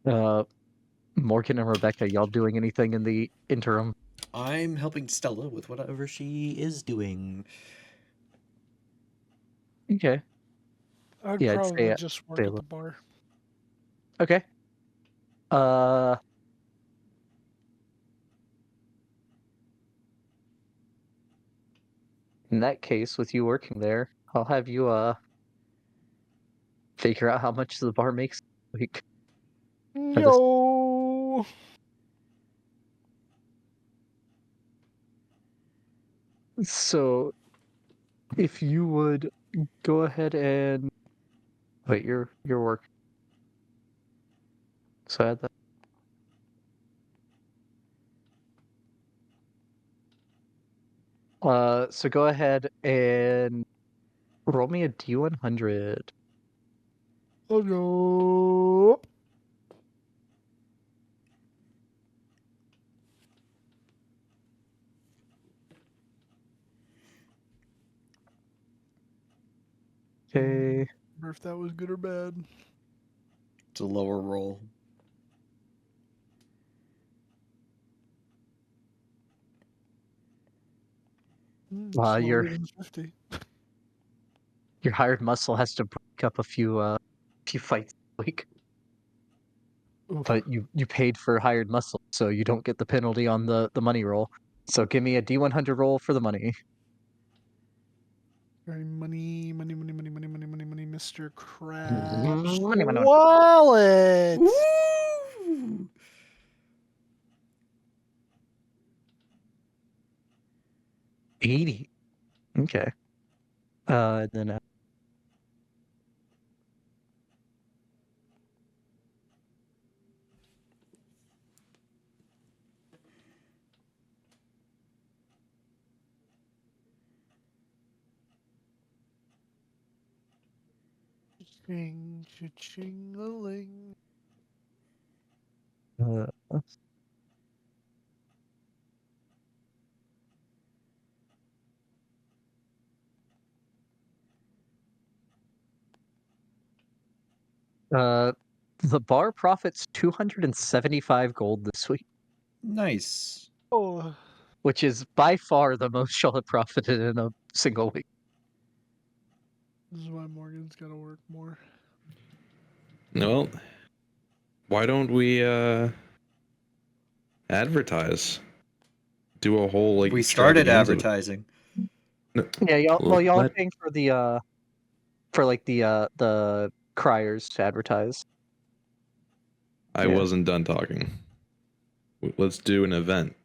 Morgan and Rebecca, y'all doing anything in the interim? I'm helping Stella with whatever she is doing. Okay. I'd Yeah, I'd probably say just work stay at low. the bar. Okay. In that case, with you working there, I'll have you figure out how much the bar makes a week. For this. Yo. So if you would go ahead and wait, your work. So add that. So go ahead and roll me a D100. Hello. Okay. Remember if that was good or bad. It's a lower roll. It's Your lower than 50. hired muscle has to break up a few fights a week. Oof. But you paid for hired muscle, so you don't get the penalty on the money roll. So give me a D100 roll for the money. Very money, Mr. Money, Krabs. money, money. Wallet. Woo! 80. Okay. Then Ching, ching-a-ling. uh, the bar profits 275 gold this week, Nice. Oh, which is by far the most y'all have profited in a single week. this is why Morgan's got to work more. Well, why don't we advertise? Do a whole like We started extravaganza. advertising. No, Yeah, y'all are let- paying for the for like the criers to advertise. I Yeah. wasn't done talking. Let's do an event.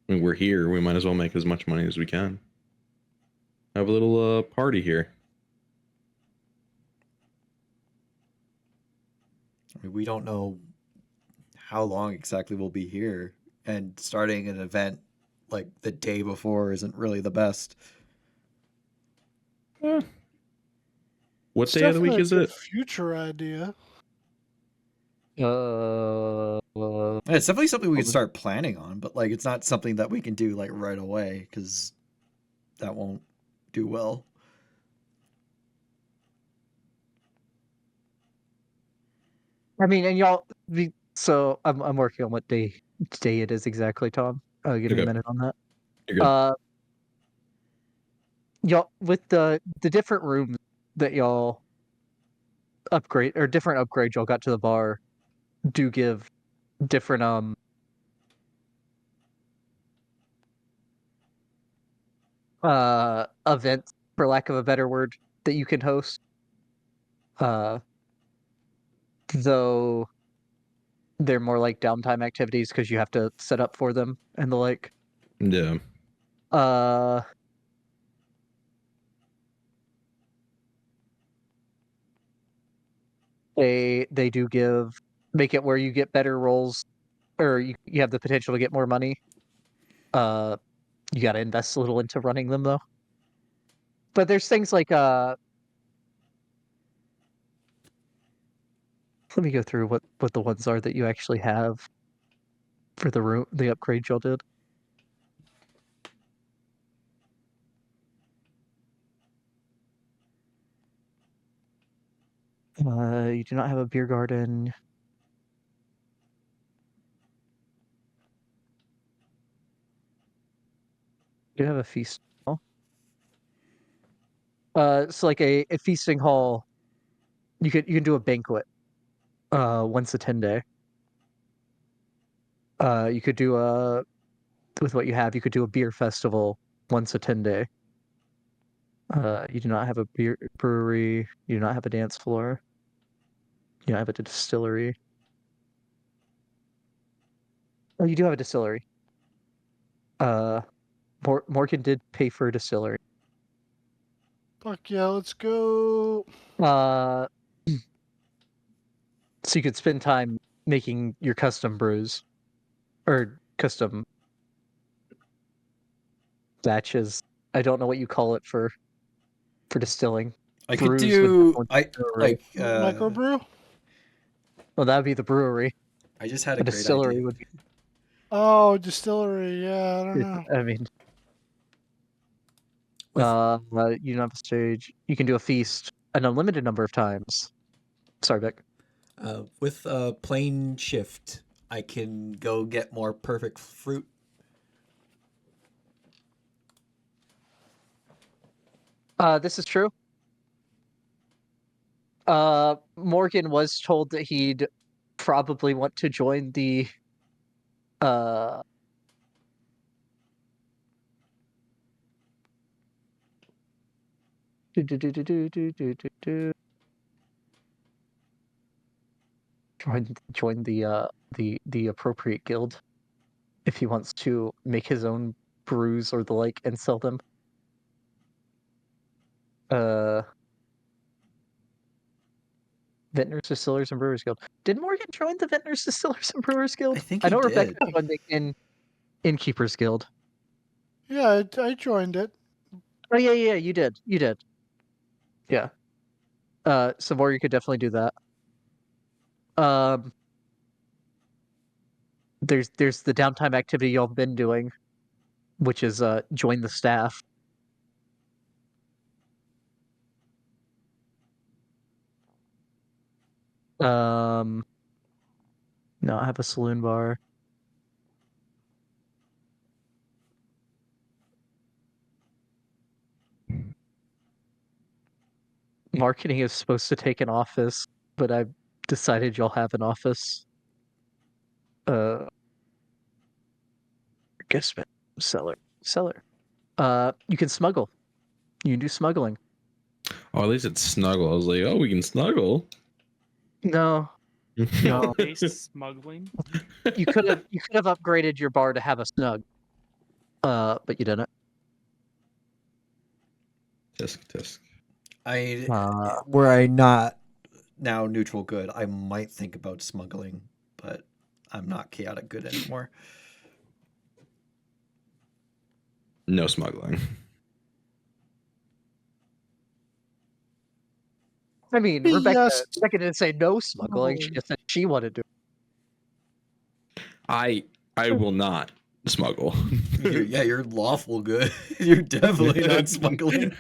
I mean, we're here. We might as well make as much money as we can. Have a little party here. I mean, we don't know how long exactly we'll be here, and starting an event like the day before isn't really the best. Eh. What It's day of the week definitely a is good it? future idea. And it's definitely something we could Well, start planning on, but like it's not something that we can do like right away because that won't do well. I mean, and y'all. So I'm working on what day it is exactly, Tom. Give me a Okay. minute on that. You're good. Y'all with the different rooms that y'all upgrade or different upgrades y'all got to the bar do give different events, for lack of a better word, that you can host. Though they're more like downtime activities because you have to set up for them and the like. Yeah. Uh, they do make it where you get better rolls, or you have the potential to get more money. You got to invest a little into running them though. But there's things like let me go through what the ones are that you actually have for the upgrade y'all did. You do not have a beer garden. You do have a feast hall. It's like a feasting hall. You can do a banquet. Once a 10-day. You could do with what you have. You could do a beer festival once a 10-day. You do not have a beer brewery. You do not have a dance floor. You don't have a distillery. Oh, you do have a distillery. Morgan did pay for a distillery. Fuck yeah, let's go. So you could spend time making your custom brews or custom batches. I don't know what you call it for distilling. I could Brews would do definitely be I brewery. like Microbrew? Well, that would be the brewery. I just had A a great distillery idea. would be. Oh, distillery. Yeah, I don't know. I mean, With you don't have a stage. You can do a feast an unlimited number of times. Sorry, Vic. with plain shift, I can go get more perfect fruit. This is true. Morgan was told that he'd probably want to join the uh do, do, do, do, do, do, do, do, do. Join the appropriate guild if he wants to make his own brews or the like and sell them. Vintners, Distillers, and Brewers Guild. Did Morgan join the Vintners, Distillers, and Brewers Guild? I think I he know Rebecca did. joined the Innkeepers Guild. Yeah, I joined it. Oh yeah, you did. You did. Yeah. So Morgan could definitely do that. There's the downtime activity y'all have been doing, which is join the staff. No, I have a saloon bar. Marketing is supposed to take an office, but I decided you'll have an office. Guess seller. You can smuggle. You can do smuggling. Oh, at least it's snuggle. I was like, oh, we can snuggle. No, No. Skill-based smuggling. you could have upgraded your bar to have a snug. But you didn't. Tisk. Were I not now neutral good, I might think about smuggling, but I'm not chaotic good anymore. No smuggling. I mean, Rebecca Yes. didn't say no smuggling. She just said she wanted to. I will not smuggle. You're lawful good. You're definitely not smuggling.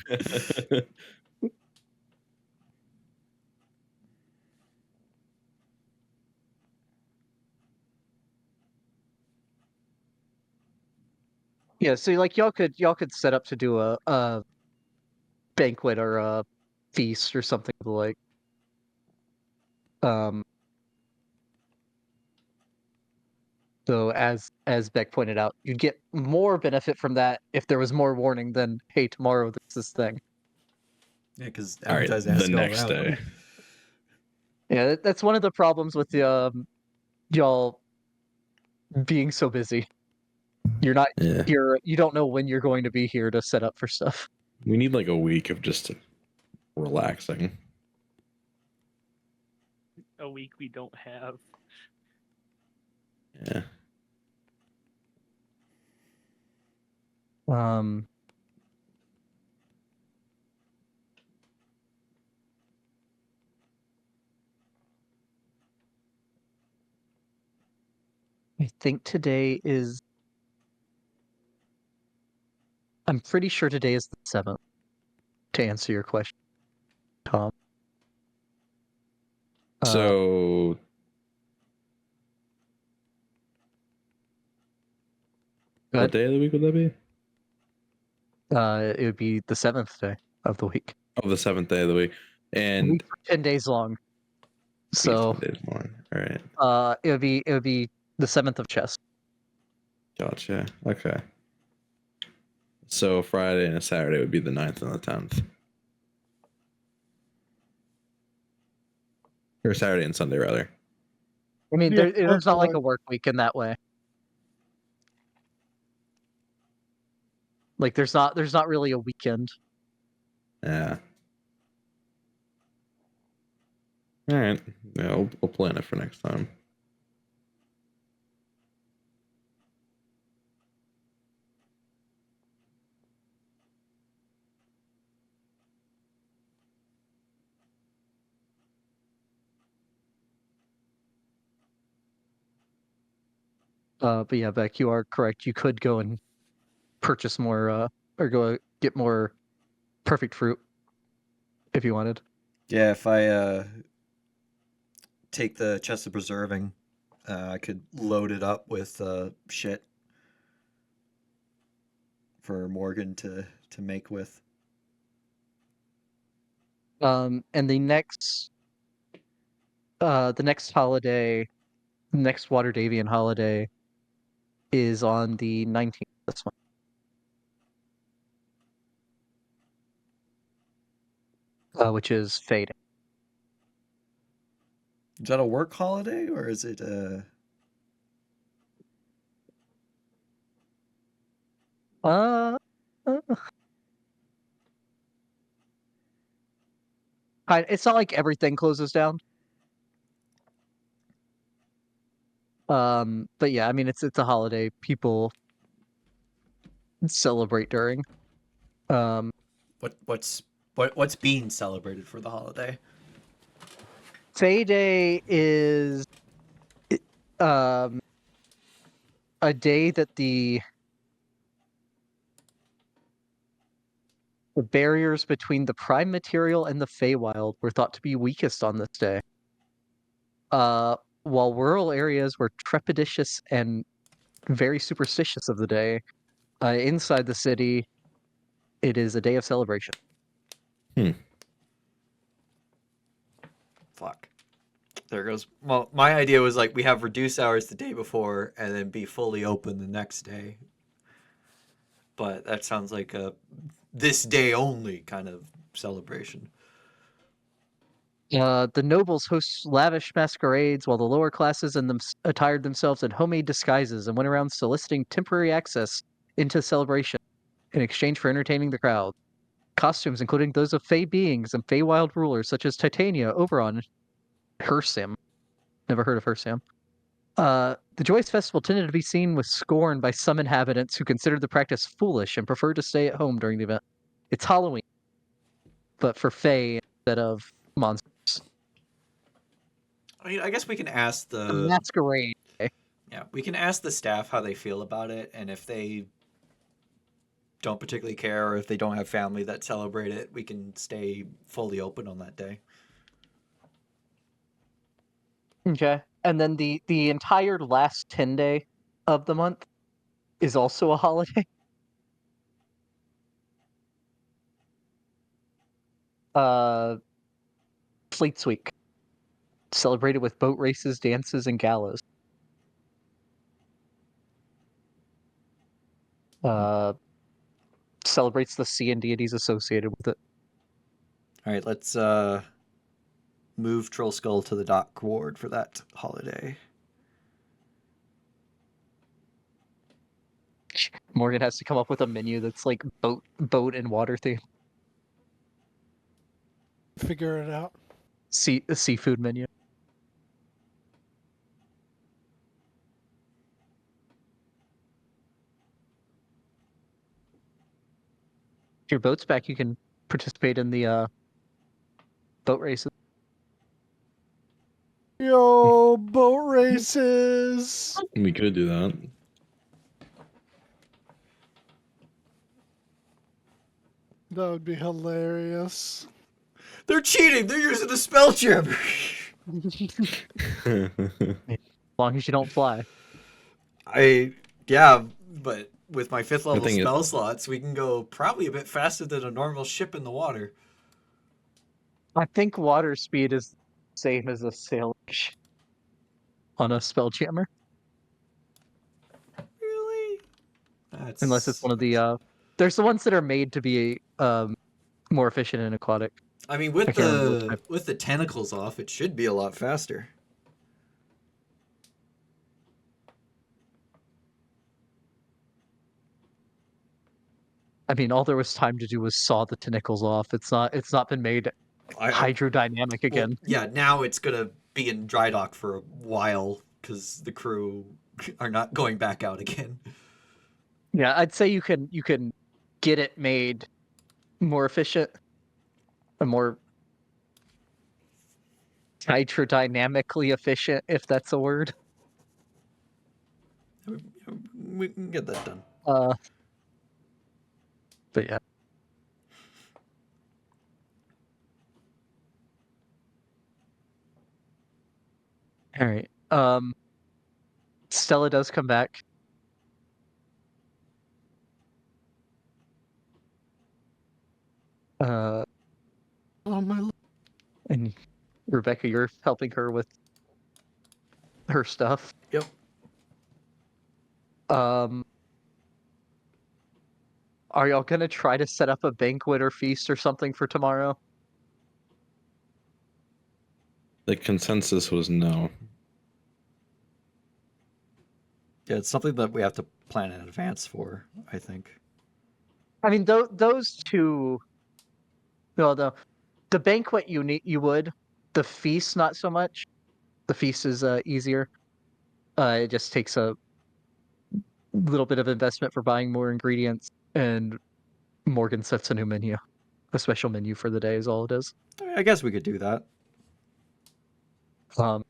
Yeah, so like y'all could set up to do a banquet or a feast or something of the like. So as Beck pointed out, you'd get more benefit from that if there was more warning than, hey, tomorrow there's this thing. Yeah, because All right, advertising has the to go next around. day. Yeah, that's one of the problems with the y'all being so busy. You're not Yeah. here. You don't know when you're going to be here to set up for stuff. We need like a week of just relaxing. A week we don't have. Yeah. I think today is. I'm pretty sure today is the 7th. To answer your question, Tom. So Go what ahead. day of the week would that be? It would be the 7th day of the week. Oh, the 7th day of the week. And Weeks are 10 days long. So 10 days more. All right. it would be the 7th of chess. Gotcha. Okay. So Friday and a Saturday would be the 9th and the 10th. Or Saturday and Sunday, rather. I mean, Yeah, there's that's not like right. a work week in that way. Like there's not really a weekend. Yeah. All right. Yeah, we'll plan it for next time. But yeah, Beck, you are correct. You could go and purchase more, or go get more perfect fruit if you wanted. Yeah, if I take the chest of preserving, I could load it up with shit for Morgan to make with. And the next holiday, next Water Davian holiday, is on the 19th this month, which is Fade. Is that a work holiday or is it Uh, uh, it's not like everything closes down. But yeah, I mean it's a holiday people celebrate during. what's being celebrated for the holiday? Fay Day is um a day that the barriers between the prime material and the Feywild were thought to be weakest on this day. While rural areas were trepidatious and very superstitious of the day, inside the city, it is a day of celebration. Fuck. There goes. Well, my idea was like we have reduced hours the day before and then be fully open the next day. But that sounds like a this day only kind of celebration. The nobles host lavish masquerades, while the lower classes attired themselves in homemade disguises and went around soliciting temporary access into celebration in exchange for entertaining the crowd. Costumes, including those of Fey beings and Feywild rulers such as Titania, Oberon, Hersim. Never heard of Hersim. The Joyous Festival tended to be seen with scorn by some inhabitants who considered the practice foolish and preferred to stay at home during the event. It's Halloween, but for Fey instead of monsters. I mean, I guess we can ask The the masquerade. yeah, we can ask the staff how they feel about it, and if they don't particularly care or if they don't have family that celebrate it, we can stay fully open on that day. Okay. And then the entire last 10 day of the month is also a holiday. Fleets Week. Celebrated with boat races, dances, and galas. Celebrates the sea and deities associated with it. All right, let's move Troll Skull to the dock ward for that holiday. Morgan has to come up with a menu that's like boat and water theme. Figure it out. A seafood menu. If your boat's back, you can participate in the boat races. Yo, boat races. We could do that. That would be hilarious. They're cheating. They're using the spell gem. As long as you don't fly. Yeah, but with my 5th level thing is- spell slots, we can go probably a bit faster than a normal ship in the water. I think water speed is the same as a sailor on a spelljammer, Really? That's unless it's one of the. There's the ones that are made to be more efficient in aquatic. I mean, I with can't remember what type. the tentacles off, it should be a lot faster. I mean, all there was time to do was saw the tentacles off. It's not been made hydrodynamic well, again. yeah, now it's gonna be in dry dock for a while because the crew are not going back out again. Yeah, I'd say you can get it made more efficient, and more hydrodynamically efficient, if that's a word. We can get that done. But yeah. All right. Stella does come back. Oh my! And Rebecca, you're helping her with her stuff. Yep. Are y'all gonna try to set up a banquet or feast or something for tomorrow? The consensus was no. Yeah, it's something that we have to plan in advance for, I think. I mean, those two. No, the banquet you would. The feast not so much. The feast is easier. It just takes a little bit of investment for buying more ingredients, and Morgan sets a new menu, a special menu for the day is all it is. I guess we could do that. Um,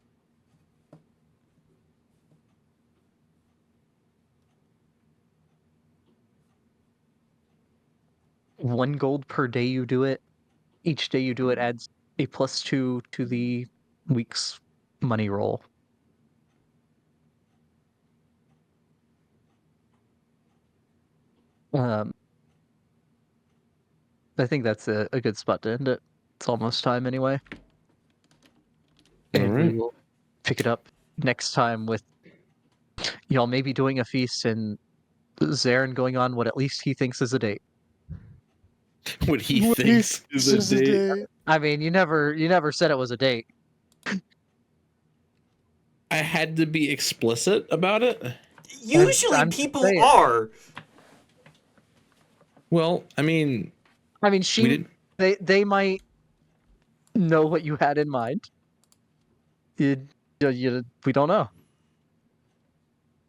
one gold per day you do it. Each day you do it adds a +2 to the week's money roll. I think that's a good spot to end it. It's almost time anyway. And Alright. we will pick it up next time with y'all maybe doing a feast and Zarin going on what at least he thinks is a date. What he What thinks This is a date. I mean, you never said it was a date. I had to be explicit about it. Usually I'm just people saying. are. Well, I mean, I mean, we didn't. they might know what you had in mind. We don't know.